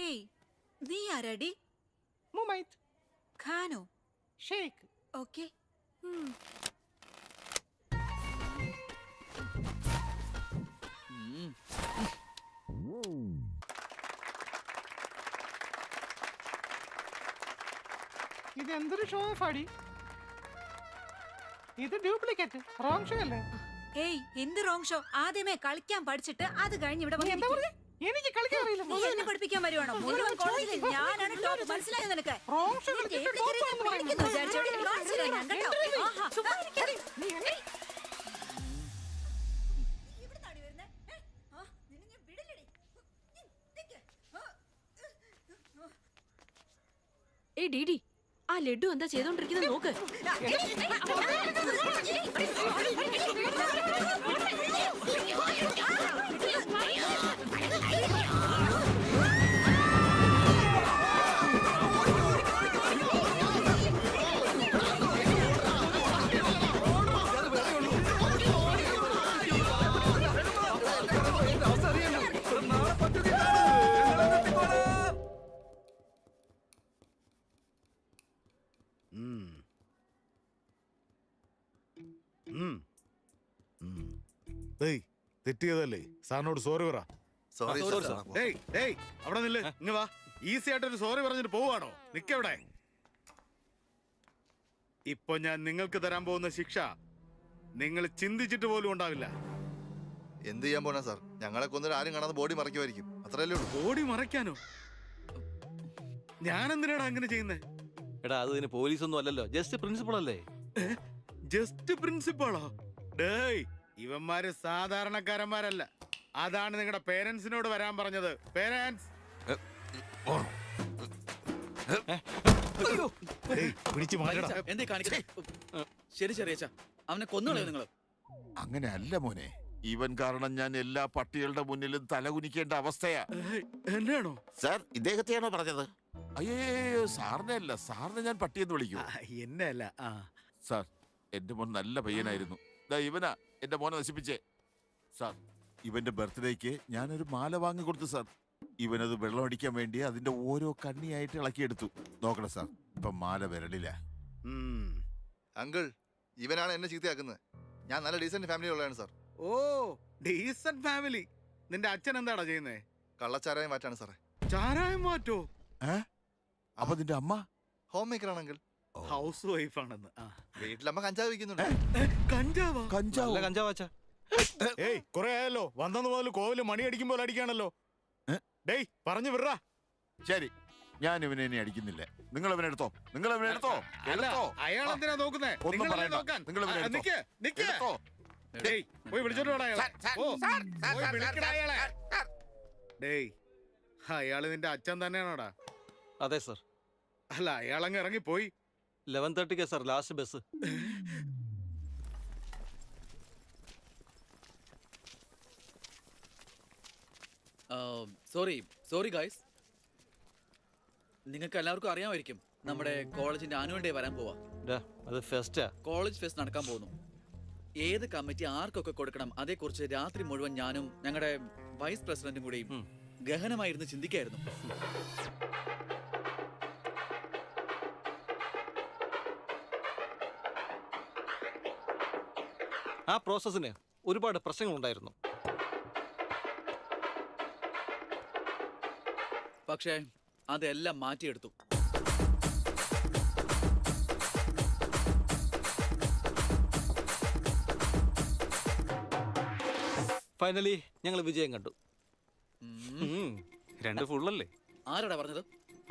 ഏയ്, നീ ആരാടി? ഖാനോ? ഓക്കേ. ഇതെന്തൊരു ഷോ ഓഫ് ആടി? ഇത് ഡ്യൂപ്ലിക്കേറ്റ്, റോങ് ഷോ അല്ലേ? ഏയ്, എന്ത് റോങ് ഷോ? ആദ്യമേ കളിക്കാൻ പഠിച്ചിട്ട് അത് കഴിഞ്ഞ് ഇവിടെ എന്താ പറഞ്ഞേ? എനിക്ക് കളിക്കാൻ അറിയില്ല. നീ എന്നെ പഠിപ്പിക്കാൻ വരുവാണോ? മുഴുവൻ കോളേജിൽ ഞാനാണ് ടോപ്പ്. മനസ്സിലായോ നിനക്ക്? റോങ് ഷോ നിനക്ക് ഏത് കരിയർ ഞാൻ പഠിക്കുന്നു വിചാരിച്ചോ? കാണിച്ചു തരാം ഞാൻ, കേട്ടോ? ആഹാ. നീ എവിടുന്നാടി വരുന്നേ? നിന്നെ ഞാൻ വിടില്ലടി. നിക്ക്. ഏയ് ഡിഡി, ആ ലഡു എന്താ ചെയ്തോണ്ടിരിക്കുന്നത് നോക്ക്. തെറ്റിയതല്ലേ? സാറിനോട് സോറി പറ. സോറി അവിടെ നില്ല്, ഇങ്ങ് വാ. ഈസി ആയിട്ടൊരു സോറി പറഞ്ഞിട്ട് പോവാണോ? നിക്കവിടെ. ഇപ്പൊ ഞാൻ നിങ്ങൾക്ക് തരാൻ പോകുന്ന ശിക്ഷ നിങ്ങൾ ചിന്തിച്ചിട്ട് പോലും ഉണ്ടാവില്ല. എന്ത് ചെയ്യാൻ പോണ സാർ? ഞങ്ങളെ കൊന്നിട്ട് ആരും കാണാതെ ബോഡി മറയ്ക്കുമായിരിക്കും, അത്രയല്ലേ ഉള്ളൂ. ബോഡി മറയ്ക്കാനോ? ഞാൻ എന്തിനാടാ അങ്ങനെ ചെയ്യുന്നേ? എടാ അത് ഇതിന് പോലീസൊന്നും അല്ലല്ലോ, ജസ്റ്റ് പ്രിൻസിപ്പൾ അല്ലേ? ജസ്റ്റ് പ്രിൻസിപ്പാളോ? ഡേയ്, ഇവന്മാര് സാധാരണക്കാരന്മാരല്ല. അതാണ് നിങ്ങളുടെ പേരൻസിനോട് വരാൻ പറഞ്ഞത്. പേരൻസ് എന്തേ കാണിക്കണേ? ശരി ചെറിയച്ച, അവനെ കൊന്നുകളയോ നിങ്ങൾ? അങ്ങനെ അല്ല മോനെ, ഇവൻ കാരണം ഞാൻ എല്ലാ പട്ടികളുടെ മുന്നിലും തലകുനിക്കേണ്ട അവസ്ഥയാ. എന്നാണോ സാർ? ഇദ്ദേഹത്തെയാണോ പറഞ്ഞത്? അയ്യോ, സാറിനെ അല്ല, സാറിനെ ഞാൻ പട്ടിയെന്ന് വിളിക്കൂ. എന്നെ അല്ല. സാർ, എന്റെ മോൻ നല്ല പയ്യനായിരുന്നു. ഇവനാ എന്റെ മോനെ നശിപ്പിച്ചേ. സാർ, ഇവന്റെ ബർത്ത്ഡേക്ക് ഞാനൊരു മാല വാങ്ങി കൊടുത്തു സാർ. ഇവനത് വെള്ളമടിക്കാൻ വേണ്ടി അതിന്റെ ഓരോ കണ്ണിയായിട്ട് ഇളക്കിയെടുത്തു. നോക്കണം സാർ, ഇപ്പൊ മാല വിരലില്ല. അങ്കിൾ, ഇവനാണ് എന്നെ ചീത്തയാക്കുന്നത്. ഞാൻ നല്ല ഡീസന്റ് ഫാമിലി ഉള്ളതാണ് സാർ. ഓ, ഡീസന്റ് ഫാമിലി. നിന്റെ അച്ഛൻ എന്താടാ ചെയ്യുന്നേ? കള്ളച്ചാരായം മാറ്റാണ് സാറേ. ചാരായം മാറ്റോ? അപ്പൊ നിന്റെ അമ്മ? ഹോം മേക്കർ ആണെങ്കിൽ ഹൗസ് വൈഫ് ആണെന്ന്. വീട്ടിലമ്മ കഞ്ചാവ് വിൽക്കുന്നുണ്ട്. കഞ്ചാവാ? കഞ്ചാവ്? കഞ്ചാവാച്ചാ? ഏയ്, കുറെ ആയല്ലോ. വന്നു മുതൽ കോവില് മണി അടിക്കുമ്പോൾ അടിക്കാണല്ലോ. ഡേയ്, പറഞ്ഞു വിടാ. ശരി, ഞാൻ ഇവനെ ഇനി അടിക്കുന്നില്ല. നിങ്ങൾ ഇവനെ എടുത്തോ, നിങ്ങൾ ഇവനെ എടുത്തോ. അയാൾ എന്തിനാ നോക്കുന്നേ? ഒന്നും പറയണ്ട, നിങ്ങൾ ഇവനെ എടുത്തോ. ഡേയ്, പോയി വിളിച്ചോണ്ട് വാടാ അയാളെ. പോയി വിളിക്കടാ അയാളെ. ഡേയ്, അയാള് നിന്റെ അച്ഛൻ തന്നെയാണോടാ? അതെ സർ. അല്ല, അയാളങ്ങ് ഇറങ്ങിപ്പോയി. 11:30 sir last bus. Sorry guys. നിങ്ങൾക്ക് എല്ലാവർക്കും അറിയാമായിരിക്കും, നമ്മുടെ കോളേജിന്റെ ആനുവൽ ഡേ വരാൻ പോവാ. അത് ഫെസ്റ്റാ. കോളേജ് ഫെസ്റ്റ് നടക്കാൻ പോകുന്നു. ഏത് കമ്മിറ്റി ആർക്കൊക്കെ കൊടുക്കണം അതേക്കുറിച്ച് രാത്രി മുഴുവൻ ഞാനും ഞങ്ങളുടെ വൈസ് പ്രസിഡന്റും കൂടിയും ഗഹനമായിരുന്നു ചിന്തിക്കായിരുന്നു. ആ പ്രോസസ്സിന് ഒരുപാട് പ്രശ്നങ്ങളുണ്ടായിരുന്നു. പക്ഷേ അതെല്ലാം മാറ്റിയെടുത്തു. ഫൈനലി ഞങ്ങൾ വിജയം കണ്ടു. 2 ഫുള്ളല്ലേ? ആരാടാ പറഞ്ഞത്?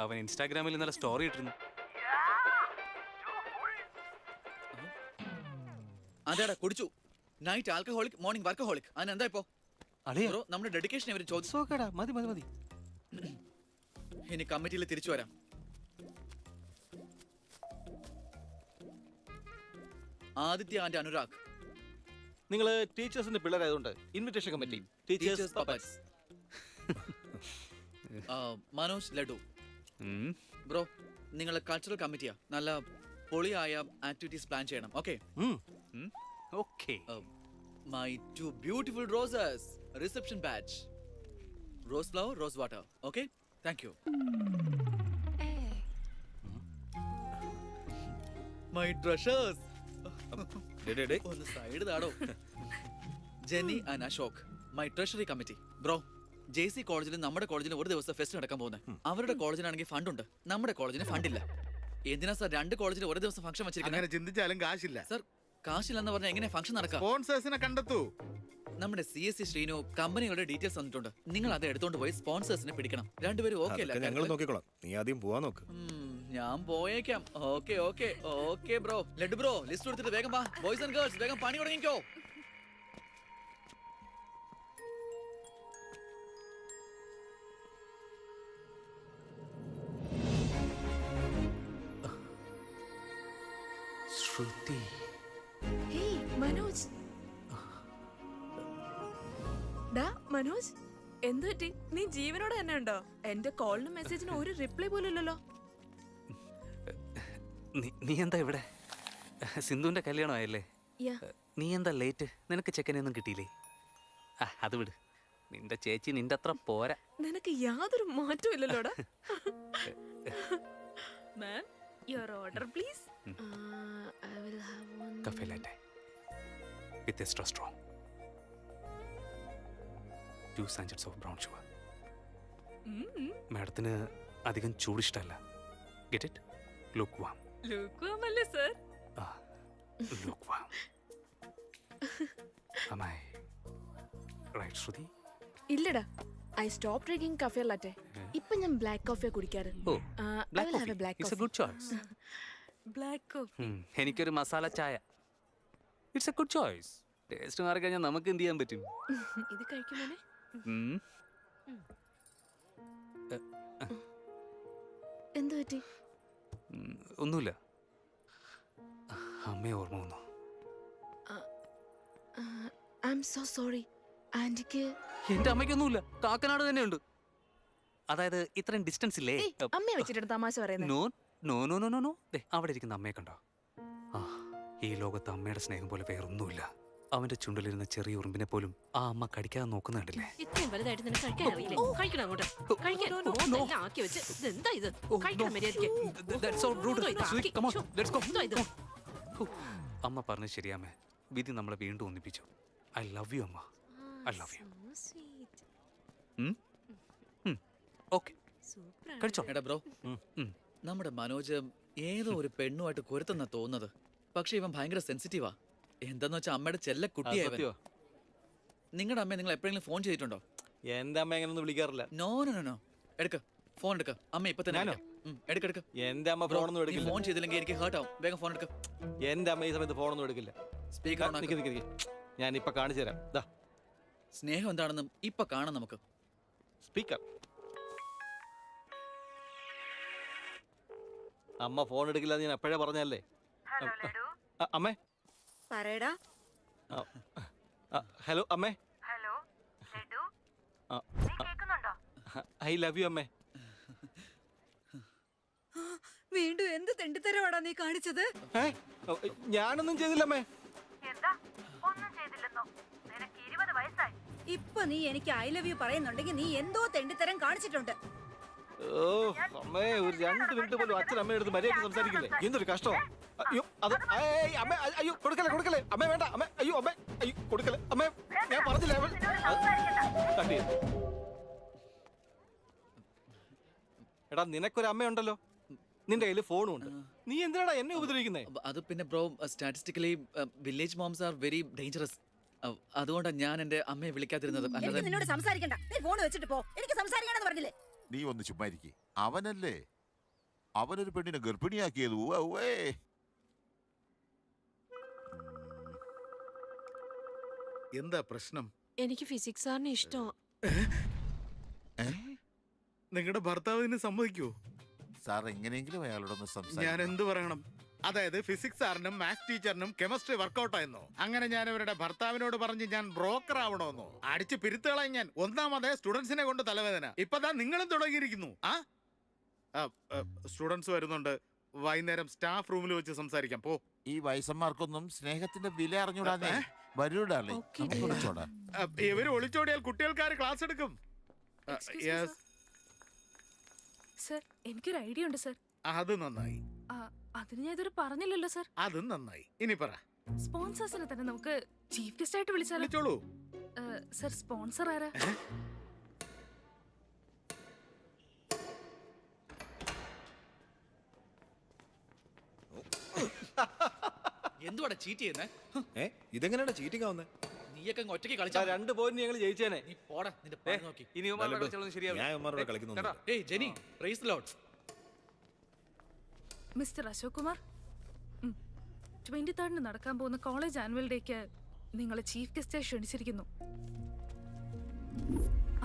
അവൻ ഇൻസ്റ്റാഗ്രാമിൽ ഇന്നലെ സ്റ്റോറി ഇട്ടിരുന്നു. അതെടാ, കുടിച്ചു. Night alcoholic, morning workaholic. അതിനെന്താ ഇപ്പോ? നമ്മുടെ ഡെഡിക്കേഷൻ ഇവർ ചോദിച്ചു. മതി മതി മതി. ഇനി കമ്മിറ്റിയിൽ തിരിച്ചു വരാം. ആദിത്യ ആൻഡ് അനുരാഗ്, നിങ്ങൾ ടീച്ചേഴ്സിന്റെ പിള്ളേരായതുകൊണ്ട് invitation committee teachers puppets. Manoj, laddu. Bro, നിങ്ങൾ കൾച്ചറൽ കമ്മിറ്റിയാ. നല്ല പൊളിയായ ആക്ടിവിറ്റീസ് പ്ലാൻ ചെയ്യണം. Okay okay. My 2 beautiful roses, reception batch, rose flower, rose water. Okay, thank you. My treasures. ഒന്ന് സൈഡ് താടോ. Jenny and Ashok, my treasury committee. Bro, JC കോളേജിലും നമ്മുടെ കോളേജിലും ഒരു ദിവസം ഫെസ്റ്റ് നടക്കാൻ പോകുന്നത്. അവരുടെ കോളേജിനാണെങ്കിൽ ഫണ്ട് ഉണ്ട്, നമ്മുടെ കോളേജിന് ഫണ്ടില്ല. എന്തിനാ സാർ 2 കോളേജിൽ ഒരു ദിവസം ഫംഗ്ഷൻ വെച്ചിരിക്കുന്നത്? അങ്ങനെ ചിന്തിച്ചാലും കാശില്ല. സാർ, കാശില്ലെന്ന് പറഞ്ഞാൽ എങ്ങനെ ഫംഗ്ഷൻ നടക്കാം? സ്പോൺസേഴ്സിനെ കണ്ടെത്തൂ. നമ്മുടെ CSC ശ്രീനു കമ്പനികളുടെ ഡീറ്റെയിൽസ് തന്നിട്ടുണ്ട്. നിങ്ങൾ അത് എടുത്തോണ്ട് പോയി സ്പോൺസേഴ്സിനെ പിടിക്കണം. രണ്ടുപേരും ഓക്കെ അല്ല? ഞങ്ങൾ നോക്കിക്കോളാം, നീ ആദ്യം പോവാൻ നോക്ക്. ഞാൻ പോയേക്കാം. Okay okay okay bro. Laddu bro, list എടുത്തിട്ട് വേഗം വാ. ബോയ്സ് ആൻഡ് ഗേൾസ്, വേഗം പണി തുടങ്ങിക്കോ. ശ്രുതി. ഹേയ് മനോജ്. ഡാ മനോജ്, എന്തു പറ്റി? നീ ജീവനോടെ തന്നെ ഉണ്ടോ? എന്റെ കോളിനും മെസ്സേജിനും ഒരു റിപ്ലൈ പോലും ഇല്ലല്ലോ. നീ എന്താ ഇവിടെ? സിന്ധുവിന്റെ കല്യാണമായല്ലേ? നീ എന്താ ലേറ്റ്? നിനക്ക് ചെക്കനെയൊന്നും കിട്ടിയില്ലേ? അത് വിട്, നിന്റെ ചേച്ചി നിന്റെ അത്ര പോരാ. നിനക്ക് യാതൊരു മാറ്റവും ഇല്ലല്ലോടാ. Ma'am, your order please. I will have one cafe latte with extra strong. 2 sachets of brown sugar. മാഡത്തിന് അധികം ചൂട് ഇഷ്ടമല്ല. Get it? Lukewarm. Lukewarm അല്ലേ സർ? Lukewarm. Am I right, ശ്രുതി? ഇല്ലടാ, I stopped drinking cafe latte. ഇപ്പൊ ഞാൻ ബ്ലാക്ക് കോഫിയാ കുടിക്കാറ്. Black coffee. It's a good choice. Black coffee. Masala മസാല ചായ. It's a good choice. Taste മാറി കഴിഞ്ഞാൽ നമുക്ക് എന്ത് ചെയ്യാൻ പറ്റും? ഇത് കഴിക്കുമോനെ? എന്തു പറ്റി? ഒന്നുമില്ല. അമ്മയെ ഓർമ്മ വന്നു. I am so sorry. ആന്റിക്ക് എന്റെ അമ്മയ്ക്കൊന്നുമില്ല, കാക്കനാട് തന്നെയുണ്ട്. അതായത് ഇത്രയും ഡിസ്റ്റൻസ് ഇല്ലേ? അമ്മയെ വെച്ചിട്ട് തമാശ പറയുന്നത്? No no no no no no. അവിടെ ഇരിക്കുന്ന അമ്മയെ കണ്ടോ? ഈ ലോകത്ത് അമ്മയുടെ സ്നേഹം പോലെ വേറൊന്നുമില്ല. അവന്റെ ചുണ്ടിലിരുന്ന ചെറിയ ഉറുമ്പിനെ പോലും ആ അമ്മ കടിക്കാതെ നോക്കുന്നുണ്ടല്ലേ? ഇത്രയും വലുതായിട്ട് നിനക്ക് കഴിക്കാൻ അറിയില്ലേ? കഴിക്കണം അങ്ങോട്ട്. കഴിക്കാൻ ആക്കി വെച്ച് ഇതെന്താ ഇത്? കഴിക്കണം മര്യാദയ്ക്ക്. അമ്മ പറഞ്ഞത് ശരിയാമേ. വിധി നമ്മളെ വീണ്ടും ഒന്നിപ്പിച്ചു. ഐ ലവ് യു അമ്മ. I love U. ഓക്കെ, കഴിച്ചോ. എടാ ബ്രോ, നമ്മുടെ മനോജ് ഏതോ ഒരു പെണ്ണുമായിട്ട് കുരുത്തെന്നാ തോന്നുന്നത്. പക്ഷെ ഇവൻ ഭയങ്കര സെൻസിറ്റീവാ. എന്താന്ന് വെച്ചാൽ അമ്മയുടെ ചെല്ല കുട്ടിയായി. നിങ്ങളുടെ അമ്മയെ നിങ്ങൾ എപ്പോഴെങ്കിലും ഫോൺ ചെയ്തിട്ടുണ്ടോ? എന്റെ അമ്മ എങ്ങനെയൊന്നും വിളിക്കാറില്ല. No no no no. എടുക്ക, ഫോൺ എടുക്ക. അമ്മ ഇപ്പൊ തന്നെ എടുക്ക. എന്റെ അമ്മ ഫോണൊന്നും എടുക്കില്ല. ഫോൺ ചെയ്തില്ലെങ്കിൽ എനിക്ക് ഹേർട്ട് ആവും. വേഗം ഫോൺ എടുക്ക. എന്റെ അമ്മ ഈ സമയത്ത് ഫോണൊന്നും എടുക്കില്ല. സ്പീക്കർ ഞാൻ ഇപ്പൊ കാണിച്ചു തരാം. സ്നേഹം എന്താണെന്നും ഇപ്പൊ കാണാം നമുക്ക്. സ്പീക്കർ. അമ്മ ഫോൺ എടുക്കില്ല, ഞാൻ എപ്പോഴേ പറഞ്ഞല്ലേ. അമ്മേ പറയടാ. ഹലോ അമ്മേ. Hello laddu, I love U അമ്മേ. വീണ്ടും എന്ത് തെണ്ടിത്തരവാടാ നീ കാണിച്ചത്? ഞാനൊന്നും ചെയ്തില്ല അമ്മേ. ഇപ്പൊ നീ എനിക്ക് ഐ ലവ് യു പറയുന്നുണ്ടെങ്കിൽ നീ എന്തോ തെണ്ടിത്തരം കാണിച്ചിട്ടുണ്ട്. ഓ അമ്മേ, ഒരു 2 മിനിറ്റ് പോലും അച്ഛൻ അമ്മയുടെ അടുത്ത് മര്യാദ സംസാരിക്കില്ലേ? എന്തൊരു കഷ്ടം. അയ്യോ അത് അമ്മ, അയ്യോ കൊടുക്കല്ലേ അമ്മേ, വേണ്ട അമ്മേ, അയ്യോ അമ്മേ, അയ്യോ കൊടുക്കല്ലേ അമ്മേ, ഞാൻ പറഞ്ഞില്ലേ. എടാ, നിനക്കൊരു അമ്മയുണ്ടല്ലോ, നിന്റെ കയ്യിൽ ഫോണും ഉണ്ട്. നീ എന്തിനാടാ എന്നെ ഉപദ്രവിക്കുന്നേ? അത് പിന്നെ bro, statistically village moms are very dangerous. അതുകൊണ്ടാണ് ഞാൻ എന്റെ അമ്മയെ വിളിക്കാതിരുന്നത്. നിന്നോട് സംസാരിക്കണ്ട, നീ ഫോൺ വെച്ചിട്ട് പോ. എനിക്ക് സംസാരിക്കണമെന്ന് പറഞ്ഞില്ലേ? നീ ഒന്ന് ചുമ്മാരിക്കേ. അവനല്ലേ അവനൊരു പെണ്ണിനെ ഗർഭിണിയാക്കിയത്. എന്താ പ്രശ്നം? എനിക്ക് ഫിസിക്സ് സാറിന് ഇഷ്ടമാണ്. നിങ്ങളുടെ ഭർത്താവിന് സമ്മതിക്കോ? സാർ എങ്ങനെയെങ്കിലും അയാളോടൊന്ന് ഞാൻ സംസാരിക്കണം. എന്ത് പറയണം? അതായത് ഫിസിക്സ് സാറിനും മാത്സ് ടീച്ചറിനും കെമിസ്ട്രി വർക്കൗട്ട് ആയെന്നോ? അങ്ങനെ ഞാൻ അവരുടെ ഭർത്താവിനോട് പറഞ്ഞ് ഞാൻ ബ്രോക്കർ ആവണമെന്നോ? അടിച്ച് പിരുത്തുകളായി ഞാൻ. ഒന്നാമതേ സ്റ്റുഡൻസിനെ കൊണ്ട് തലവേദന. ഇപ്പതാ നിങ്ങളും തുടങ്ങിയിരിക്കുന്നു. സ്റ്റുഡൻസ് വരുന്നുണ്ട്. വൈകുന്നേരം സ്റ്റാഫ് റൂമിൽ വെച്ച് സംസാരിക്കാം. പോ. ഈ വയസ്സന്മാർക്കൊന്നും സ്നേഹത്തിന്റെ വില അറിഞ്ഞൂടാന്നേ. വരൂടാളെ ഇവര് ഒളിച്ചോടിയാൽ കുട്ടികൾക്കാര് ക്ലാസ് എടുക്കും. സർ, എനിക്കൊരു ഐഡിയ ഉണ്ട് സർ. അത് നന്നായി. അതിന് ഞാൻ ഇതുവരെ പറഞ്ഞില്ലല്ലോ സർ. അതും നന്നായി. ഇനി പറ. സ്പോൺസേഴ്സിനെ തന്നെ നമുക്ക് ചീഫ് ഗസ്റ്റ് ആയിട്ട് വിളിച്ചാലോ? വിളിച്ചോളൂ. സർ, സ്പോൺസർ ആരാ? എന്തുവാടാ ചീറ്റ് ചെയ്യുന്നേ? ഇതെങ്ങനെയാണ് ചീറ്റിംഗ് ആവുന്നത്? നീയൊക്കെ ഒറ്റയ്ക്ക് കളിച്ചാ 2 പോയിന്റ് ഞങ്ങൾ ജയിച്ചേനെ. നീ പോടാ, നിന്റെ പണി നോക്കി. ഇനി ഇവന്മാരുടെ കളിച്ചാലൊന്നും ശരിയാവില്ല. ഞാൻ ഇവന്മാരോട് കളിക്കുന്നു. ഏയ് Jenny, praise lord. Mister Ashok Kumar, 23rd നടക്കാൻ പോകുന്ന കോളേജ് ആനുവൽ ഡേക്ക് നിങ്ങളെ ചീഫ് ഗസ്റ്റായി ക്ഷണിച്ചിരിക്കുന്നു.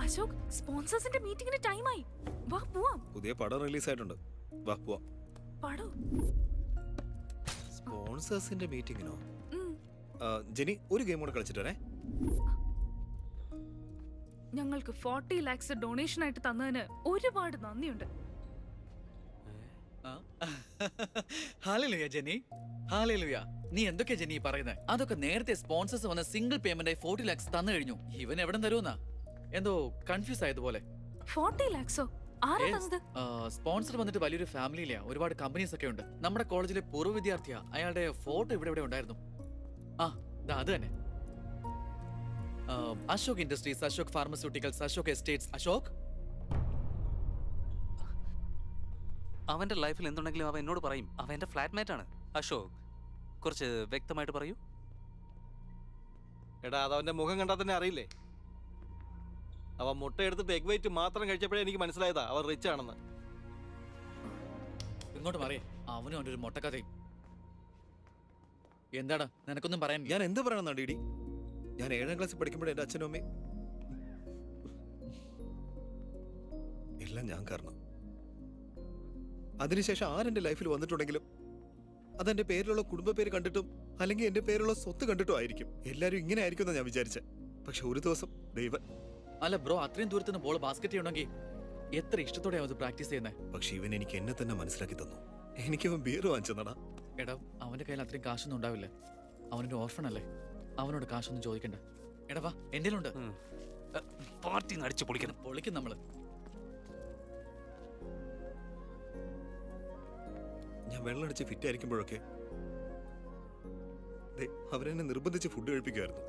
അശോക്, സ്പോൺസേഴ്സിന്റെ മീറ്റിംഗിന് ടൈമായി. വാ പോവാം. പുതിയ പടം റിലീസ് ആയിട്ടുണ്ട്. വാ പോവാം. പടോ? സ്പോൺസേഴ്സിന്റെ മീറ്റിംഗിനോ? ജെനി, ഒരു ഗെയിം കൂടെ കളിച്ചിട്ട് വരേ. ഞങ്ങൾക്ക് 40 lakhs ഡൊണേഷൻ ആയിട്ട് തന്നതിന് ഒരുപാട് നന്ദിയുണ്ട്. Hallelujah Jenny, hallelujah. നീ എന്തൊക്കെയാ ജെനി പറയുന്നത്? അതൊക്കെ നേരത്തെ സ്പോൺസേഴ്സ് വന്ന സിംഗിൾ പേയ്മെന്റ് ആയി 40 lakhs തന്നു കഴിഞ്ഞു. ഇവൻ എവിടെ തരുമെന്നാ? എന്തോ കൺഫ്യൂസ് ആയതുപോലെ. 40 lakhs? ആരാ തന്നത്? സ്പോൺസർ വന്നിട്ട് വലിയൊരു ഫാമിലിയിലാ. ഒരുപാട് കമ്പനീസ് ഒക്കെ ഉണ്ട്. നമ്മുടെ കോളേജിലെ പൂർവ്വ വിദ്യാർത്ഥിയാ. അയാളുടെ ഫോട്ടോ ഇവിടെ ഉണ്ടായിരുന്നു. അത് തന്നെ. Ashok industries, Ashok pharmaceuticals, Ashok estates. Ashok, അവന്റെ ലൈഫിൽ എന്തുണ്ടെങ്കിലും അവൻ എന്നോട് പറയും. അവൻ എന്റെ ഫ്ലാറ്റ്മേറ്റ് ആണ്. അശോക്, കുറച്ച് വ്യക്തമായിട്ട് പറയൂ. എടാ, അതവന്റെ മുഖം കണ്ടാൽ തന്നെ അറിയില്ലേ? അവൻ മുട്ട എടുത്തിട്ട് എഗ് വൈറ്റ് മാത്രം കഴിച്ചപ്പോഴേ എനിക്ക് മനസ്സിലായതാ അവൻ റിച്ച് ആണെന്ന്. ഇങ്ങോട്ട് പറയേ. അവനും അവൻ്റെ ഒരു മുട്ടക്കഥയും. എന്താടാ, നിനക്കൊന്നും പറയാൻ? ഞാൻ എന്ത് പറയണം ഡീഡി? ഞാൻ 7ാം ക്ലാസ്സിൽ പഠിക്കുമ്പോഴേ എൻ്റെ അച്ഛനും അമ്മയും എല്ലാം ഞാൻ കാരണം. അതിനുശേഷം ആരെന്റെ ലൈഫിൽ വന്നിട്ടുണ്ടെങ്കിലും അതെന്റെ പേരിലുള്ള കുടുംബ പേര് കണ്ടിട്ടും അല്ലെങ്കിൽ എന്റെ പേരുള്ള സ്വത്ത് കണ്ടിട്ടും ആയിരിക്കും. എല്ലാരും ഇങ്ങനെ ആയിരിക്കും ഞാൻ വിചാരിച്ചത്. പക്ഷെ ഒരു ദിവസം ദൈവം. അല്ല ബ്രോ, അത്രയും ദൂരത്തുനിന്ന് ബോൾ ബാസ്കറ്റ് ചെയ്യണമെങ്കിൽ എത്ര ഇഷ്ടത്തോടെ അത് പ്രാക്ടീസ് ചെയ്യുന്നത്. പക്ഷെ ഇവൻ എനിക്ക് എന്നെ തന്നെ മനസ്സിലാക്കി തന്നു. എനിക്കവൻ ബിയർ വാങ്ങിച്ചെന്നടാ. എടാ, അവന്റെ കയ്യിൽ അത്രയും കാശൊന്നും ഉണ്ടാവില്ല. അവനൊരു ഓർഫൺ അല്ലേ. അവനോട് കാശൊന്നും ചോദിക്കണ്ട. എടാ വാ, എന്റെ ഉണ്ട്. പാർട്ടി അടിച്ചു പൊളിക്കും നമ്മള്. ഞാൻ വെള്ളമടിച്ച് ഫിറ്റ് ആയിരിക്കുമ്പോഴൊക്കെ അവരെന്നെ നിർബന്ധിച്ച് ഫുഡ് കഴിപ്പിക്കുമായിരുന്നു.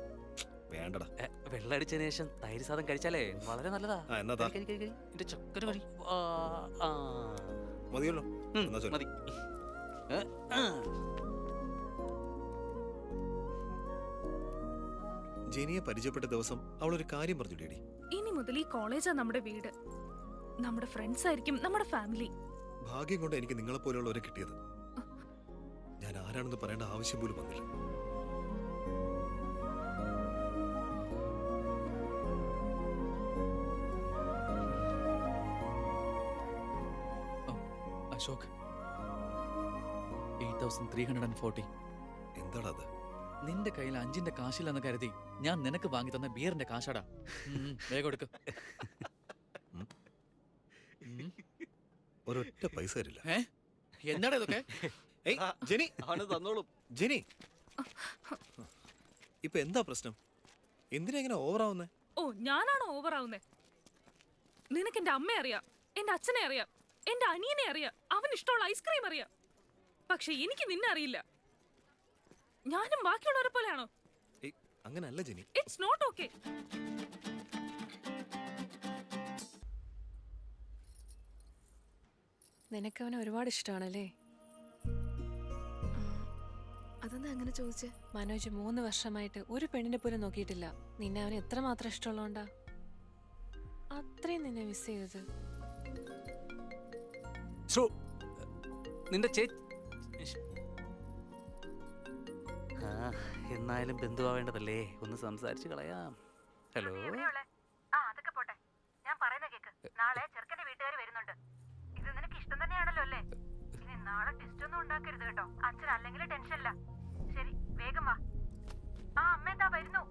വേണ്ടടാ. വെള്ളമടിച്ചതിന് ശേഷം തൈര് സാധം കഴിച്ചാലേ വളരെ നല്ലതാ. എന്നതാ എന്റെ ചക്കര കഴി. മതിയല്ലോ. മതി. ജെനിയെ പരിചയപ്പെട്ട ദിവസം അവളൊരു കാര്യം പറഞ്ഞു ഡേഡി. ഇനി മുതൽ ഈ കോളേജാ നമ്മുടെ വീട്. നമ്മുടെ ഫ്രണ്ട്സ് ആയിരിക്കും നമ്മുടെ ഫാമിലി. ഭാഗ്യം കൊണ്ട് എനിക്ക് നിങ്ങളെ പോലെയുള്ളവരെ കിട്ടിയത്. ഞാൻ ആരാണെന്ന് പറയേണ്ട ആവശ്യം പോലും വന്നില്ല. അശോക്, 8340. എന്താടാ അത്? നിന്റെ കയ്യിൽ 5ന്റെ കാശില്ലെന്ന് കരുതി ഞാൻ നിനക്ക് വാങ്ങി തന്ന ബിയറിന്റെ കാശാടാ. വേഗം എടുക്ക്. ഒരൊറ്റ പൈസ തരില്ല. എന്താടാ ഇതൊക്കെ? ജെനി, അവന് തന്നോളും. ജെനി, ഇപ്പൊ എന്താ പ്രശ്നം? എന്തിനാ ഇങ്ങനെ ഓവറാവുന്നേ? ഓ, ഞാനാണോ ഓവറാവുന്നേ? നിനക്ക് എന്റെ അമ്മയെ അറിയാം, എന്റെ അച്ഛനെ അറിയാം, എന്റെ അനിയനെ അറിയാം, അവന് ഇഷ്ടമുള്ള ഐസ്ക്രീം അറിയാം. പക്ഷെ എനിക്ക് നിന്നെ അറിയില്ല. ഞാനും ബാക്കിയുള്ളവരെ പോലെയാണോ? അങ്ങനല്ല ജെനി. It's not okay. നിനക്ക് അവനെ ഒരുപാട് ഇഷ്ടമാണല്ലേ? അതെന്താ അങ്ങനെ ചോദിച്ചേ? മനോജ് 3 വർഷമായിട്ട് ഒരു പെണ്ണിനെ പോലും നോക്കിയിട്ടില്ല. നിന്നെ അവന് എത്രമാത്രം ഇഷ്ടമുള്ളതുകൊണ്ടാ അത്രയും നിന്നെ മിസ് ചെയ്തത്. നിന്റെ എന്നായാലും ബന്ധുവാവേണ്ടതല്ലേ, ഒന്ന് സംസാരിച്ച് കളയാം. ഹലോ. അതൊക്കെ പോട്ടെ, ഞാൻ പറയുന്ന കേക്ക്. നാളെ ചെറുക്കന്റെ വീട്ടുകാർ നാളെ ടെസ്റ്റ് ഒന്നും ഉണ്ടാക്കരുത് കേട്ടോ. അച്ഛൻ അല്ലെങ്കിൽ ടെൻഷനില്ല. ശരി, വേഗം വാ. ആ അമ്മ എന്താ വരുന്നു.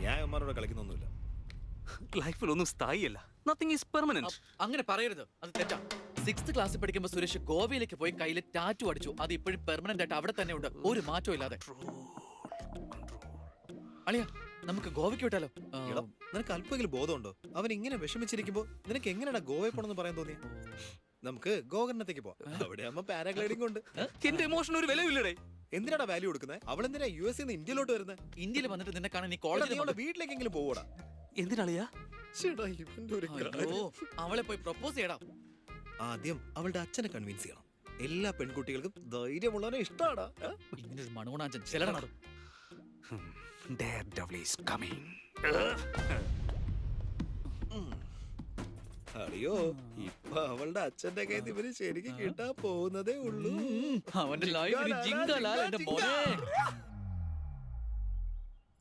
ഞാൻ അമ്മമാരോട് കളിക്കുന്നൊന്നുമില്ല. ലൈഫിലൊന്നും സ്ഥായിയല്ല. Nothing is permanent. അങ്ങനെ പറയരുത്, അത് തെറ്റാ. 6th ക്ലാസ്സിൽ പഠിക്കുമ്പോൾ സുരേഷ് ഗോവയിലേക്ക് പോയി കയ്യിൽ ടാറ്റു അടിച്ചു. അത് ഇപ്പോഴും പെർമനന്റ് ആയിട്ട് അവിടെ തന്നെ ഉണ്ട്, ഒരു മാറ്റവും ഇല്ലാതെ. അളിയ, നമുക്ക് ഗോവയ്ക്ക് വിട്ടാലോ? എടാ, നിനക്ക് അല്പമെങ്കിലും ബോധമുണ്ടോ? അവൻ ഇങ്ങനെ വിഷമിച്ചിരിക്കുമ്പോ നിനക്ക് എങ്ങനെയാ ഗോവയിൽ പോണെന്ന് പറയാൻ തോന്നിയ? നമുക്ക് ഗോകർണത്തേക്ക് പോവാം. അവിടെ ആവുമ്പോ പാരാഗ്ലൈഡിംഗ് ഉണ്ട്. എന്റെ ഇമോഷൻ ഒരു വിലയില്ലടേ. എന്തിനാടാ വാല്യൂ കൊടുക്കുന്നത്? അവൾ എന്തിനാ US ന്ന് ഇന്ത്യയിലോട്ട് വരുന്നത്? ഇന്ത്യയിൽ വന്നിട്ട് നിന്നെ കാണാൻ നീ എടാ, കോളേജിൽ നീ അവളുടെ വീട്ടിലേക്കെങ്കിലും പോവൂടാ. എന്തിനാളിയാ? ശ്ശെടാ, ഇവന്റെ ഒരു കാര്യം. അവളെ പോയി പ്രപ്പോസ് ചെയ്യടാ. ആദ്യം അവളുടെ അച്ഛനെ കൺവിൻസ് ചെയ്യണം. എല്ലാ പെൺകുട്ടികൾക്കും ധൈര്യമുള്ളവനെ ഇഷ്ടാടാ. ഇങ്ങനെ ഒരു മണോണാഞ്ചൻ ചിലടനാടും. അറിയോ, ഇപ്പൊ അവളുടെ അച്ഛന്റെ കയ്യിൽ ഇവര് ശരിക്കും കിട്ടാൻ പോകുന്നതേ ഉള്ളൂ. അവന്റെ ലൈഫ് ജിങ്കലാൽ എന്റെ മോനെ.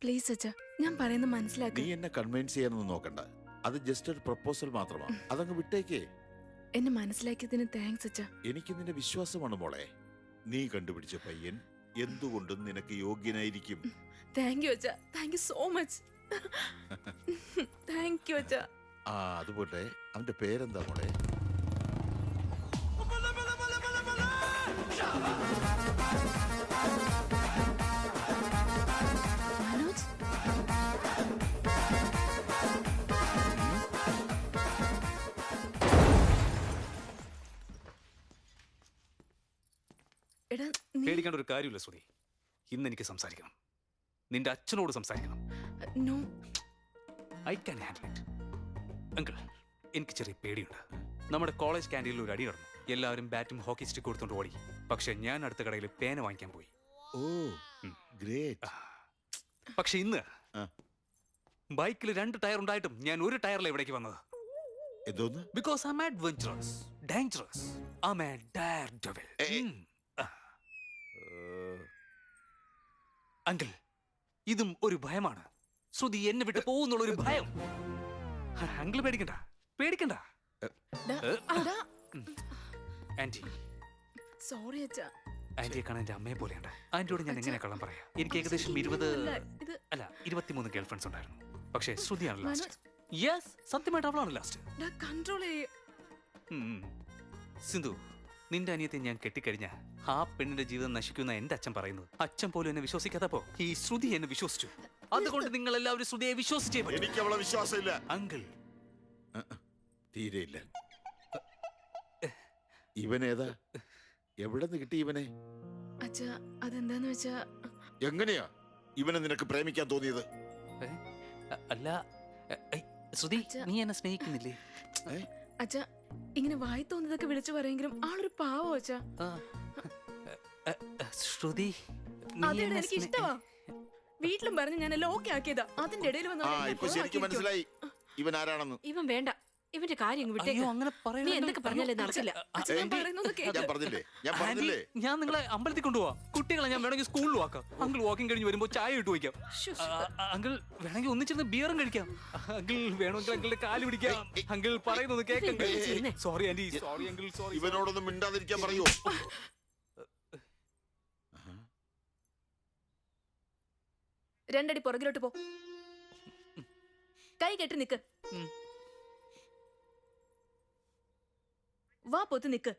പ്ലീസ് അച്ഛാ, ഞാൻ പറയുന്നത് നീ മനസ്സിലാക്കി. എന്നെ കൺവിൻസ് ചെയ്യാനൊന്നും നോക്കണ്ട. അത് ജസ്റ്റ് ഒരു പ്രപ്പോസൽ മാത്രമാണ്. അതങ്ങ് വിട്ടേക്കേ. എന്നെ മനസ്സിലാക്കിയതിന് താങ്ക്സ് അച്ഛാ. എനിക്ക് നിന്റെ വിശ്വാസമാണ് മോളെ. നീ കണ്ടുപിടിച്ച പയ്യൻ എന്തുകൊണ്ടും നിനക്ക് യോഗ്യനായിരിക്കും. താങ്ക് യു അച്ഛാ, thank you so much. Thank you അച്ഛാ. ആ അതുപോലെ അവന്റെ പേരെന്താ മോളെ? മനോജ്. എടാ, പേടിക്കേണ്ട ഒരു കാര്യമില്ല ശ്രുതി. ഇന്ന് എനിക്ക് സംസാരിക്കണം. നിന്റെ അച്ഛനോട് സംസാരിക്കണം. No. I can handle it. Uncle, എനിക്ക് ചെറിയ പേടിയുണ്ട്. നമ്മുടെ കോളേജ് ക്യാൻറ്റീനിൽ ഒരു അടി നടന്നു. എല്ലാവരും ബാറ്റും ഹോക്കി സ്റ്റിക്ക് കൊടുത്തോണ്ട് ഓടി. പക്ഷെ ഞാൻ അടുത്ത കടയിൽ പേന വാങ്ങിക്കാൻ പോയി. ഓ ഗ്രേറ്റ്. പക്ഷെ ഇന്ന് ബൈക്കിൽ 2 ടയർ ഉണ്ടായിട്ടും ഞാൻ ഒരു ടയറിൽ ഇവിടേക്ക് വന്നത്. എന്തോന്ന്? Because I am adventurous, dangerous, I am a daredevil. Uncle, ഇതും ഒരു ഭയമാണ്. ശ്രുതി എന്നെ വിട്ട് പോകുന്നുള്ള ഒരു ഭയം. അങ്കിൾ പേടിക്കണ്ട, പേടിക്കണ്ട. ആന്റി, സോറി അച്ഛാ. ആന്റിയെ കാണാൻ എന്റെ അമ്മയെ പോലെയുണ്ട്. ആന്റിയോട് ഞാൻ എങ്ങനെ കള്ളം പറയാ? എനിക്ക് ഏകദേശം 23 ഗേൾ ഫ്രണ്ട്സ് ഉണ്ടായിരുന്നു. പക്ഷേ ശ്രുതിയാണ് ലാസ്റ്റ്. യെസ്, സത്യമായിട്ട് അവളാണ് ലാസ്റ്റ്. കൺട്രോൾ ചെയ്യ്. സിന്ധു, നിന്റെ അനിയത്തെ ഞാൻ കെട്ടിക്കഴിഞ്ഞ ആ പെണ്ണിന്റെ ജീവിതം നശിക്കുന്ന എന്റെ അച്ഛൻ പറയുന്നത്. അച്ഛൻ പോലും എന്നെ വിശ്വസിക്കാത്തപ്പോ ഈ ശ്രുതി എന്നെ വിശ്വസിച്ചു. അതുകൊണ്ട് നിങ്ങൾ എല്ലാവരും ശ്രുതിയെ വിശ്വസിച്ചേ പറ്റൂ. എനിക്ക് അവളെ വിശ്വാസമില്ല അങ്കിൾ. തീരെയില്ല. ഇവനേതാ? എവിടെ നിന്ന് കിട്ടി ഇവനെ? അച്ഛാ, അതെന്താന്ന് വെച്ചാ എങ്ങനെയാ ഇവനെ നിനക്ക് പ്രേമിക്കാൻ തോന്നിയത്? അല്ല ശ്രുതി, നീ എന്നെ സ്നേഹിക്കുന്നില്ലേ? അച്ഛാ, ഇങ്ങനെ വായി തോന്നിയതൊക്കെ വിളിച്ചു പറയെങ്കിലും ആളൊരു പാവോ അച്ഛാ. ശ്രുതി, എനിക്ക് ഇഷ്ടമാ. വീട്ടിലും പറഞ്ഞ് ഞാൻ എല്ലാം ഓക്കെ ആക്കിയതാ. അതിന്റെ ഇടയിൽ ഇപ്പൊ ശരിക്കും മനസ്സിലായി ഇവൻ ആരാണെന്ന്. ഇവൻ വേണ്ട, ഇവന്റെ കാര്യം വിട്ടേക്ക്. നീ എന്തൊക്കെ പറഞ്ഞാലേ നടക്കില്ല. ഞാൻ നിങ്ങളെ അമ്പലത്തിൽ കൊണ്ടുപോവാ. കുട്ടികളെ ഞാൻ വേണമെങ്കിൽ സ്കൂളിൽ ആക്കാം. അങ്കിൾ വാക്കിംഗ് കഴിഞ്ഞ് വരുമ്പോ ചായ ഇട്ട് വയ്ക്കാം. അങ്കിൾ വേണമെങ്കിൽ ഒന്നിച്ചിരുന്ന് ബിയറും കഴിക്കാം. അങ്കിൾ വേണമെങ്കിൽ അങ്കിളുടെ കാല് പിടിക്കാം. അങ്കിൾ പറയുന്നത് കേൾക്കാം. Sorry aunty, sorry uncle, sorry. ഇവനോടൊന്നും മിണ്ടാതിരിക്കാൻ പറയൂ. 2 അടി പുറകിലോട്ട് പോ. കൈ കെട്ടി നിക്ക്. വാ പൊത്ത് നിക്ക്.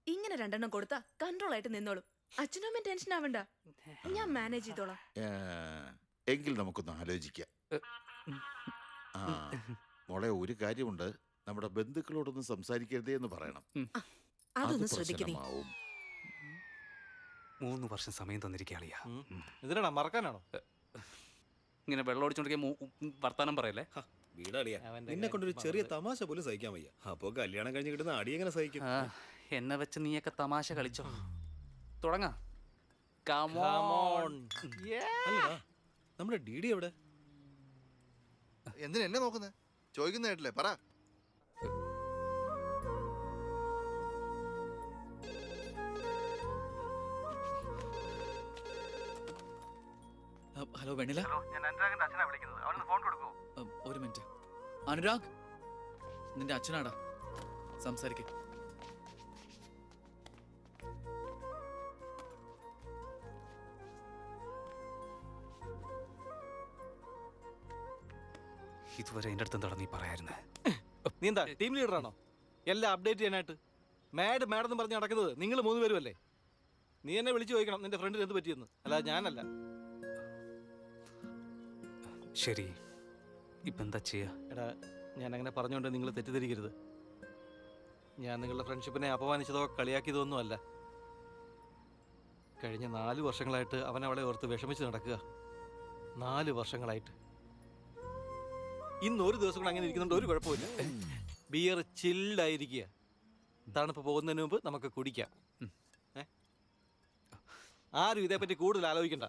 ഇങ്ങനെ 2 എണ്ണം കൊടുത്താ കൺട്രോൾ ആയിട്ട് നിന്നോളും. അച്ഛനും ടെൻഷൻ ആവണ്ട, ഞാൻ മാനേജ് ചെയ്തോളാം. എങ്കിൽ നമുക്കൊന്ന് ആലോചിക്കാം. മോളെ, ഒരു കാര്യമുണ്ട്. നമ്മുടെ ബന്ധുക്കളോടൊന്നും സംസാരിക്കരുതേ എന്ന് പറയണം. അതൊന്ന് ശ്രദ്ധിക്കണേ. 3 വർഷം സമയം തന്നിരിക്കുകയാളിയാ. ഇതിനാണോ മറക്കാനാണോ? ഇങ്ങനെ വെള്ളം ഓടിച്ചോണ്ടിരിക്കാൻ വർത്താനം പറയല്ലേ? വീടളിയാ, നിന്നെ കൊണ്ടൊരു ചെറിയ തമാശ പോലും സഹിക്കാൻ വയ്യ. അപ്പൊ കല്യാണം കഴിഞ്ഞ് കിട്ടുന്ന അടി എങ്ങനെ സഹിക്കും? എന്നെ വെച്ച് നീയൊക്കെ തമാശ കളിച്ചോ. തുടങ്ങാം. നമ്മുടെ DD എവിടെ? എന്തിനാ എന്നെ നോക്കുന്നത്? ചോദിക്കുന്ന കേട്ടില്ലേ, പറ. ഹലോ വെണ്ണില. ഞാൻ അനുരാഗിന്റെ അച്ഛനാ വിളിക്കുന്നത്. അവനൊന്ന് ഫോൺ കൊടുക്കൂ. ഒരു മിനിറ്റ്. അനുരാഗ്, നിന്റെ അച്ഛനാടാ, സംസാരിക്കേ. ഇതുവരെ എൻ്റെ അടുത്ത് എന്താണ് നീ പറയായിരുന്നേ? നീ എന്താ ടീം ലീഡറാണോ? എല്ലാം അപ്ഡേറ്റ് ചെയ്യാനായിട്ട് മാഡം പറഞ്ഞ് നടക്കുന്നത് നിങ്ങൾ 3 പേരും അല്ലേ? നീ എന്നെ വിളിച്ചു ചോദിക്കണം നിന്റെ ഫ്രണ്ടിന് എന്ത് പറ്റിയെന്ന്, അല്ലാതെ ഞാനല്ല. ശരി, ഇപ്പം എന്താ ചെയ്യാ? എടാ, ഞാൻ അങ്ങനെ പറഞ്ഞുകൊണ്ട് നിങ്ങൾ തെറ്റിദ്ധരിക്കരുത്. ഞാൻ നിങ്ങളുടെ ഫ്രണ്ട്ഷിപ്പിനെ അപമാനിച്ചതോ കളിയാക്കിയതോ ഒന്നും അല്ല. കഴിഞ്ഞ 4 വർഷങ്ങളായിട്ട് അവൻ അവളെ ഓർത്ത് വിഷമിച്ച് നടക്കുക. 4 വർഷങ്ങളായിട്ട്. ഇന്ന് ഒരു ദിവസം കൂടെ അങ്ങനെ ഇരിക്കുന്നുണ്ട്, ഒരു കുഴപ്പമില്ല. ബിയർ ചില്ലായിരിക്കുക. തണുപ്പ് പോകുന്നതിന് മുമ്പ് നമുക്ക് കുടിക്കാം. ആരും ഇതേപ്പറ്റി കൂടുതൽ ആലോചിക്കണ്ട.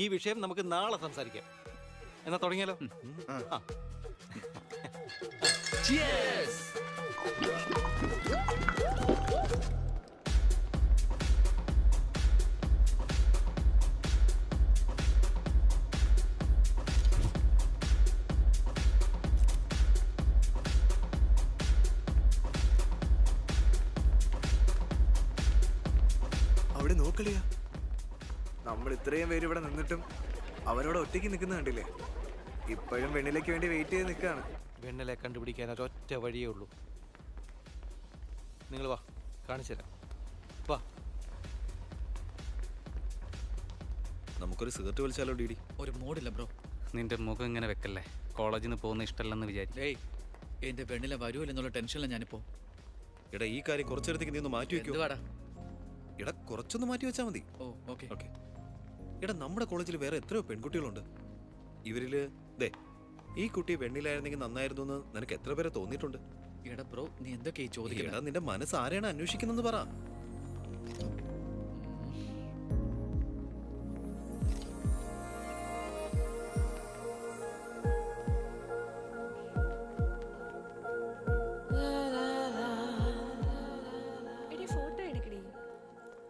ഈ വിഷയം നമുക്ക് നാളെ സംസാരിക്കാം. എന്നാ തുടങ്ങിയാലോ? അവിടെ നോക്കളിയാ, നമ്മൾ ഇത്രയും പേര് ഇവിടെ നിന്നിട്ടും അവനോട് ഒറ്റയ്ക്ക് നിൽക്കുന്ന കണ്ടില്ലേ? ഇപ്പോഴും വെണ്ണിലേക്ക് വേണ്ടി വെയിറ്റ് ചെയ്ത് നിൽക്കുകയാണ്. വെണ്ണിലെ കണ്ടുപിടിക്കാൻ ഒരൊറ്റ വഴിയേ ഉള്ളൂ. നിങ്ങൾ വാ, കാണിച്ചു തരാം. വാ. നമുക്കൊരു സിഗരറ്റ് വലിച്ചാലോ ഡീഡി? ഒരു മൂടില്ല ബ്രോ. നിന്റെ മുഖം ഇങ്ങനെ വെക്കല്ലേ. കോളേജിൽ നിന്ന് പോകുന്ന ഇഷ്ടമല്ലെന്ന് വിചാരിച്ചു. ഏയ്, എന്റെ വെണ്ണില വരുമല്ലെന്നുള്ള ടെൻഷനിലാണ് ഞാനിപ്പോ. എടാ, ഈ കാര്യം കുറച്ചേരത്തേക്ക് നീ ഒന്ന് മാറ്റി വെക്കോ. എന്തുവാടാ? എടാ, കുറച്ചൊന്ന് മാറ്റി വെച്ചാൽ മതി. ഓ, ഓക്കെ. ഓക്കെ. എടാ, നമ്മുടെ കോളേജിൽ വേറെ എത്രയോ പെൺകുട്ടികളുണ്ട്. ഇവരില് ദേ ഈ കുട്ടി വെണ്ണിലായിരുന്നെങ്കിൽ നന്നായിരുന്നു എന്ന് നിനക്ക് എത്ര പേരെ തോന്നിയിട്ടുണ്ട്? എടാ ബ്രോ, നീ എന്തൊക്കെയാ ചോദിക്കടാ? എടാ, നിന്റെ മനസ്സ് ആരെയാണ് അന്വേഷിക്കുന്നത് പറ.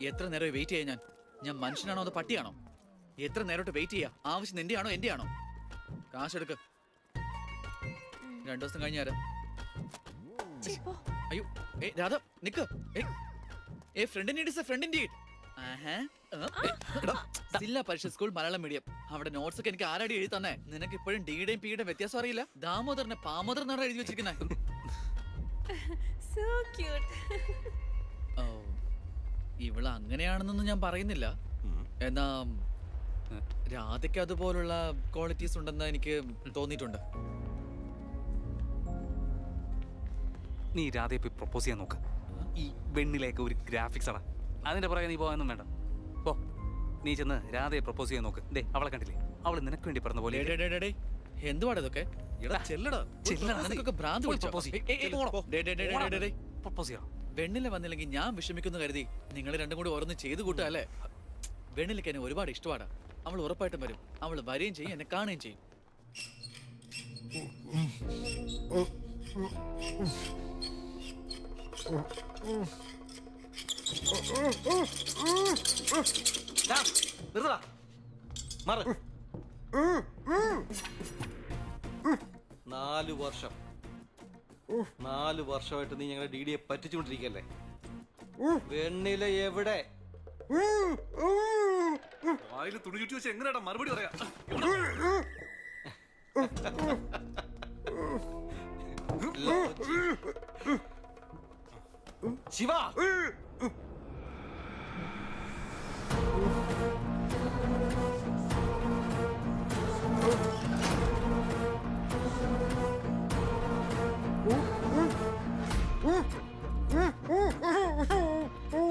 എത്ര നേരം വെയിറ്റ് ചെയ്യാൻ ഞാൻ മനുഷ്യനാണോ അതോ പട്ടിയാണോ? എത്ര നേരോട്ട് വെയിറ്റ് ചെയ്യാ? ആവശ്യം നിന്റെ ആണോ എന്റെ ആണോ? കാശെടുക്ക്. 2 ദിവസം കഴിഞ്ഞ ആരാ? അയ്യോ, രാധ നിക്ക്. ഫ്രണ്ട് ജില്ലാ പരിഷത്ത് സ്കൂൾ മലയാളം മീഡിയം. അവിടെ നോട്ട്സ് ഒക്കെ എനിക്ക് ആരാടി എഴുതി തന്നെ? നിനക്ക് ഇപ്പോഴും ഡിയുടെയും പിയുടെയും വ്യത്യാസം അറിയില്ല? ദാമോദരനെ പാമോദരൻ എന്നാണ് എഴുതി വെച്ചിരിക്കുന്നത്. ഇവള് അങ്ങനെയാണെന്നൊന്നും ഞാൻ പറയുന്നില്ല. എന്നാ രാധയ്ക്ക് അതുപോലുള്ള ക്വാളിറ്റീസ് ഉണ്ടെന്ന് എനിക്ക് തോന്നിയിട്ടുണ്ട്. നീ രാധയെ പോയി പ്രപ്പോസ് ചെയ്യാൻ നോക്ക്. ഈ വെണ്ണിലേക്ക് ഒരു ഗ്രാഫിക്സ് ആണ്, അതിന്റെ പുറകെ നീ പോകാനൊന്നും വേണ്ട. പോ, നീ ചെന്ന് രാധയെ പ്രപ്പോസ് ചെയ്യാൻ നോക്ക്. ദേ, അവളെ കണ്ടില്ലേ? അവള് നിനക്ക് വേണ്ടി പറഞ്ഞ പോലെ. എന്തുവാണ് ഇതൊക്കെ? വെണ്ണില വന്നില്ലെങ്കിൽ ഞാൻ വിഷമിക്കുന്നു കരുതി നിങ്ങൾ രണ്ടും കൂടി ഓരോന്ന് ചെയ്തു കൂട്ടുക അല്ലേ? വെണ്ണിലേക്ക് എന്നെ ഒരുപാട് ഇഷ്ടമാണ്. അവൾ ഉറപ്പായിട്ടും വരും. അവൾ വരികയും ചെയ്യും, എന്നെ കാണുകയും ചെയ്യും. നാല് വർഷമായിട്ട് നീ ഞങ്ങളെ ഡിഡിയെ പറ്റിച്ചുകൊണ്ടിരിക്കല്ലേ? വെണ്ണില എവിടെ? വായില് തുണി ചുറ്റി വെച്ച് എങ്ങനെയാ മറുപടി പറയാ? ശിവ,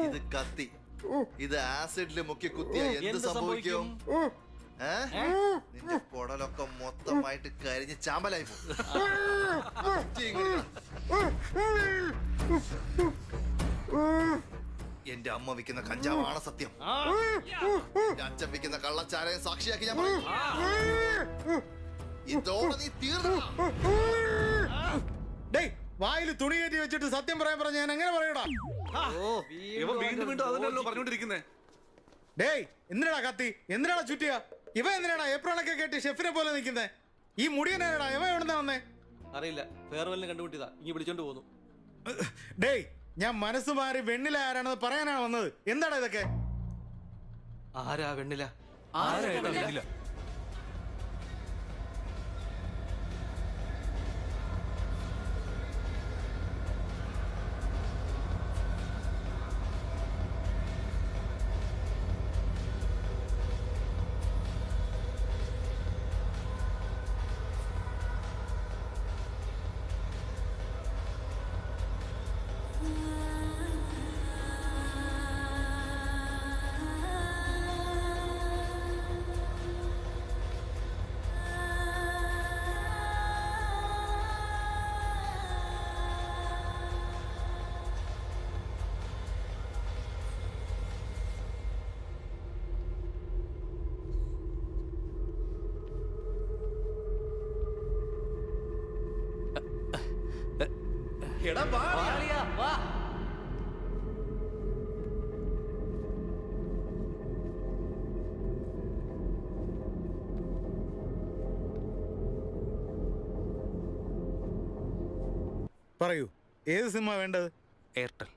ഇത് കത്തി, ഇത് ആസിഡില് മുക്കി കുത്തിയ എന്ത് സംഭവിക്കും? നിന്റെ പൊടലൊക്കെ മൊത്തമായിട്ട് കരിഞ്ഞ് ചാമ്പലായി പോകും. എന്റെ അമ്മ വിൽക്കുന്ന കഞ്ചാവാണ് സത്യം. എന്റെ അച്ഛൻ വിൽക്കുന്ന കള്ളച്ചാരയെ സാക്ഷിയാക്കി ഞാൻ പറയും. ഇതോടെ നീ തീർന്നു. വായിൽ തുണി കയറ്റി വെച്ചിട്ട് സത്യം പറയാൻ പറഞ്ഞ ഞാൻ എങ്ങനെ പറയടാ? വീണ്ടും വീണ്ടും അതന്നെയല്ലോ പറഞ്ഞോണ്ടിരിക്കുന്നേ. ഡേയ് എന്തിനാടാ കത്തി, എന്തിനാടാ ചുറ്റിയ? ഇവ എന്തിനാടാ ഏപ്രോണൊക്കെ കേട്ടി ഷെഫിനെ പോലെ നിൽക്കുന്നേ? ഈ മുടിയനാടാ ഇവ എവിടുന്നാ വന്നേ? അറിയില്ല, ഫെയർവെല്ലിന് കണ്ടുപിട്ടിയതാ, ഇങ്ങനെ വിളിച്ചോണ്ട് പോന്നു. ഡേയ് ഞാൻ മനസ്സ് മാറി വെണ്ണില ആരാണെന്ന് പറയാനാണ് വന്നത്. എന്താടാ ഇതൊക്കെ? ആരാ വെണ്ണില? ആരാ? എടാ വാ. പറയൂ, ഏത് സിനിമ വേണ്ടത്? എയർടെൽ.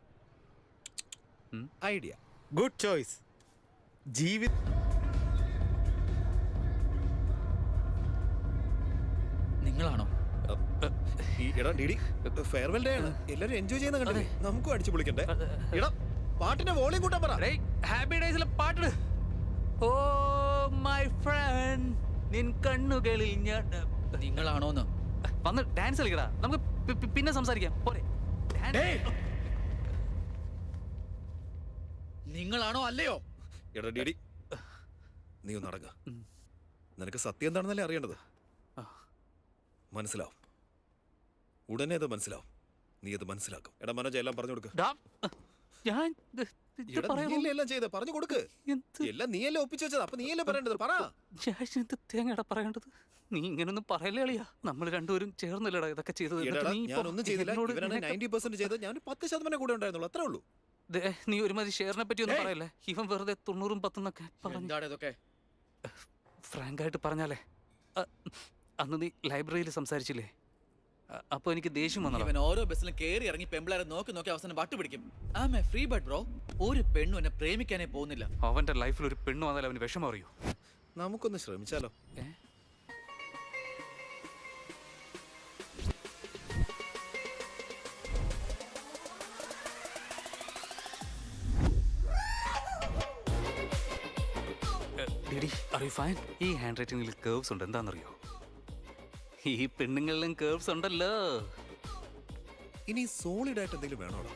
ഐഡിയ. Good choice. ജീവിത നിങ്ങളാണോ? എടാ ഡിഡി, ഫെയർവെൽ ഡേ ആണ്, എല്ലാരും എൻജോയ് ചെയ്യുന്ന കണ്ടില്ലേ? നമുക്കും അടിച്ചു പൊളിക്കണ്ടേ? എടാ പാട്ടിന്റെ വോളിയം കൂട്ടാൻ പറ. ഹാപ്പി ഡേയ്സിലെ പാട്ട്. ഓ മൈ ഫ്രണ്ട്, നിൻ കണ്ണുകളിൽ ഞാൻ. നിങ്ങളാണോന്ന് വന്ന് ഡാൻസ് കളിക്കടാ, നമുക്ക് പിന്നെ സംസാരിക്കാം പോരെ? നിങ്ങളാണോ അല്ലയോ? എടാ ഡിഡി, നീ ഒന്ന് അടങ്ങ. നിനക്ക് സത്യം എന്താണെന്നല്ലേ അറിയേണ്ടത്. മനസ്സിലാവും, ഉടനെ അത് മനസ്സിലാവും. നീ അത് മനസ്സിലാക്കും. എടാ മനോജ്, എല്ലാം പറഞ്ഞു കൊടുക്ക്. ഞാൻ എല്ലാം ചെയ്ത പറഞ്ഞു കൊടുക്ക്. എല്ലാം നീയല്ലേ ഒപ്പിച്ചു വെച്ചത്, അപ്പൊ നീയല്ലേ പറയേണ്ടത്. പറ. തേങ്ങടാ പറയേണ്ടത്. നീ ഇങ്ങനൊന്നും പറയല്ലേ അളിയാ, നമ്മൾ രണ്ടുപേരും ചേർന്നില്ലടാ ഇതൊക്കെ ചെയ്തത്. ഞാനൊന്നും ചെയ്തില്ല. 90% ചെയ്ത് ഞാൻ 10% കൂടെ ഉണ്ടായിരുന്നുള്ളൂ, അത്രേ ഉള്ളൂ. നീ ഒരുമാതിരി ഷെയറിനെ പറ്റി ഒന്നും പറയല്ലേ. ഇവൻ വെറുതെ 90 10 ഇതൊക്കെ ഫ്രാങ്ക് ആയിട്ട് പറഞ്ഞാലേ, അന്ന് നീ ലൈബ്രറിയിൽ സംസാരിച്ചില്ലേ, അപ്പൊ എനിക്ക് ദേഷ്യം വന്നു. ഇവൻ ഓരോ ബസ്സിലും കേറി ഇറങ്ങി പെമ്പിളാരെ നോക്കി നോക്കി അവസാനം വട്ടുപിടിക്കും. ആമേ ഫ്രീ ബർഡ് ബ്രോ. ഒരു പെണ്ണും എന്നെ പ്രേമിക്കാനേ പോകുന്നില്ല. അവന്റെ ലൈഫിൽ ഒരു പെണ്ണ് വന്നാൽ അവന് വിഷമം അറിയൂ. നമുക്കൊന്ന് ശ്രമിച്ചാലോ? ഈ ഹാൻഡ് റൈറ്റിംഗിൽ കേർവ്സ് ഉണ്ട്, എന്താണെന്നറിയോ? ഈ പെണ്ണുങ്ങളിലും കേർവ്സ് ഉണ്ടല്ലോ. ഇനി സോളിഡ് ആയിട്ട് എന്തെങ്കിലും വേണോടാ?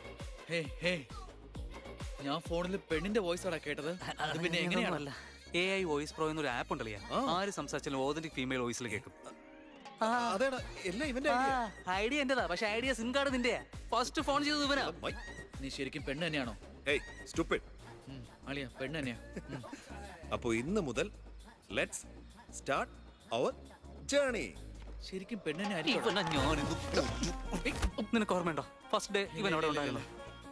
ഞാൻ ഫോണിൽ പെണ്ണിന്റെ വോയിസ് ആടാ കേട്ടത്. അത് പിന്നെ എങ്ങനെയാണല്ല? AI വോയിസ് പ്രോ എന്നൊരു ആപ്പ് ഉണ്ടല്ലോ, ആര് സംസാരിച്ചാലും ഓതന്റിക് ഫീമെയിൽ വോയിസിൽ കേൾക്കും. അതേടാ, എല്ലാം ഇവന്റെ ഐഡിയ എന്റേതാ, പക്ഷെ ഐഡിയ സിം കാർഡ് നിന്റെ. ഫസ്റ്റ് ഫോൺ ചെയ്തത് ഇവനാ. നീ ശരിക്കും പെണ്ണ് തന്നെയാണോ? അളിയ പെണ്ണ് തന്നെയാ. അപ്പോ ഇന്ന് മുതൽ ലെറ്റ്സ് സ്റ്റാർട്ട് അവർ ജേർണി. ശരിക്കും പെണ്ണിനെ നിനക്ക് ഓർമ്മയുണ്ടോ ഫസ്റ്റ് ഡേ ഇവൻ അവിടെ ഉണ്ടായിരുന്നു?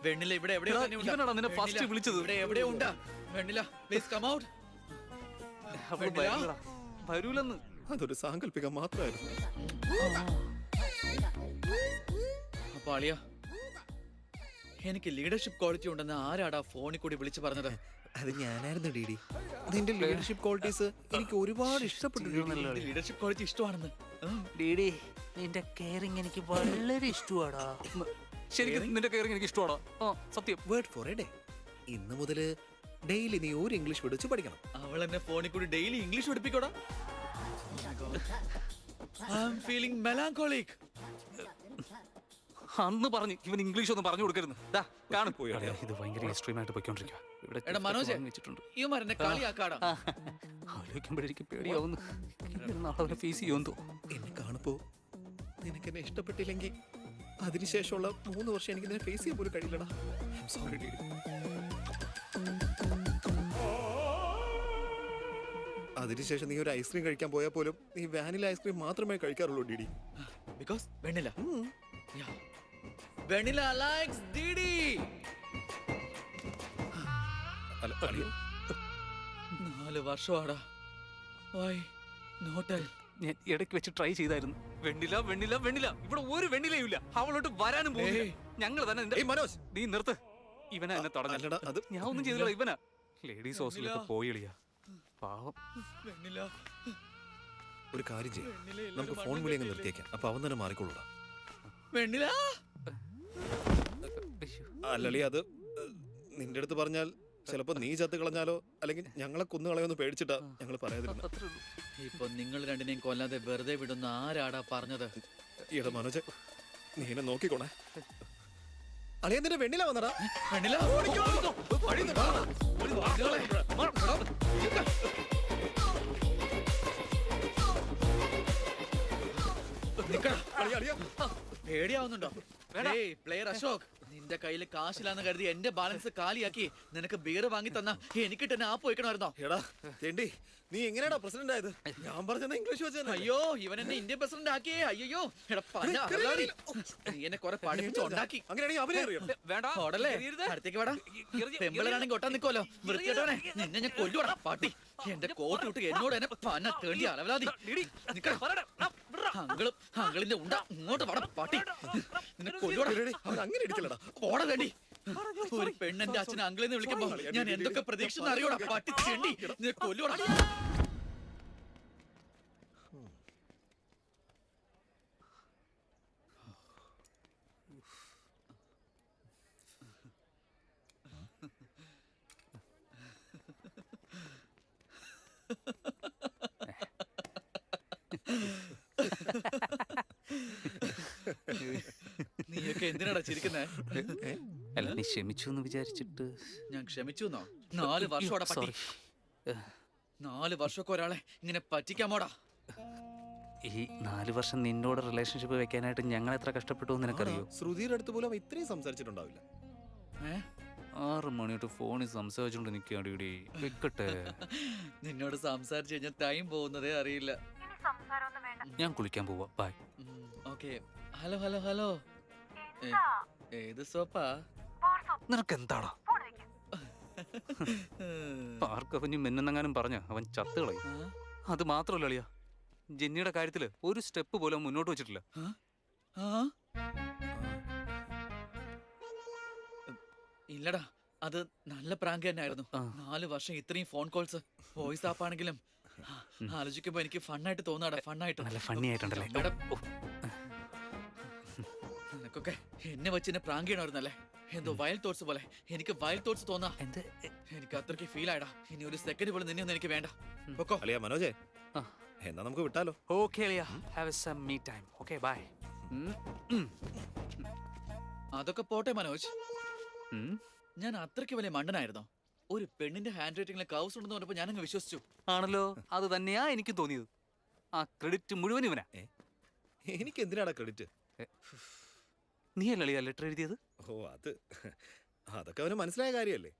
വെണ്ണില ഇവിടെ എവിടെയോ ഇവനാണ് നിന്നെ ഫസ്റ്റ് വിളിച്ചത്. ഇവിടെ എവിടെയോ ഉണ്ടാ വെണ്ണില, പ്ലീസ് കം ഔട്ട്. വരൂലെന്ന്. അതൊരു സാങ്കല്പികം മാത്രമായിരുന്നു. അപ്പൊ അളിയ, എനിക്ക് ലീഡർഷിപ്പ് ക്വാളിറ്റി ഉണ്ടെന്ന് ആരാടാ ഫോണിൽ കൂടി വിളിച്ചു പറഞ്ഞത്? അത് ഞാനായിരുന്നു ഡിഡി. നിന്റെ ലീഡർഷിപ്പ് ക്വാളിറ്റീസ് എനിക്ക് ഒരുപാട് ഇഷ്ടപ്പെട്ടു. ലീഡർഷിപ്പ് ക്വാളിറ്റി ഇഷ്ടമാണെന്ന്. ഡിഡി, നിന്റെ കെയറിംഗ് എനിക്ക് വളരെ ഇഷ്ടമാടാ. ശരിക്കും നിന്റെ കെയറിംഗ് എനിക്ക് ഇഷ്ടമാടാ, സത്യം. Word for a day. ഇന്ന് മുതല് ഡെയിലി നീ ഒരു ഇംഗ്ലീഷ് പഠിച്ചു പഠിക്കണം. അവൾ എന്നെ ഫോണിൽ കൂടി ഡെയിലി ഇംഗ്ലീഷ് പഠിപ്പിക്കോടാ. I am feeling melancholic. അന്ന് പറഞ്ഞു ഇവൻ ഇംഗ്ലീഷ് ഒന്നും പറഞ്ഞു കൊടുക്കരുത്. ഇത് ഭയങ്കര എക്സ്ട്രീം ആയിട്ട് പോയിക്കൊണ്ടിരിക്കുക. ആലോചിക്കുമ്പോഴേക്കും പേടിയാവുന്നു. നാളെ ഫേസ് ചെയ്യുമെന്തോ. എന്നെ കാണുമ്പോ നിനക്ക് എന്നെ ഇഷ്ടപ്പെട്ടില്ലെങ്കിൽ അതിനുശേഷമുള്ള 3 വർഷം എനിക്ക് നിന്നെ ഫേസ് ചെയ്യാൻ പോലും കഴിയില്ലടാ. Sorry D. അതിനുശേഷം നീ ഒരു ഐസ്ക്രീം കഴിക്കാൻ പോയാൽ പോലും നീ വാനില ഐസ്ക്രീം മാത്രമേ കഴിക്കാറുള്ളൂ DD. Because Vennila. Vennila likes DD. 4 വർഷമാടാ. വൈ നോട്ടൽ? ഞാൻ ഇടയ്ക്ക് വെച്ച് ട്രൈ ചെയ്തായിരുന്നു. വെണ്ണില വെണ്ണില വെണ്ണില, ഇവിടെ ഒരു വെണ്ണിലയും ഇല്ല. അവളോട്ട് വരാനും പോകില്ല. ഞങ്ങൾ തന്നെ ഏയ് മനോജ്, നീ നിർത്ത്. ഇവനാ എന്നെ തടഞ്ഞത്. അല്ലടാ, അത് ഞാൻ ഒന്നും ചെയ്തില്ല. ഇവനാ ലേഡീസ് ഹോസ്റ്റലിലൊക്കെ പോയിളിയാ. പാവം. വെണ്ണില. ഒരു കാര്യം ചെയ്യും, നമുക്ക് ഫോൺ വിളി അങ്ങ് നിർത്തിയേക്കാം. അപ്പൊ അവൻ തന്നെ മാറിക്കൊള്ളൂടാ. വെണ്ണില. അല്ലളി, അത് നിന്റെ അടുത്ത് പറഞ്ഞാൽ ചിലപ്പോ നീ ചത്ത് കളഞ്ഞാലോ അല്ലെങ്കിൽ ഞങ്ങളെ കൊന്നു കളയോന്ന് പേടിച്ചിട്ടാ ഞങ്ങൾ പറയാതിരുന്നു. ഇപ്പൊ നിങ്ങൾ രണ്ടിനെയും കൊല്ലാതെ വെറുതെ വിടുന്ന ആരാടാ പറഞ്ഞത്? ഈടാ മനോജ്, നീ എന്നെ നോക്കിക്കോണേ. അളിയ നിന്റെ വെണ്ണില വന്നടാ. വെണ്ണില. പേടിയാവുന്നുണ്ടോ? പ്ലെയർ അശോക്, നിന്റെ കയ്യിൽ കാശിലാന്ന് കരുതി എന്റെ ബാലൻസ് കാലിയാക്കി നിനക്ക് ബീർ വാങ്ങി തന്ന എനിക്ക് തന്നെ ആ പോയിക്കണമായിരുന്നോ? എടാ തേണ്ടി, നീ എങ്ങനെയാടാ പ്രസിഡന്റ് ആയത്? ഞാൻ പറഞ്ഞ ഇംഗ്ലീഷ് വെച്ച. അയ്യോ, ഇവൻ എന്നെ ഇന്ത്യൻ പ്രസിഡന്റ് ആക്കിയേ. അയ്യോ, എടാ പന്ന അലറാടി. നീ എന്നെ കുറെ പഠിപ്പിച്ച് ഉണ്ടാക്കി. അങ്ങനെയാണെങ്കിൽ അവനെ അറിയാം. ഓടല്ലേ, അടുത്തേക്ക് വേടാ. പെമ്പിളാണെങ്കിൽ ഒട്ടാൻ നിൽക്കുമല്ലോ. വൃത്തിയോടെ നിന്നെ ഞാൻ കൊല്ലുവാടാ പാട്ടി. എന്റെ കോട്ട് വിട്ട് എന്നോട് എന്നെ പന്ന തേണ്ടി അലവലാതി. അങ്കിളിന്റെ ഉണ്ട ഇങ്ങോട്ട് വട പാട്ടി. നിന്നെ കൊല്ലുവാടാ. അവൻ അങ്ങനെ ഇടിച്ചില്ലടാ. ഓടാ തേണ്ടി. ഒരു പെണ്ണെന്റെ അച്ഛനെ അങ്കിളെന്ന് വിളിക്കുമ്പോ ഞാൻ എന്തൊക്കെ പ്രതീക്ഷ അറിയോടാ പാട്ടി ചെണ്ടി. നിന്നെ കൊല്ലുവാടാ. നീയൊക്കെ എന്തിനാടാ ചിരിക്കുന്നേ? അല്ല, നീ ക്ഷമിച്ചു എന്ന് വിചാരിച്ചിട്ട്. ഞാൻ ക്ഷമിച്ചു എന്നോ? 4 വർഷോടെ പറ്റി. 4 വർഷമൊക്കെ ഒരാളെ ഇങ്ങനെ പറ്റിക്കാമോടാ? ഈ 4 വർഷം നിന്നോട് റിലേഷൻഷിപ്പ് വെക്കാനായിട്ട് ഞങ്ങൾ എത്ര കഷ്ടപ്പെട്ടു എന്ന് നിനക്കറിയോ? ശ്രുതിയുടെ അടുത്ത് പോലും ഇത്രയും സംസാരിച്ചിട്ടുണ്ടാവില്ല. 6 മണി തൊട്ട് ഫോണിൽ സംസാരിച്ചോണ്ട് നിൽക്കാടി. വെക്കട്ടെ. നിന്നോട് സംസാരിച്ചു കഴിഞ്ഞാൽ ടൈം പോകുന്നതേ അറിയില്ല. ഞാൻ കുളിക്കാൻ പോവാ. Bye. Okay. Hello hello hello. ഏത് സോപ്പാ? നിനക്ക് എന്താടാ? പാർക്കവന് മെന്നെങ്ങാനും പറഞ്ഞ അവൻ ചത്തുകളയും. അത് മാത്രമല്ല അളിയാ, ജെന്നിയുടെ കാര്യത്തില് ഒരു സ്റ്റെപ്പ് പോലും മുന്നോട്ട് വെച്ചിട്ടില്ല. ഇല്ലടാ, അത് നല്ല പ്രാങ്ക് തന്നെ ആയിരുന്നു. 4 വർഷം ഇത്രയും ഫോൺ കോൾസ്, വോയിസ് ആപ്പ് ആണെങ്കിലും ആലോചിക്കുമ്പോ എനിക്ക് ഫണ്ണായിട്ട് തോന്നാടാ. ഫണ്ണായിട്ട്, നല്ല ഫണ്ണി ആയിട്ടുണ്ടല്ലേ. നിനക്കൊക്കെ എന്നെ വെച്ച് എന്നെ പ്രാങ്ക് ചെയ്യണമായിരുന്നല്ലേ? എന്തോ വൈൽഡ് തോട്ട്സ് പോലെ എനിക്ക് വൈൽഡ് തോട്ട്സ് തോന്നാ. എനിക്ക് അത്രയ്ക്ക് ഫീൽ ആയടാ. ഇനി ഒരു സെക്കൻഡ് പോലും നിന്നെ ഒന്നും എനിക്ക് വേണ്ട. അളിയാ മനോജേ, എന്നാ നമുക്ക് വിട്ടാലോ? ഓക്കേ അളിയാ, have some me time. Okay bye. അതൊക്കെ പോട്ടെ മനോജ്, ഞാൻ അത്രയ്ക്ക് വലിയ മണ്ടനായിരുന്നോ? ഒരു പെണ്ണിന്റെ ഹാൻഡ് റൈറ്റിംഗിലെ കൗസ് ഉണ്ടെന്ന് പറഞ്ഞപ്പോ ഞാനങ്ങ് വിശ്വസിച്ചു. ആണല്ലോ, അത് തന്നെയാ എനിക്ക് തോന്നിയത്. ആ ക്രെഡിറ്റ് മുഴുവൻ ഇവനാ. എനിക്ക് എന്തിനാടാ ക്രെഡിറ്റ്? നീ അല്ലളിയാ ലെറ്റർ എഴുതിയത്? ഓ, അതൊക്കെ അവന് മനസ്സിലായ കാര്യല്ലേ.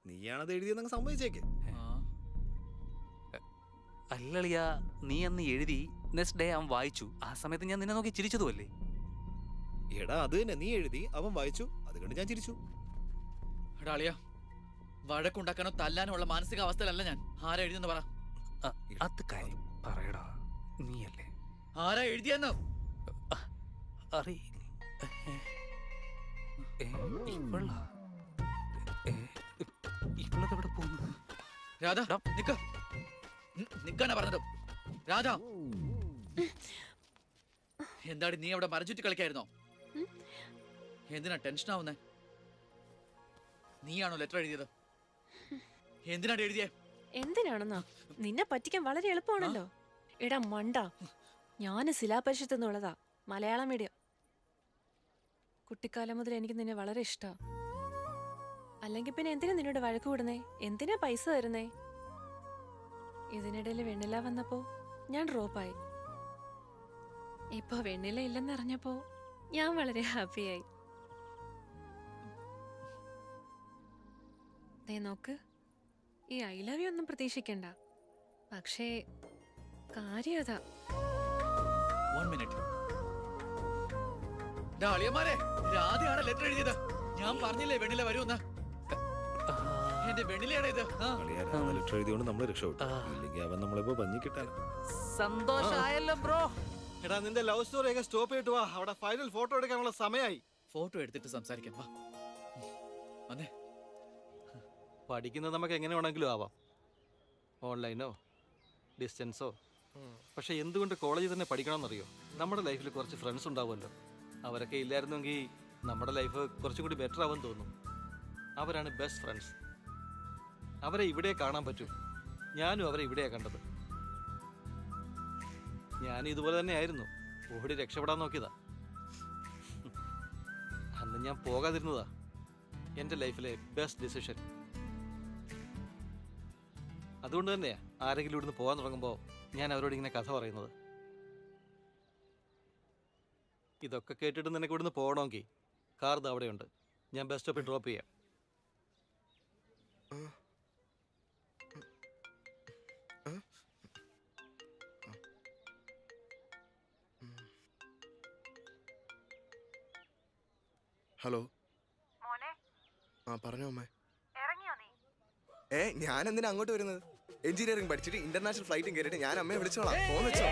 നീയാണത് എഴുതിയെന്നങ്ങ് സമ്മതിച്ചേക്ക്. അല്ലളിയാ, നീ അന്ന് എഴുതി നെക്സ്റ്റ് ഡേ അവൻ വായിച്ചു. ആ സമയത്ത് ഞാൻ നിന്നെ നോക്കി ചിരിച്ചതുമല്ലേ? എടാ അത് തന്നെ, നീ എഴുതി, അവൻ വായിച്ചു, അത് കണ്ട് ഞാൻ ചിരിച്ചു. എടാ അളിയാ, വഴക്കുണ്ടാക്കാനോ തല്ലാനോ ഉള്ള മാനസികാവസ്ഥയിലല്ല ഞാൻ. ആരാ എഴുതിയെന്ന് പറ. അത് കാര്യം പറയടാ. നീയല്ലേ? ആരാ എഴുതിയെന്ന് അറിയില്ല. ഇവളെവിടെ പോകുന്നു? രാധ, നിക്കാനാ പറഞ്ഞത്. രാധ, എന്താടി നീ അവിടെ മരചുറ്റി കളിക്കായിരുന്നോ? എന്തിനാ ടെൻഷൻ ആവുന്നേ? നീയാണോ ലെറ്റർ എഴുതിയത്? എന്തിനാണ് എഴുതിയേ? എന്തിനാണെന്നോ? നിന്നെ പറ്റിക്കാൻ വളരെ എളുപ്പമാണല്ലോ. എടാ മണ്ട, ഞാന് ശിലാപരിഷത്ത് എന്നുള്ളതാ, മലയാളം മീഡിയം. കുട്ടിക്കാലം മുതൽ എനിക്ക് നിന്നെ വളരെ ഇഷ്ടാ. അല്ലെങ്കിൽ പിന്നെ എന്തിനാ നിന്നോട് വഴക്ക് കൂടുന്നേ? എന്തിനാ പൈസ തരുന്നേ? ഇതിനിടയിൽ വെണ്ണില വന്നപ്പോ ഞാൻ ഡ്രോപ്പായി. ഇപ്പൊ വെണ്ണില ഇല്ലെന്നറിഞ്ഞപ്പോ ഞാൻ വളരെ ഹാപ്പിയായി. ദേ നോക്ക്, ഈ ഐ ലവ് യു ഒന്നും പ്രതീക്ഷിക്കണ്ട. പക്ഷേ കാര്യം അതാ. 1 മിനിറ്റ്. രാധയാണ് ലെറ്റർ എഴുതിയത്. ഞാൻ പറഞ്ഞില്ലേ വെണ്ണില വരുമെന്ന്. എന്റെ വെണ്ണിലയുടെ ഇത് ലെറ്റർ എഴുതിയോണ്ട് നമ്മൾ രക്ഷപ്പെട്ടു ഇല്ലെങ്കിൽ അവൻ നമ്മളിപ്പോ പഞ്ഞി കിട്ടാൻ സന്തോഷായല്ലോ ബ്രോ. എടാ നിന്റെ ലവ് സ്റ്റോറി ഒക്കെ സ്റ്റോപ്പ് ചെയ്തിട്ട് വാ, അവിടെ ഫൈനൽ ഫോട്ടോ എടുക്കാനുള്ള സമയമായി. ഫോട്ടോ എടുത്തിട്ട് സംസാരിക്കാം വാ. വന്നേ. പഠിക്കുന്നത് നമുക്ക് എങ്ങനെ വേണമെങ്കിലും ആവാം, ഓൺലൈനോ ഡിസ്റ്റൻസോ. പക്ഷെ എന്തുകൊണ്ട് കോളേജിൽ തന്നെ പഠിക്കണമെന്നറിയോ? നമ്മുടെ ലൈഫിൽ കുറച്ച് ഫ്രണ്ട്സ് ഉണ്ടാവുമല്ലോ, അവരൊക്കെ ഇല്ലായിരുന്നെങ്കിൽ നമ്മുടെ ലൈഫ് കുറച്ചും കൂടി ബെറ്റർ ആവുമെന്ന് തോന്നും. അവരാണ് ബെസ്റ്റ് ഫ്രണ്ട്സ്. അവരെ ഇവിടെ കാണാൻ പറ്റും. ഞാനും അവരെ ഇവിടെയാണ് കണ്ടത്. ഞാനും ഇതുപോലെ തന്നെ ആയിരുന്നു, ഓടി രക്ഷപ്പെടാൻ നോക്കിയതാ. അന്ന് ഞാൻ പോകാതിരുന്നതാ എൻ്റെ ലൈഫിലെ ബെസ്റ്റ് ഡിസിഷൻ. അതുകൊണ്ട് തന്നെയാ ആരെങ്കിലും ഇവിടുന്ന് പോകാൻ തുടങ്ങുമ്പോൾ ഞാൻ അവരോട് ഇങ്ങനെ കഥ പറയുന്നത്. ഇതൊക്കെ കേട്ടിട്ട് നിനക്ക് ഇവിടുന്ന് പോകണമെങ്കിൽ കാർ ഇത് അവിടെയുണ്ട്, ഞാൻ ബസ് സ്റ്റോപ്പിൽ ഡ്രോപ്പ് ചെയ്യാം. ഹലോ ആ പറഞ്ഞോ അമ്മേ. ഞാൻ എന്തിനാ അങ്ങോട്ട് വരുന്നത്? എഞ്ചിനീയറിംഗ് പഠിച്ചിട്ട് ഇന്റർനാഷണൽ ഫ്ലൈറ്റും കയറിയിട്ട് ഞാൻ അമ്മയെ വിളിച്ചോളാം. ഫോൺ വെച്ചോ.